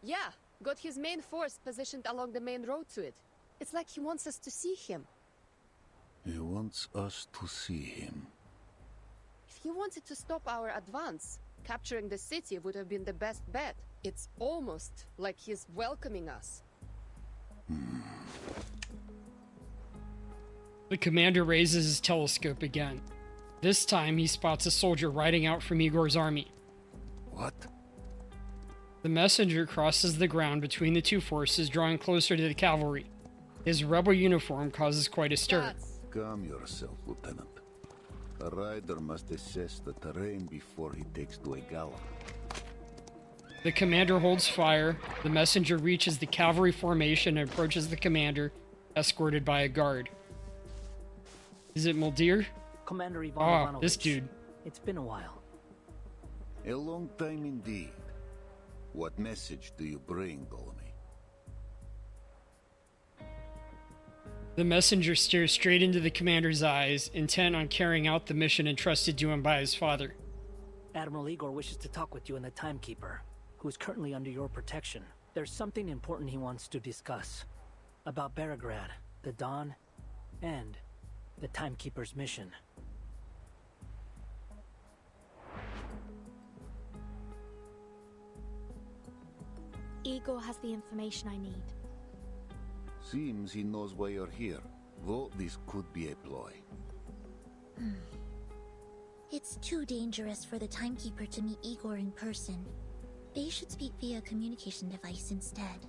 Yeah, got his main force positioned along the main road to it. It's like he wants us to see him. He wants us to see him. If he wanted to stop our advance, capturing the city would have been the best bet. It's almost like he's welcoming us. The commander raises his telescope again. This time he spots a soldier riding out from Igor's army. What? The messenger crosses the ground between the two forces, drawing closer to the cavalry. His rebel uniform causes quite a stir. Calm yourself, Lieutenant. A rider must assess the terrain before he takes to a gallop. The commander holds fire. The messenger reaches the cavalry formation and approaches the commander, escorted by a guard. Is it Muldir? Commander Ivan Ivanovich. This dude. It's been a while. A long time indeed. What message do you bring, Ptolemy? The messenger stares straight into the commander's eyes, intent on carrying out the mission entrusted to him by his father. Admiral Igor wishes to talk with you and the Timekeeper, who is currently under your protection. There's something important he wants to discuss. About Beregrad, the Dawn, and the Timekeeper's mission. Igor has the information I need. Seems he knows why you're here, though this could be a ploy. It's too dangerous for the Timekeeper to meet Igor in person. They should speak via a communication device instead.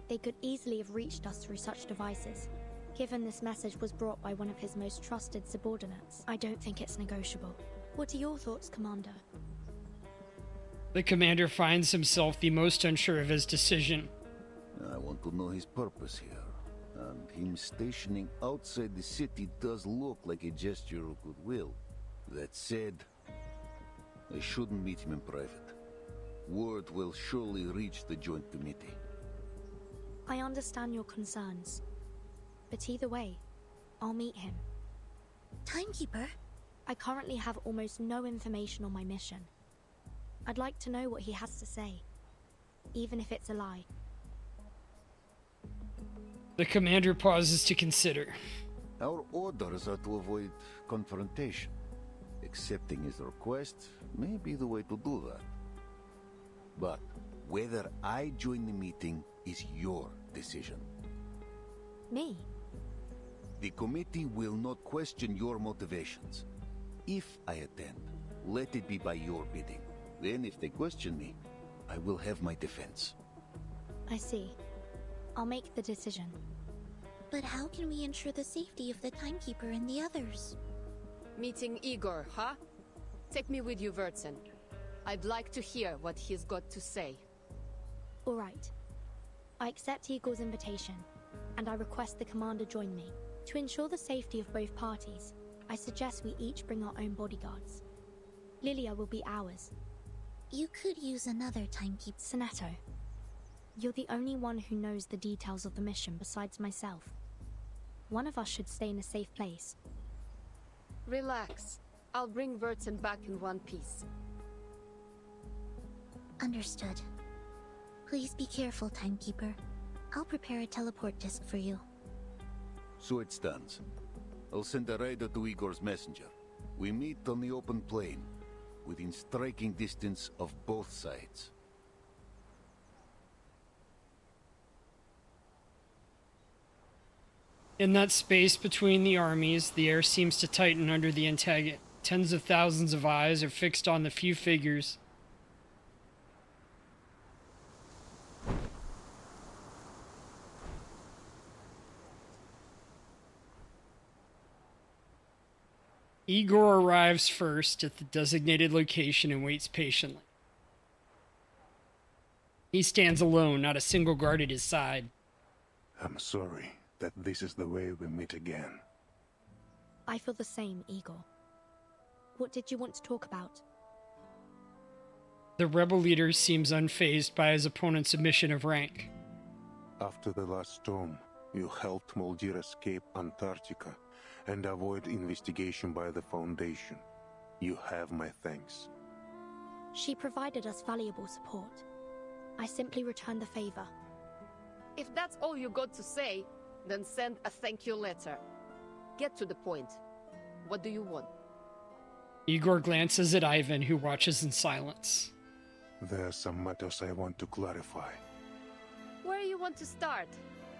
They could easily have reached us through such devices. Given this message was brought by one of his most trusted subordinates, I don't think it's negotiable. What are your thoughts, Commander? The commander finds himself the most unsure of his decision. I want to know his purpose here, and him stationing outside the city does look like a gesture of goodwill. That said, I shouldn't meet him in private. Word will surely reach the Joint Committee. I understand your concerns, but either way, I'll meet him. Timekeeper? I currently have almost no information on my mission. I'd like to know what he has to say, even if it's a lie. The commander pauses to consider. Our orders are to avoid confrontation. Accepting his request may be the way to do that. But whether I join the meeting is your decision. Me? The committee will not question your motivations. If I attend, let it be by your bidding. Then if they question me, I will have my defense. I see. I'll make the decision. But how can we ensure the safety of the Timekeeper and the others? Meeting Igor, huh? Take me with you, Wurtzen. I'd like to hear what he's got to say. All right. I accept Igor's invitation, and I request the commander join me. To ensure the safety of both parties, I suggest we each bring our own bodyguards. Lilia will be ours. You could use another Timekeeper. Soneto. You're the only one who knows the details of the mission besides myself. One of us should stay in a safe place. Relax. I'll bring Vertin back in one piece. Understood. Please be careful, Timekeeper. I'll prepare a teleport disc for you. So it stands. I'll send a rider to Igor's messenger. We meet on the open plain, within striking distance of both sides. In that space between the armies, the air seems to tighten under the antagonist. Tens of thousands of eyes are fixed on the few figures. Igor arrives first at the designated location and waits patiently. He stands alone, not a single guard at his side. I'm sorry that this is the way we meet again. I feel the same, Igor. What did you want to talk about? The rebel leader seems unfazed by his opponent's admission of rank. After the last storm, you helped Moldir escape Antarctica and avoid investigation by the Foundation. You have my thanks. She provided us valuable support. I simply returned the favor. If that's all you got to say, then send a thank you letter. Get to the point. What do you want? Igor glances at Ivan, who watches in silence. There are some matters I want to clarify. Where you want to start?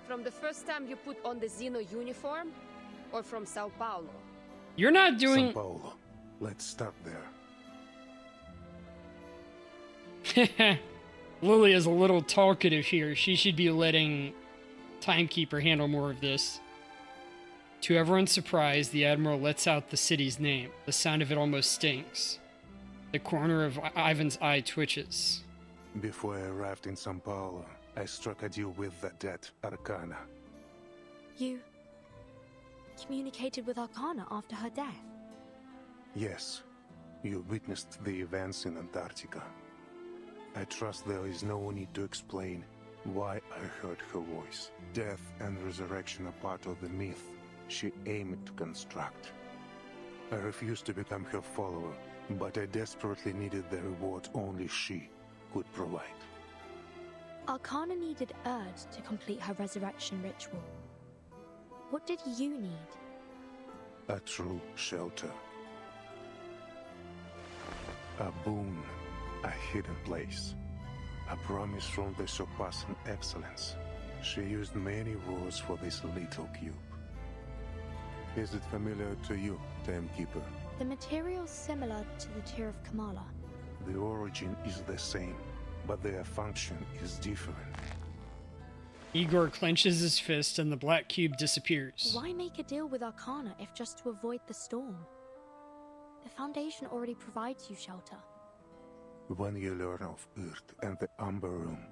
From the first time you put on the Xeno uniform? Or from Sao Paulo? You're not doing... Sao Paulo. Let's start there. Lily is a little talkative here. She should be letting Timekeeper handle more of this. To everyone's surprise, the Admiral lets out the city's name. The sound of it almost stings. The corner of Ivan's eye twitches. Before I arrived in Sao Paulo, I struck a deal with the dead Arcana. You communicated with Arcana after her death? Yes. You witnessed the events in Antarctica. I trust there is no need to explain why I heard her voice. Death and resurrection are part of the myth she aimed to construct. I refused to become her follower, but I desperately needed the reward only she could provide. Arcana needed Erd to complete her resurrection ritual. What did you need? A true shelter. A boon, a hidden place. A promise from the surpassing excellence. She used many words for this little cube. Is it familiar to you, Timekeeper? The material's similar to the Tear of Kamala. The origin is the same, but their function is different. Igor clenches his fist and the black cube disappears. Why make a deal with Arcana if just to avoid the storm? The Foundation already provides you shelter. When you learn of Earth and the Umber Room,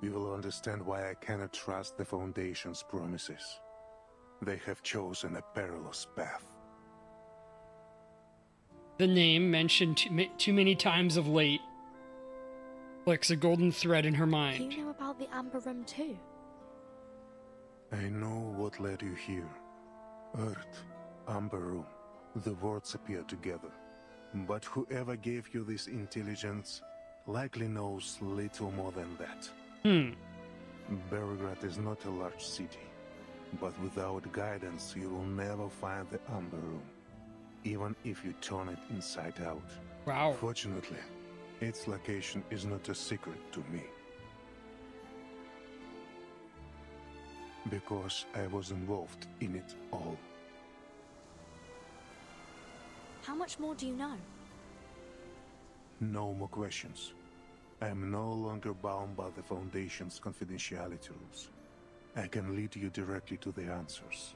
you will understand why I cannot trust the Foundation's promises. They have chosen a perilous path. The name, mentioned too many times of late, flicks a golden thread in her mind. You know about the Amber Room too? I know what led you here. Earth, Umber Room, the words appear together. But whoever gave you this intelligence likely knows little more than that. Beregrad is not a large city, but without guidance you will never find the Umber Room, even if you turn it inside out. Wow. Fortunately, its location is not a secret to me. Because I was involved in it all. How much more do you know? No more questions. I am no longer bound by the Foundation's confidentiality rules. I can lead you directly to the answers.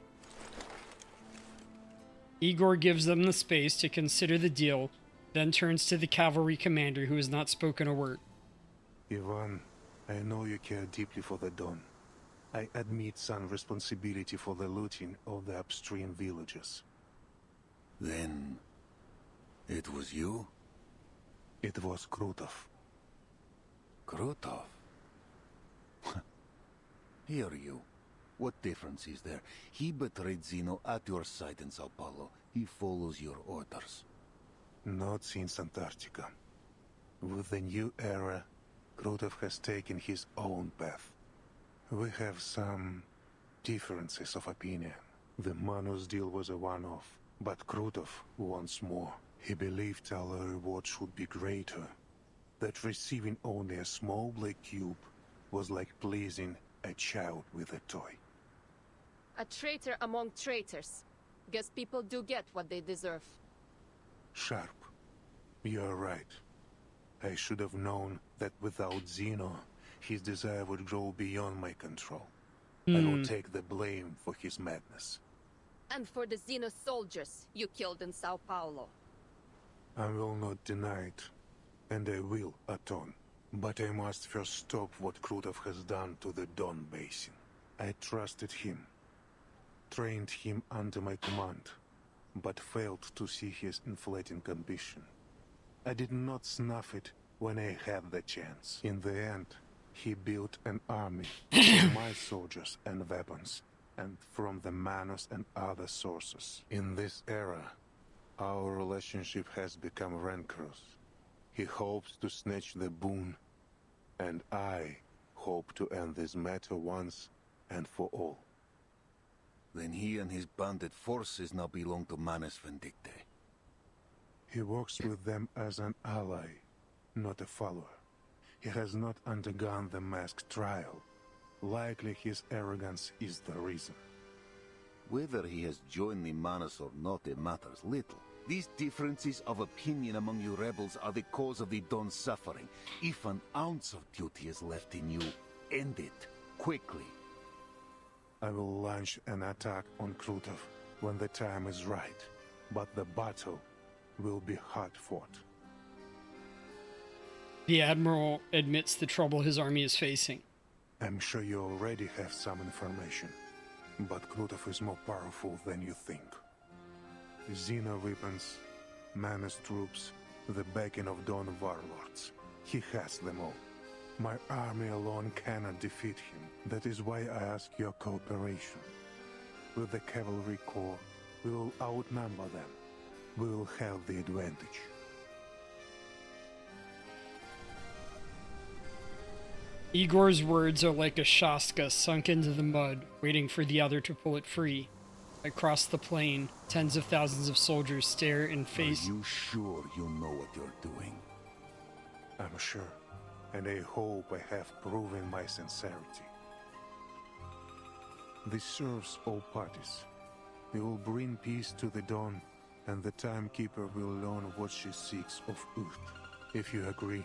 Igor gives them the space to consider the deal, then turns to the cavalry commander who has not spoken a word. Ivan, I know you care deeply for the Dawn. I admit some responsibility for the looting of the upstream villages. Then... it was you? It was Krutov. Krutov? Hear you. What difference is there? He betrayed Zeno at your site in Sao Paulo. He follows your orders. Not since Antarctica. With the new era, Krutov has taken his own path. We have some differences of opinion. The Manus deal was a one-off, but Krutov wants more. He believed our reward should be greater. That receiving only a small black cube was like pleasing a child with a toy. A traitor among traitors. Guess people do get what they deserve. Sharp. You're right. I should have known that without Zeno, his desire would grow beyond my control. I will take the blame for his madness. And for the Xeno soldiers you killed in Sao Paulo. I will not deny it, and I will atone. But I must first stop what Krutov has done to the Don Basin. I trusted him, trained him under my command, but failed to see his inflating ambition. I did not snuff it when I had the chance. In the end, he built an army from my soldiers and weapons, and from the Manus and other sources. In this era, our relationship has become rancorous. He hopes to snatch the boon, and I hope to end this matter once and for all. Then he and his bandit forces now belong to Manus Vindictae. He works with them as an ally, not a follower. He has not undergone the masked trial. Likely his arrogance is the reason. Whether he has joined the Manus or not, it matters little. These differences of opinion among you rebels are the cause of the Don's suffering. If an ounce of duty is left in you, end it, quickly. I will launch an attack on Krutov when the time is right, but the battle will be hard fought. The Admiral admits the trouble his army is facing. I'm sure you already have some information, but Krutov is more powerful than you think. Xeno weapons, Manus troops, the backing of Don warlords. He has them all. My army alone cannot defeat him. That is why I ask your cooperation. With the cavalry corps, we will outnumber them. We will have the advantage. Igor's words are like a shaska sunk into the mud, waiting for the other to pull it free. Across the plain, tens of thousands of soldiers stare and face... Are you sure you know what you're doing? I'm sure, and I hope I have proven my sincerity. This serves all parties. We will bring peace to the Dawn, and the Timekeeper will learn what she seeks of Earth. If you agree,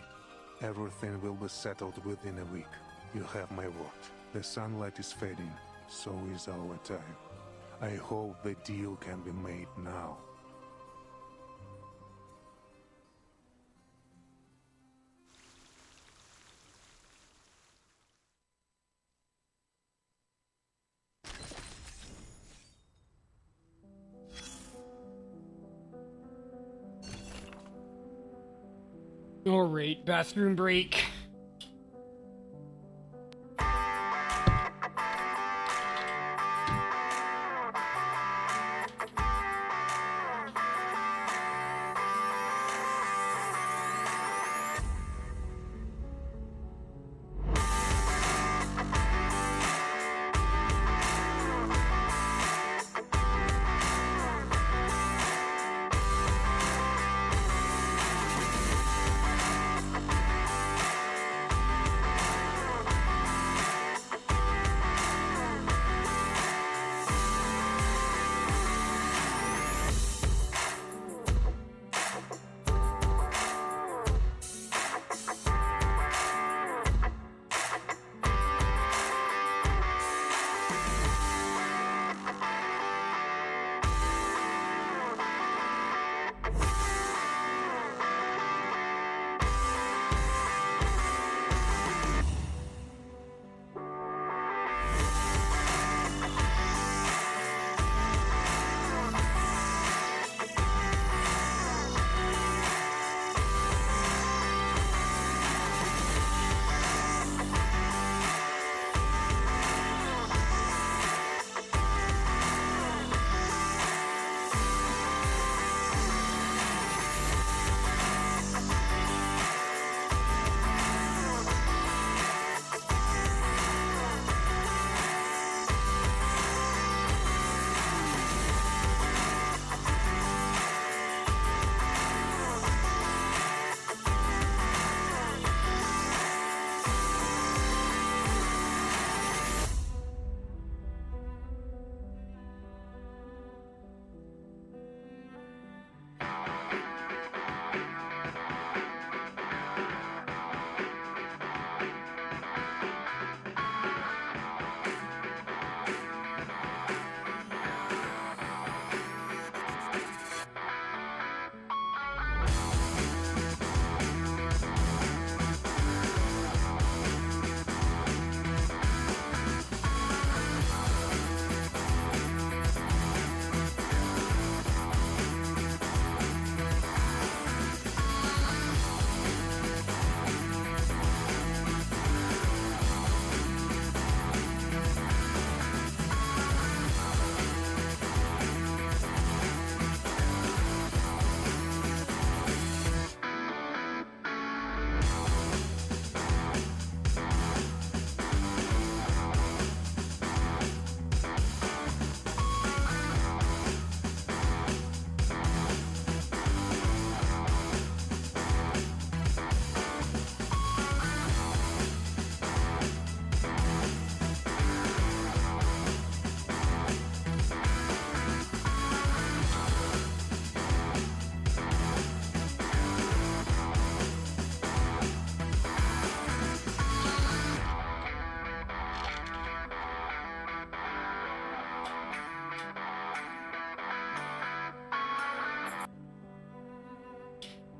everything will be settled within a week. You have my word. The sunlight is fading, so is our time. I hope the deal can be made now. Alright, bathroom break.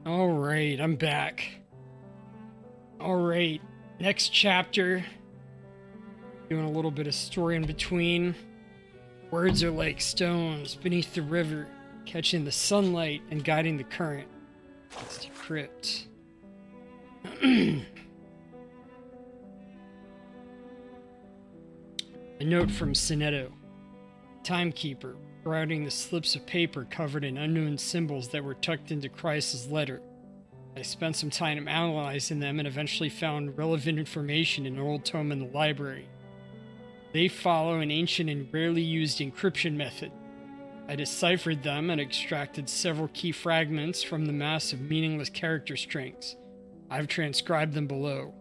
Alright, I'm back. Alright, next chapter. Doing a little bit of story in between. Words are like stones beneath the river, catching the sunlight and guiding the current. Let's decrypt. A note from Sinetto. Timekeeper, routing the slips of paper covered in unknown symbols that were tucked into Christ's letter. I spent some time analyzing them and eventually found relevant information in an old tome in the library. They follow an ancient and rarely used encryption method. I deciphered them and extracted several key fragments from the mass of meaningless character strings. I've transcribed them below.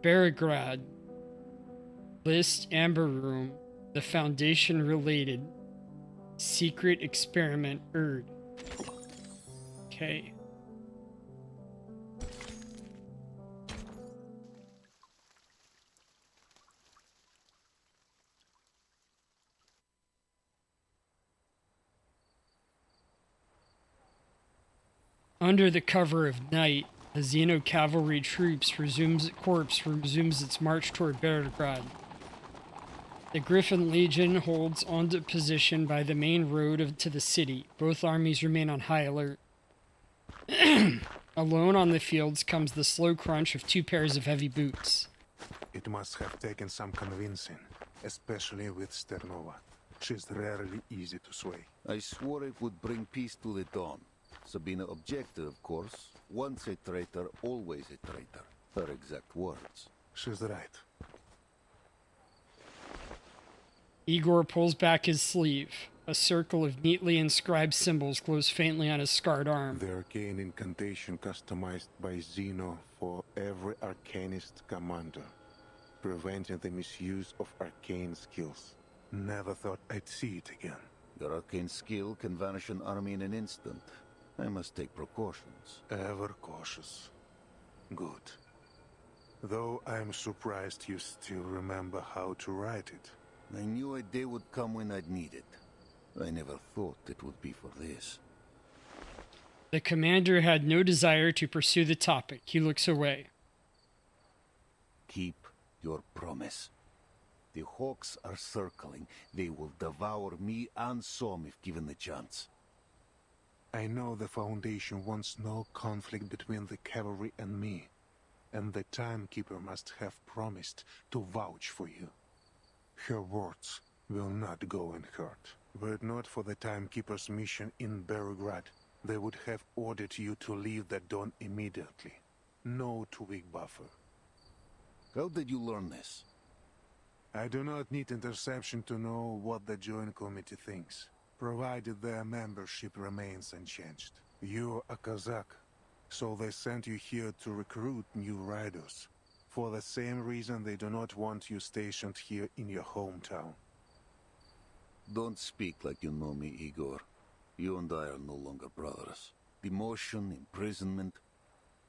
Beregrad. List Amber Room. The Foundation related. Secret Experiment Erd. Okay. Under the cover of night, the Xeno cavalry corps resumes its march toward Beregrad. The Griffin Legion holds onto position by the main road to the city. Both armies remain on high alert. Alone on the fields comes the slow crunch of 2 pairs of heavy boots. It must have taken some convincing, especially with Sternova. She's rarely easy to sway. I swore it would bring peace to the Dawn. Sabina objected, of course. Once a traitor, always a traitor. Her exact words. She's right. Igor pulls back his sleeve. A circle of neatly inscribed symbols glows faintly on his scarred arm. The arcane incantation customized by Xeno for every arcanist commander, preventing the misuse of arcane skills. Never thought I'd see it again. Your arcane skill can vanish an army in an instant. I must take precautions. Ever cautious. Good. Though I'm surprised you still remember how to write it. I knew a day would come when I'd need it. I never thought it would be for this. The commander had no desire to pursue the topic. He looks away. Keep your promise. The Hawks are circling. They will devour me and Som if given the chance. I know the Foundation wants no conflict between the cavalry and me, and the Timekeeper must have promised to vouch for you. Her words will not go unheard. Were it not for the Timekeeper's mission in Beregrad, they would have ordered you to leave the Dawn immediately. No 2-week buffer. How did you learn this? I do not need interception to know what the Joint Committee thinks, provided their membership remains unchanged. You're a Kazakh, so they sent you here to recruit new riders. For the same reason they do not want you stationed here in your hometown. Don't speak like you know me, Igor. You and I are no longer brothers. Demotion, imprisonment,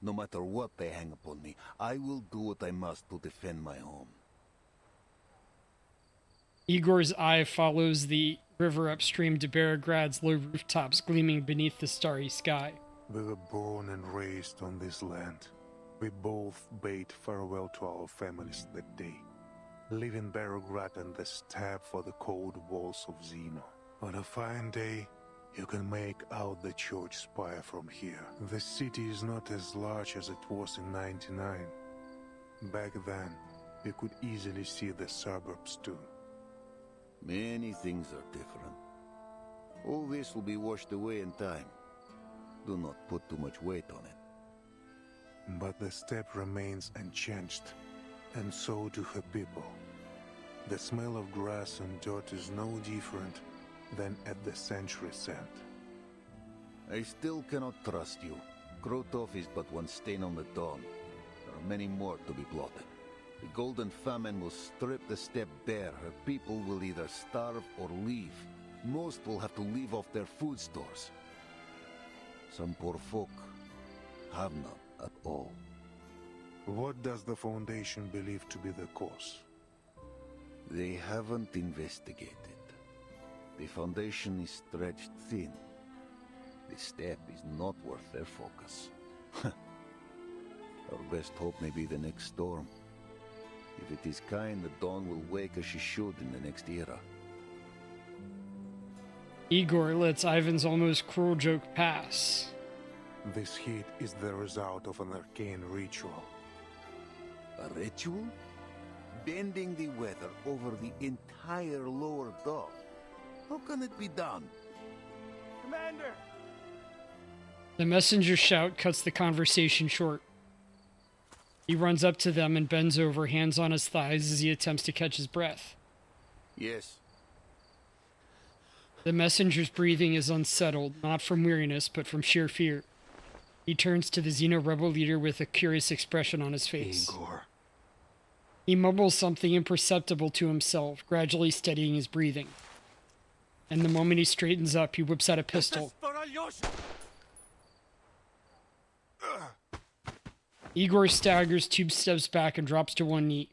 no matter what they hang upon me, I will do what I must to defend my home. Igor's eye follows the river upstream to Beregrad's low rooftops gleaming beneath the starry sky. We were born and raised on this land. We both bade farewell to our families that day, leaving Beregrad and the steppe for the cold walls of Xeno. On a fine day, you can make out the church spire from here. The city is not as large as it was in '99. Back then, you could easily see the suburbs too. Many things are different. All this will be washed away in time. Do not put too much weight on it. But the steppe remains unchanged, and so do her people. The smell of grass and dirt is no different than at the century's end. I still cannot trust you. Krotov is but one stain on the dawn. There are many more to be blotted. The Golden Famine will strip the steppe bare. Her people will either starve or leave. Most will have to live off their food stores. Some poor folk have none at all. What does the Foundation believe to be the cause? They haven't investigated. The Foundation is stretched thin. The steppe is not worth their focus. Our best hope may be the next storm. If it is kind, the dawn will wake as she should in the next era. Igor lets Ivan's almost cruel joke pass. This heat is the result of an arcane ritual. A ritual? Bending the weather over the entire lower dome. How can it be done? Commander! The messenger's shout cuts the conversation short. He runs up to them and bends over, hands on his thighs as he attempts to catch his breath. Yes. The messenger's breathing is unsettled, not from weariness, but from sheer fear. He turns to the Xeno rebel leader with a curious expression on his face. Igor. He mumbles something imperceptible to himself, gradually steadying his breathing. And the moment he straightens up, he whips out a pistol. Igor staggers, 2 steps back, and drops to one knee.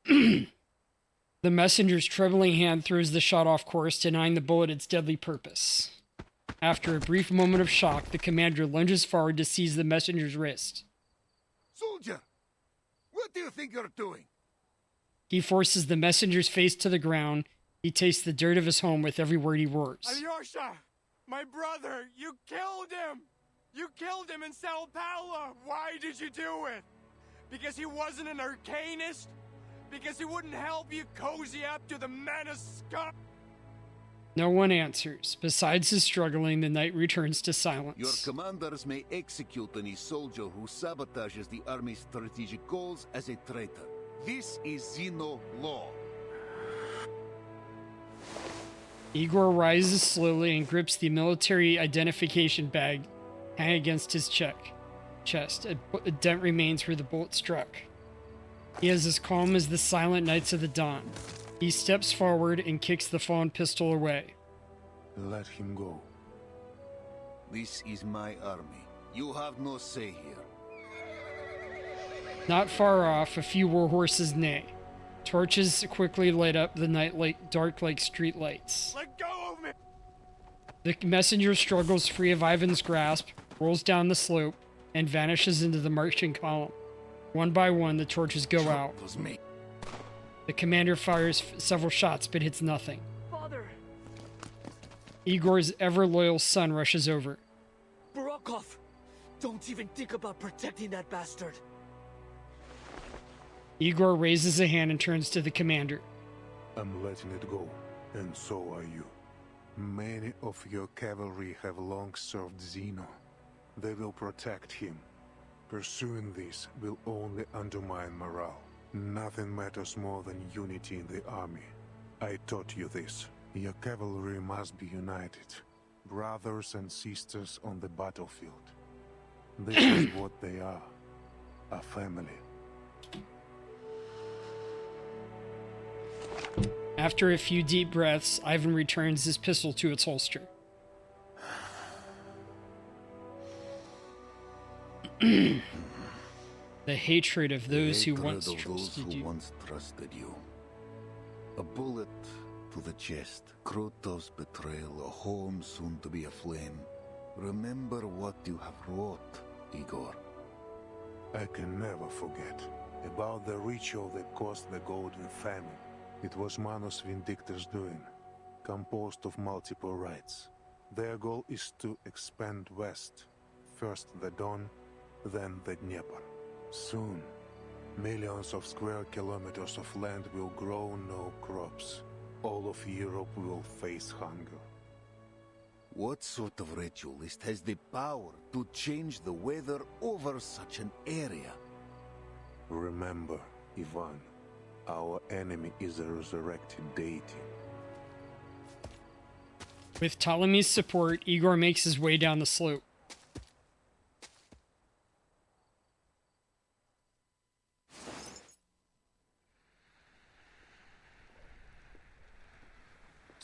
The messenger's trembling hand throws the shot off course, denying the bullet its deadly purpose. After a brief moment of shock, the commander lunges forward to seize the messenger's wrist. Soldier! What do you think you're doing? He forces the messenger's face to the ground. He tastes the dirt of his home with every word he roars. Alyosha! My brother! You killed him! You killed him in Sao Paulo! Why did you do it? Because he wasn't an arcanist? Because he wouldn't help you cozy up to the menace scum? No one answers. Besides his struggling, the knight returns to silence. Your commanders may execute any soldier who sabotages the army's strategic goals as a traitor. This is Xeno law. Igor rises slowly and grips the military identification bag hanging against his chest. A dent remains where the bullet struck. He is as calm as the silent Knights of the Dawn. He steps forward and kicks the fallen pistol away. Let him go. This is my army. You have no say here. Not far off, a few war horses neigh. Torches quickly light up the night dark like street lights. Let go of me! The messenger struggles free of Ivan's grasp, rolls down the slope, and vanishes into the marching column. One by one, the torches go out. Was me. The commander fires several shots, but hits nothing. Father! Igor's ever-loyal son rushes over. Barokov! Don't even think about protecting that bastard! Igor raises a hand and turns to the commander. I'm letting it go, and so are you. Many of your cavalry have long served Xeno. They will protect him. Pursuing this will only undermine morale. Nothing matters more than unity in the army. I taught you this. Your cavalry must be united. Brothers and sisters on the battlefield. This is what they are. A family. After a few deep breaths, Ivan returns his pistol to its holster. The hatred of those who once trusted you. A bullet to the chest. Krotov's betrayal, a home soon to be aflame. Remember what you have wrought, Igor. I can never forget about the ritual that caused the Golden Famine. It was Manus Vindictor's doing, composed of multiple rites. Their goal is to expand west. First the Don, then the Dnieper. Soon, millions of square kilometers of land will grow no crops. All of Europe will face hunger. What sort of ritualist has the power to change the weather over such an area? Remember, Ivan, our enemy is a resurrected deity. With Ptolemy's support, Igor makes his way down the slope.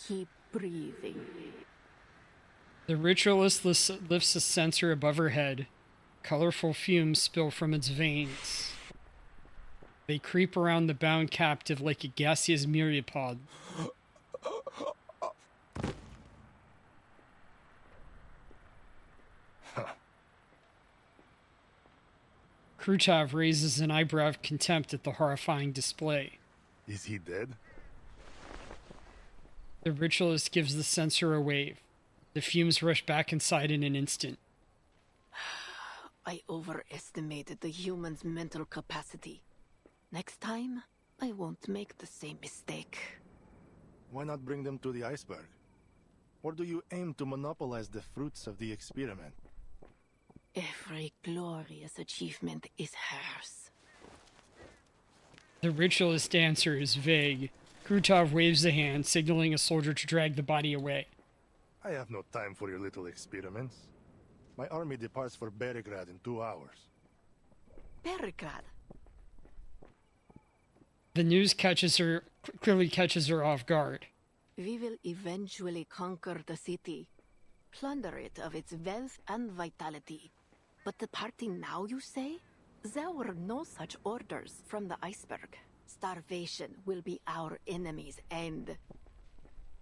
Keep breathing. The ritualist lifts a censer above her head. Colorful fumes spill from its veins. They creep around the bound captive like a gaseous myriapod. Krutov raises an eyebrow of contempt at the horrifying display. Is he dead? The ritualist gives the sensor a wave. The fumes rush back inside in an instant. I overestimated the human's mental capacity. Next time, I won't make the same mistake. Why not bring them to the iceberg? Or do you aim to monopolize the fruits of the experiment? Every glorious achievement is hers. The ritualist answer is vague. Krutov waves a hand, signaling a soldier to drag the body away. I have no time for your little experiments. My army departs for Beregrad in 2 hours. Beregrad? The news clearly catches her off guard. We will eventually conquer the city, plunder it of its wealth and vitality. But departing now, you say? There were no such orders from the iceberg. Starvation will be our enemy's end.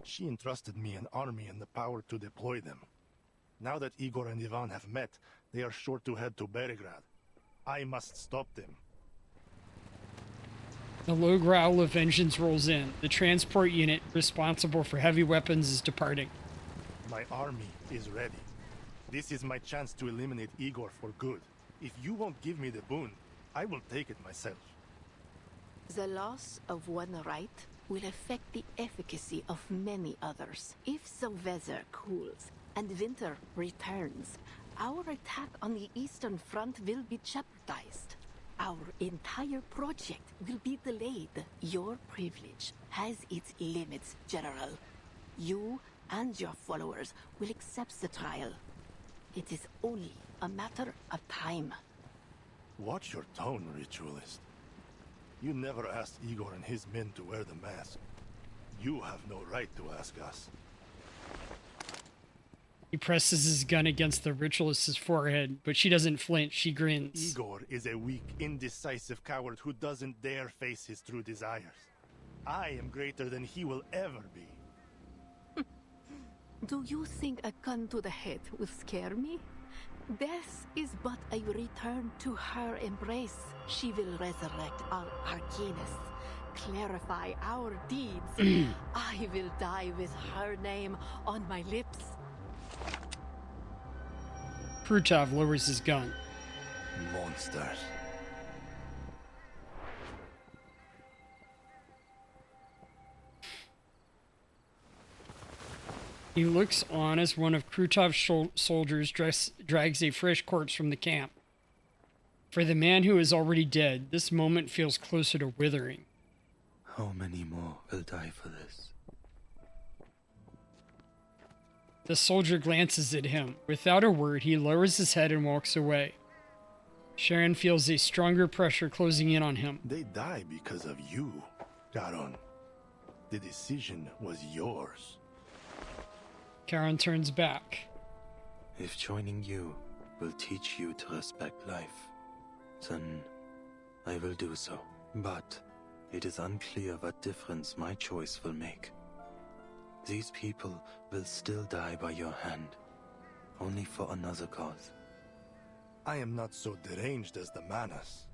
She entrusted me an army and the power to deploy them. Now that Igor and Ivan have met, they are sure to head to Beregrad. I must stop them. The low growl of vengeance rolls in. The transport unit responsible for heavy weapons is departing. My army is ready. This is my chance to eliminate Igor for good. If you won't give me the boon, I will take it myself. The loss of one right will affect the efficacy of many others. If the weather cools and winter returns, our attack on the Eastern Front will be jeopardized. Our entire project will be delayed. Your privilege has its limits, General. You and your followers will accept the trial. It is only a matter of time. Watch your tone, ritualist. You never asked Igor and his men to wear the mask. You have no right to ask us. He presses his gun against the ritualist's forehead, but she doesn't flinch. She grins. Igor is a weak, indecisive coward who doesn't dare face his true desires. I am greater than he will ever be. Do you think a gun to the head will scare me? Death is but a return to her embrace. She will resurrect our Arcanus, clarify our deeds. I will die with her name on my lips. Krutov lowers his gun. Monsters. He looks on as one of Krutov's soldiers drags a fresh corpse from the camp. For the man who is already dead, this moment feels closer to withering. How many more will die for this? The soldier glances at him. Without a word, he lowers his head and walks away. Sharon feels a stronger pressure closing in on him. They die because of you, Charon. The decision was yours. Charon turns back. If joining you will teach you to respect life, then I will do so. But it is unclear what difference my choice will make. These people will still die by your hand, only for another cause. I am not so deranged as the Manas.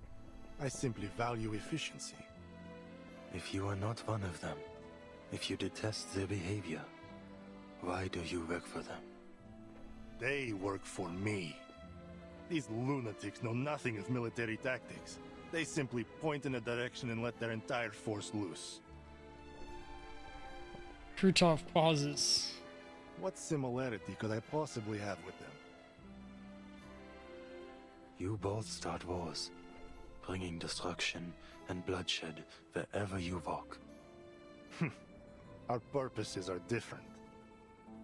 I simply value efficiency. If you are not one of them, if you detest their behavior, why do you work for them? They work for me. These lunatics know nothing of military tactics. They simply point in a direction and let their entire force loose. Krutov pauses. What similarity could I possibly have with them? You both start wars, bringing destruction and bloodshed wherever you walk. Our purposes are different.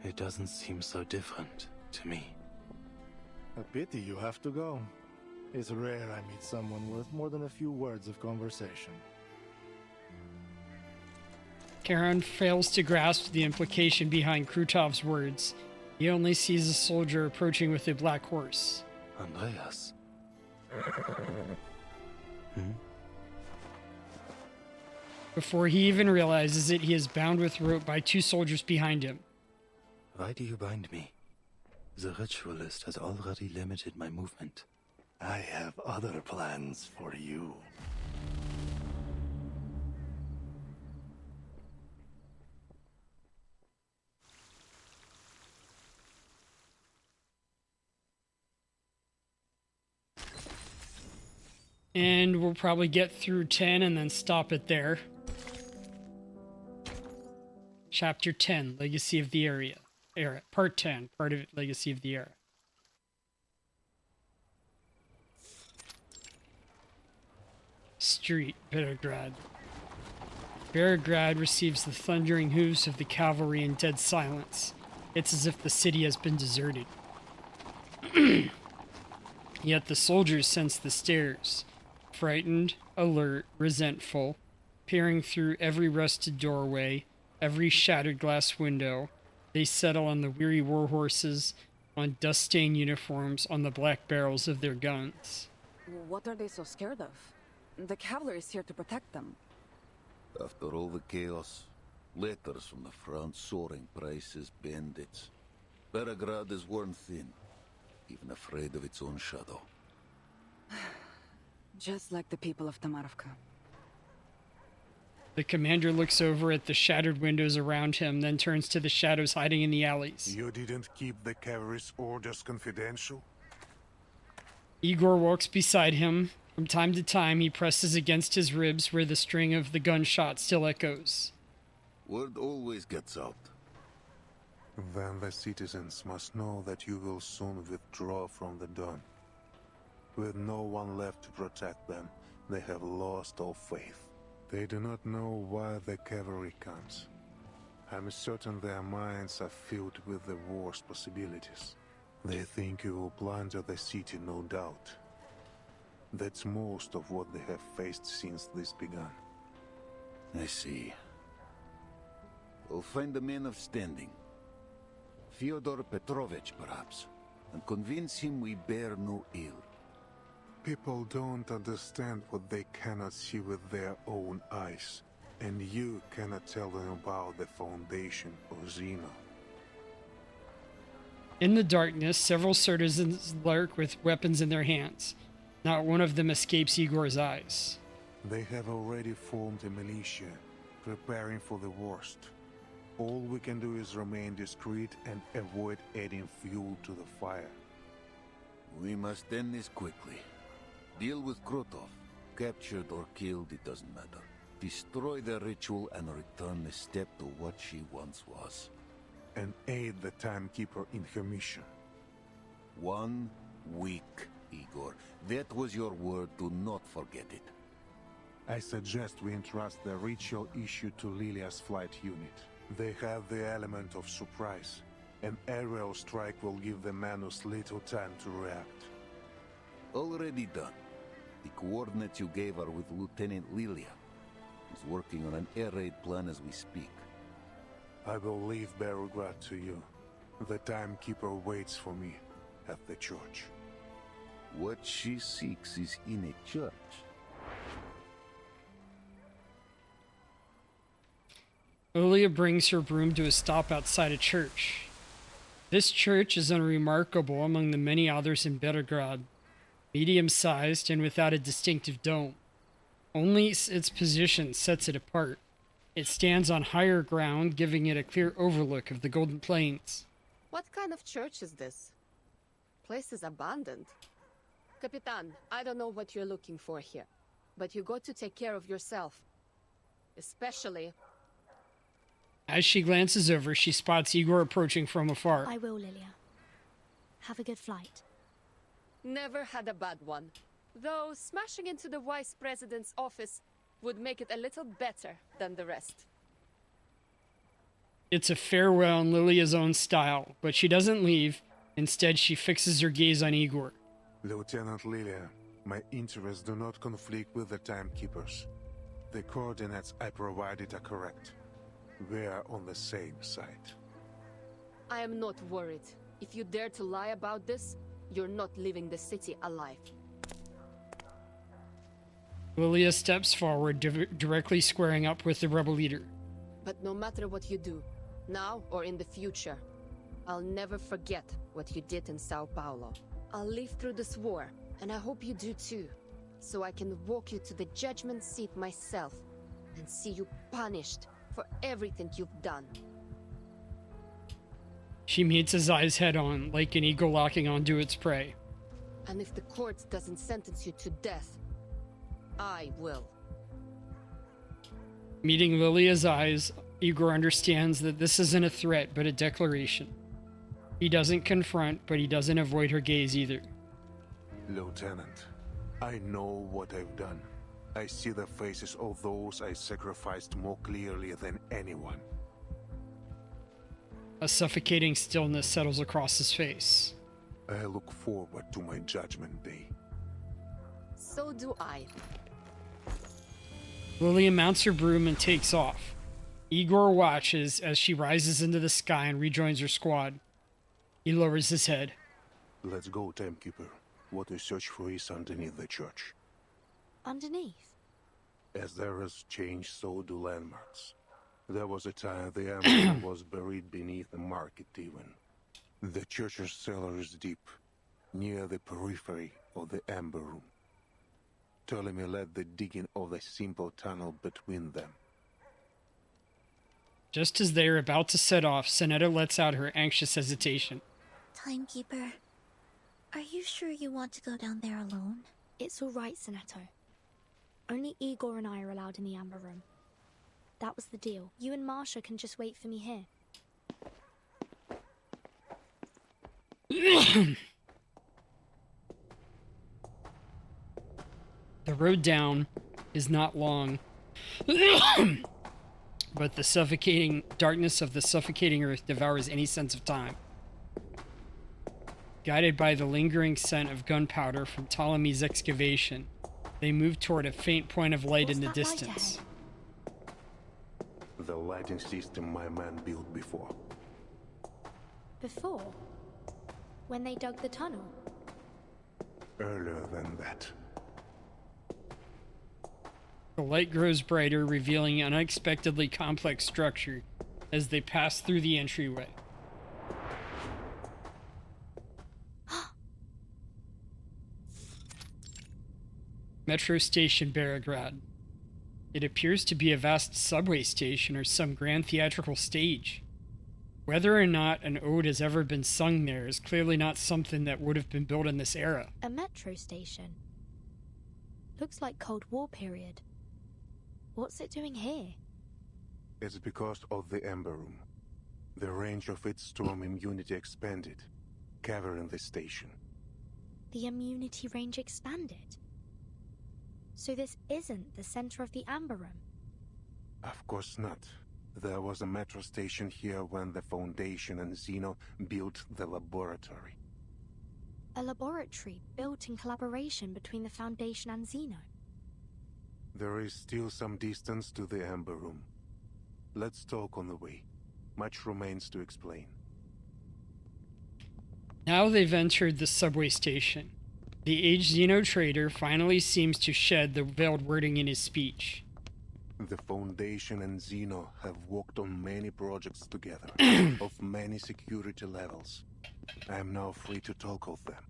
It doesn't seem so different to me. A pity you have to go. It's rare I meet someone worth more than a few words of conversation. Charon fails to grasp the implication behind Krutov's words. He only sees a soldier approaching with a black horse. Andreas. Before he even realizes it, he is bound with rope by 2 soldiers behind him. Why do you bind me? The ritualist has already limited my movement. I have other plans for you. And we'll probably get through 10 and then stop it there. Chapter 10, Legacy of the Era. Part 10, part of Legacy of the Era. Street, Beregrad. Beregrad receives the thundering hooves of the cavalry in dead silence. It's as if the city has been deserted. Yet the soldiers sense the stares. Frightened, alert, resentful, peering through every rusted doorway, every shattered glass window, they settle on the weary war horses, on dust-stained uniforms, on the black barrels of their guns. What are they so scared of? The cavalry is here to protect them. After all the chaos, letters from the front soaring prices, bandits. Beregrad is worn thin, even afraid of its own shadow. Just like the people of Tamarovka. The commander looks over at the shattered windows around him, then turns to the shadows hiding in the alleys. You didn't keep the cavalry's orders confidential? Igor walks beside him. From time to time, he presses against his ribs where the string of the gunshot still echoes. Word always gets out. Then the citizens must know that you will soon withdraw from the Don. With no one left to protect them, they have lost all faith. They do not know why the cavalry comes. I'm certain their minds are filled with the worst possibilities. They think you will plunder the city, no doubt. That's most of what they have faced since this began. I see. We'll find a man of standing. Fyodor Petrovich, perhaps, and convince him we bear no ill. People don't understand what they cannot see with their own eyes, and you cannot tell them about the foundation of Xeno. In the darkness, several citizens lurk with weapons in their hands. Not one of them escapes Igor's eyes. They have already formed a militia, preparing for the worst. All we can do is remain discreet and avoid adding fuel to the fire. We must end this quickly. Deal with Krotov. Captured or killed, it doesn't matter. Destroy the ritual and return the step to what she once was. And aid the Timekeeper in her mission. 1 week, Igor. That was your word. Do not forget it. I suggest we entrust the ritual issue to Lilia's flight unit. They have the element of surprise. An aerial strike will give the Manus little time to react. Already done. The coordinates you gave are with Lieutenant Lilia. He's working on an air raid plan as we speak. I will leave Beregrad to you. The Timekeeper waits for me at the church. What she seeks is in a church. Lilia brings her broom to a stop outside a church. This church is unremarkable among the many others in Beregrad. Medium-sized and without a distinctive dome. Only its position sets it apart. It stands on higher ground, giving it a clear overlook of the Golden Plains. What kind of church is this? Place is abandoned. Capitan, I don't know what you're looking for here, but you got to take care of yourself. Especially... As she glances over, she spots Igor approaching from afar. I will, Lilia. Have a good flight. Never had a bad one. Though smashing into the Vice President's office would make it a little better than the rest. It's a farewell in Lilia's own style, but she doesn't leave. Instead, she fixes her gaze on Igor. Lieutenant Lilia, my interests do not conflict with the Timekeepers. The coordinates I provided are correct. We are on the same side. I am not worried. If you dare to lie about this, you're not leaving the city alive. Lilia steps forward, directly squaring up with the rebel leader. But no matter what you do, now or in the future, I'll never forget what you did in Sao Paulo. I'll live through this war And I hope you do too, so I can walk you to the judgment seat myself and see you punished for everything you've done. She meets his eyes head on, like an eagle locking onto its prey. And if the court doesn't sentence you to death, I will. Meeting Lilia's eyes, Igor understands that this isn't a threat, but a declaration. He doesn't confront, but he doesn't avoid her gaze either. Lieutenant, I know what I've done. I see the faces of those I sacrificed more clearly than anyone. A suffocating stillness settles across his face. I look forward to my judgment day. So do I. Lilia mounts her broom and takes off. Igor watches as she rises into the sky and rejoins her squad. He lowers his head. Let's go, Timekeeper. What we search for is underneath the church. Underneath? As there is change, so do landmarks. There was a time the Amber was buried beneath the market even. The church's cellar is deep, near the periphery of the Amber Room. Ptolemy led the digging of the simple tunnel between them. Just as they are about to set off, Sonetta lets out her anxious hesitation. Timekeeper, are you sure you want to go down there alone? It's all right, Sonetto. Only Igor and I are allowed in the Amber Room. That was the deal. You and Marsha can just wait for me here. The road down is not long, but the suffocating darkness of the suffocating earth devours any sense of time. Guided by the lingering scent of gunpowder from Ptolemy's excavation, they move toward a faint point of light in the distance. The lighting system my man built before. Before? When they dug the tunnel? Earlier than that. The light grows brighter, revealing an unexpectedly complex structure as they pass through the entryway. Metro Station Beregrad. It appears to be a vast subway station or some grand theatrical stage. Whether or not an ode has ever been sung there is clearly not something that would have been built in this era. A metro station? Looks like Cold War period. What's it doing here? It's because of the Amber Room. The range of its storm immunity expanded, covering the station. The immunity range expanded? So this isn't the center of the Amber Room? Of course not. There was a metro station here when the Foundation and Xeno built the laboratory. A laboratory built in collaboration between the Foundation and Xeno? There is still some distance to the Amber Room. Let's talk on the way. Much remains to explain. Now they've entered the subway station. The aged Xeno trader finally seems to shed the veiled wording in his speech. The Foundation and Xeno have worked on many projects together, of many security levels. I am now free to talk of them.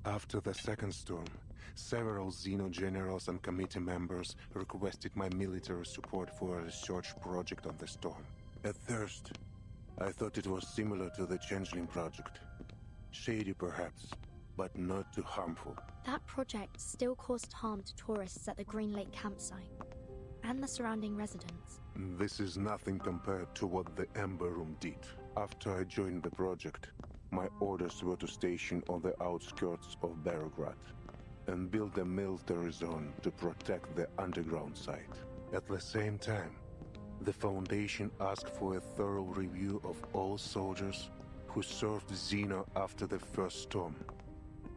After the second storm, several Xeno generals and committee members requested my military support for a research project on the storm. At first, I thought it was similar to the Changeling project. Shady perhaps, but not too harmful. That project still caused harm to tourists at the Green Lake campsite, and the surrounding residents. This is nothing compared to what the Amber Room did. After I joined the project, my orders were to station on the outskirts of Beregrad and build a military zone to protect the underground site. At the same time, the Foundation asked for a thorough review of all soldiers who served Xeno after the first storm,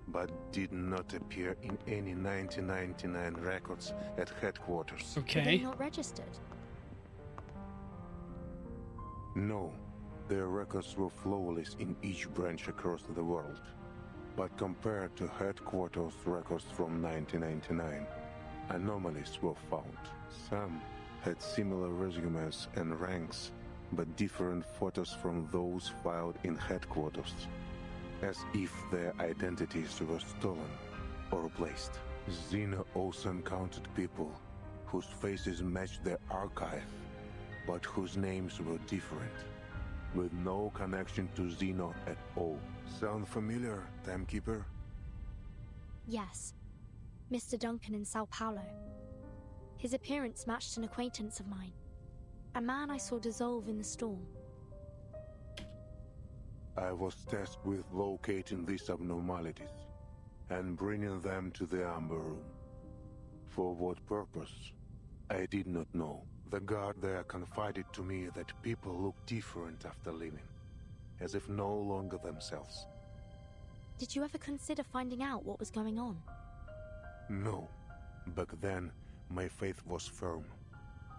but did not appear in any 1999 records at headquarters. Were they not registered? No, their records were flawless in each branch across the world. But compared to headquarters records from 1999, anomalies were found. Some had similar resumes and ranks, but different photos from those filed in headquarters. as if their identities were stolen or replaced. Xeno also encountered people whose faces matched their archive, but whose names were different, with no connection to Xeno at all. Sound familiar, Timekeeper? Yes. Mr. Duncan in Sao Paulo. His appearance matched an acquaintance of mine. A man I saw dissolve in the storm. I was tasked with locating these abnormalities and bringing them to the Amber Room. For what purpose? I did not know. The guard there confided to me that people look different after leaving, as if no longer themselves. Did you ever consider finding out what was going on? No. Back then, my faith was firm.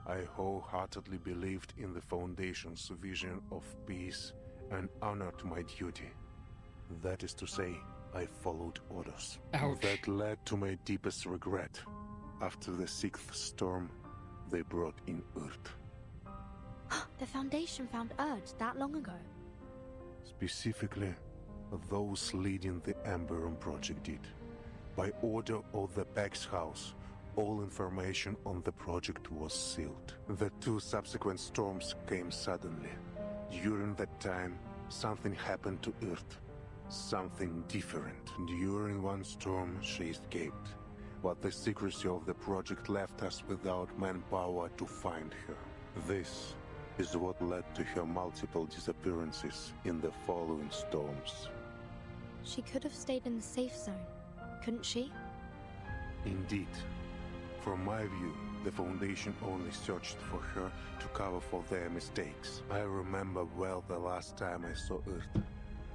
I wholeheartedly believed in the Foundation's vision of peace and honored my duty. That is to say, I followed orders. Ouch. That led to my deepest regret. After the 6th storm, they brought in Earth. The Foundation found Urd that long ago. Specifically, those leading the Amber Room project did. By order of the Pax House, all information on the project was sealed. The 2 subsequent storms came suddenly. During that time, something happened to Earth. Something different. During one storm, she escaped. But the secrecy of the project left us without manpower to find her. This is what led to her multiple disappearances in the following storms. She could have stayed in the safe zone, couldn't she? Indeed. From my view, the Foundation only searched for her to cover for their mistakes. I remember well the last time I saw Earth.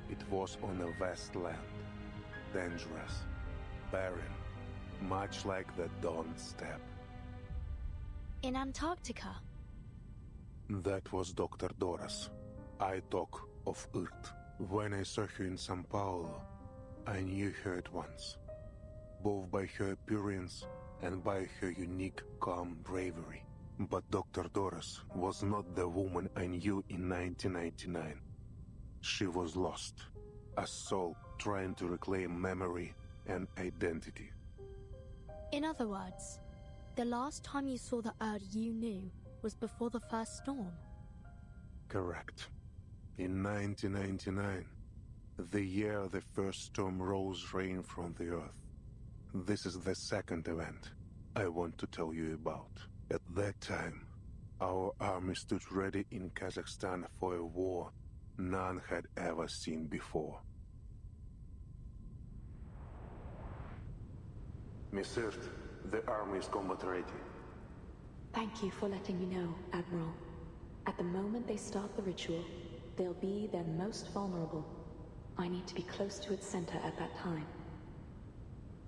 It was on a vast land. Dangerous. Barren. Much like the Dawn Steppe. In Antarctica? That was Dr. Doras. I talk of Earth. When I saw her in Sao Paulo, I knew her at once. Both by her appearance and by her unique, calm bravery. But Dr. Doras was not the woman I knew in 1999. She was lost. A soul trying to reclaim memory and identity. In other words, the last time you saw the Urd you knew was before the first storm? Correct. In 1999, the year the first storm rose rain from the earth. This is the second event I want to tell you about. At that time, our army stood ready in Kazakhstan for a war none had ever seen before. Miss Earth, the army is combat ready. Thank you for letting me know, Admiral. At the moment they start the ritual, they'll be their most vulnerable. I need to be close to its center at that time.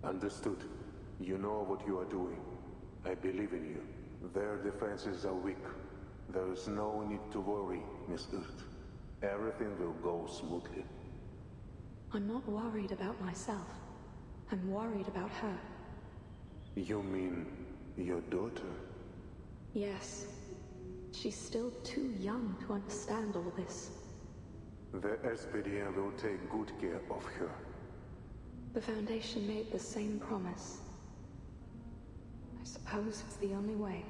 Understood. You know what you are doing. I believe in you. Their defenses are weak. There is no need to worry, Miss Earth. Everything will go smoothly. I'm not worried about myself. I'm worried about her. You mean your daughter? Yes. She's still too young to understand all this. The SPDM will take good care of her. The Foundation made the same promise. I suppose it's the only way.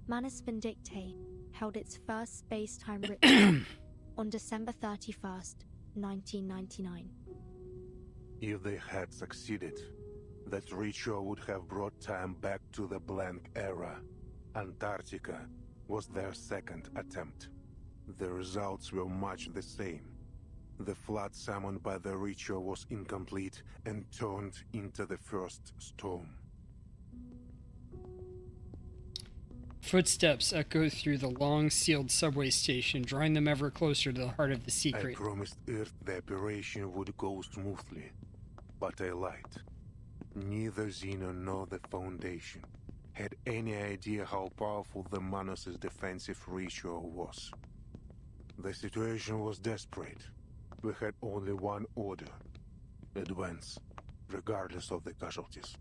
Manus Vindictae held its first space-time ritual on December 31st, 1999. If they had succeeded, that ritual would have brought time back to the blank era. Antarctica was their second attempt. The results were much the same. The flood summoned by the ritual was incomplete and turned into the first storm. Footsteps echo through the long sealed subway station, drawing them ever closer to the heart of the secret. I promised Earth the operation would go smoothly, but I lied. Neither Xeno nor the Foundation had any idea how powerful the Manus' defensive ritual was. The situation was desperate. We had only one order: advance, regardless of the casualties.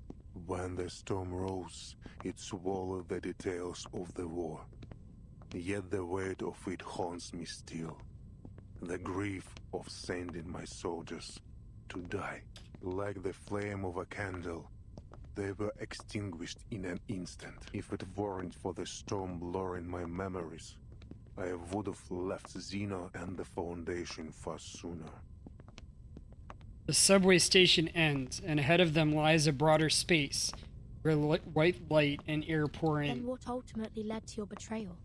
When the storm rose, it swallowed the details of the war. Yet the weight of it haunts me still. The grief of sending my soldiers to die. Like the flame of a candle, they were extinguished in an instant. If it weren't for the storm blurring my memories, I would have left Xeno and the Foundation far sooner. The subway station ends, and ahead of them lies a broader space, where white light and air pour in. Then what ultimately led to your betrayal?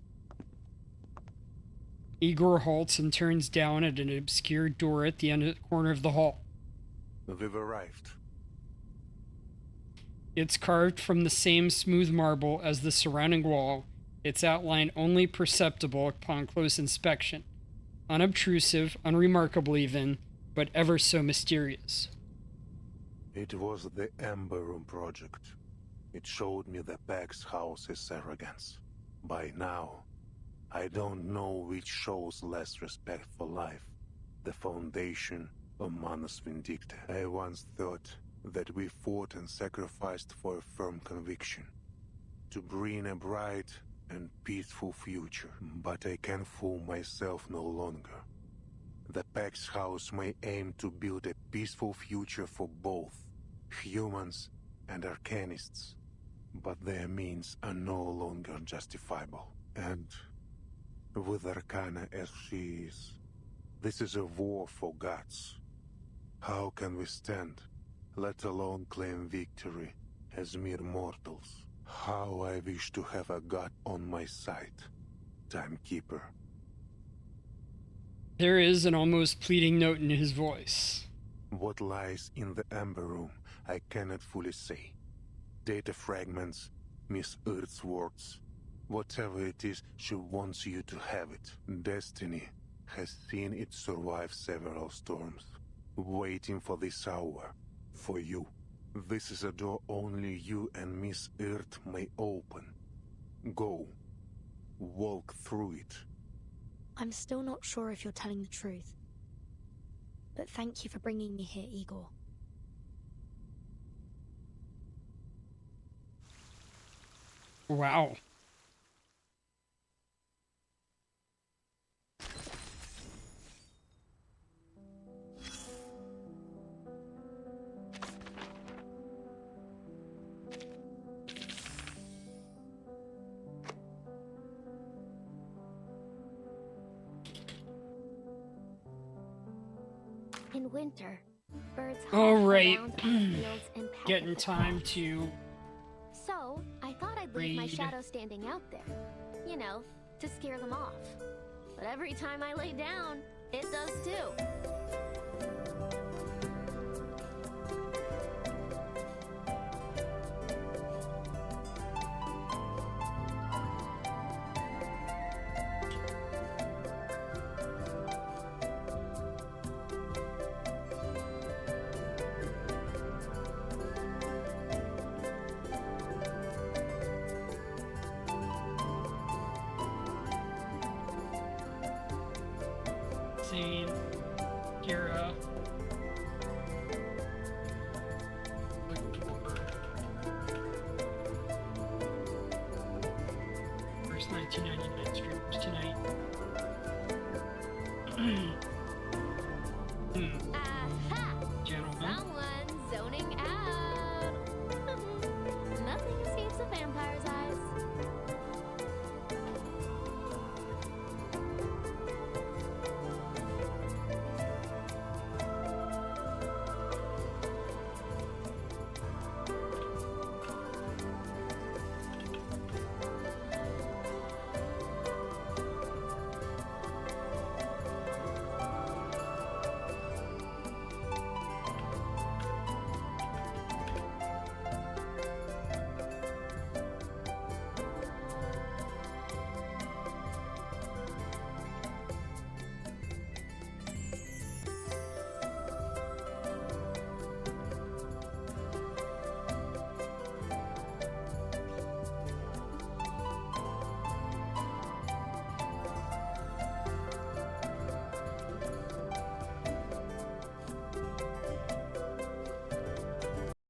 Igor halts and turns down at an obscure door at the end of the corner of the hall. We've arrived. It's carved from the same smooth marble as the surrounding wall, its outline only perceptible upon close inspection. Unobtrusive, unremarkable even, but ever so mysterious. It was the Ember Room project. It showed me the Pax House's arrogance. By now, I don't know which shows less respect for life, the Foundation or Manus Vindicta. I once thought that we fought and sacrificed for a firm conviction, to bring a bright and peaceful future, but I can fool myself no longer. The Pax House may aim to build a peaceful future for both humans and Arcanists, but their means are no longer justifiable. And with Arcana as she is, this is a war for gods. How can we stand, let alone claim victory, as mere mortals? How I wish to have a god on my side, Timekeeper. There is an almost pleading note in his voice. What lies in the Ember Room, I cannot fully say. Data fragments, Miss Earth's words. Whatever it is, she wants you to have it. Destiny has seen it survive several storms, waiting for this hour, for you. This is a door only you and Miss Earth may open. Go. Walk through it. I'm still not sure if you're telling the truth. But thank you for bringing me here, Igor. Wow. In winter, birds All hop right. around on fields and peck Getting at the time crops. to So, I thought I'd leave my read. shadow standing out there. You know, to scare them off. But every time I lay down, it does too. Zane, Kira, first 1999 streamers tonight.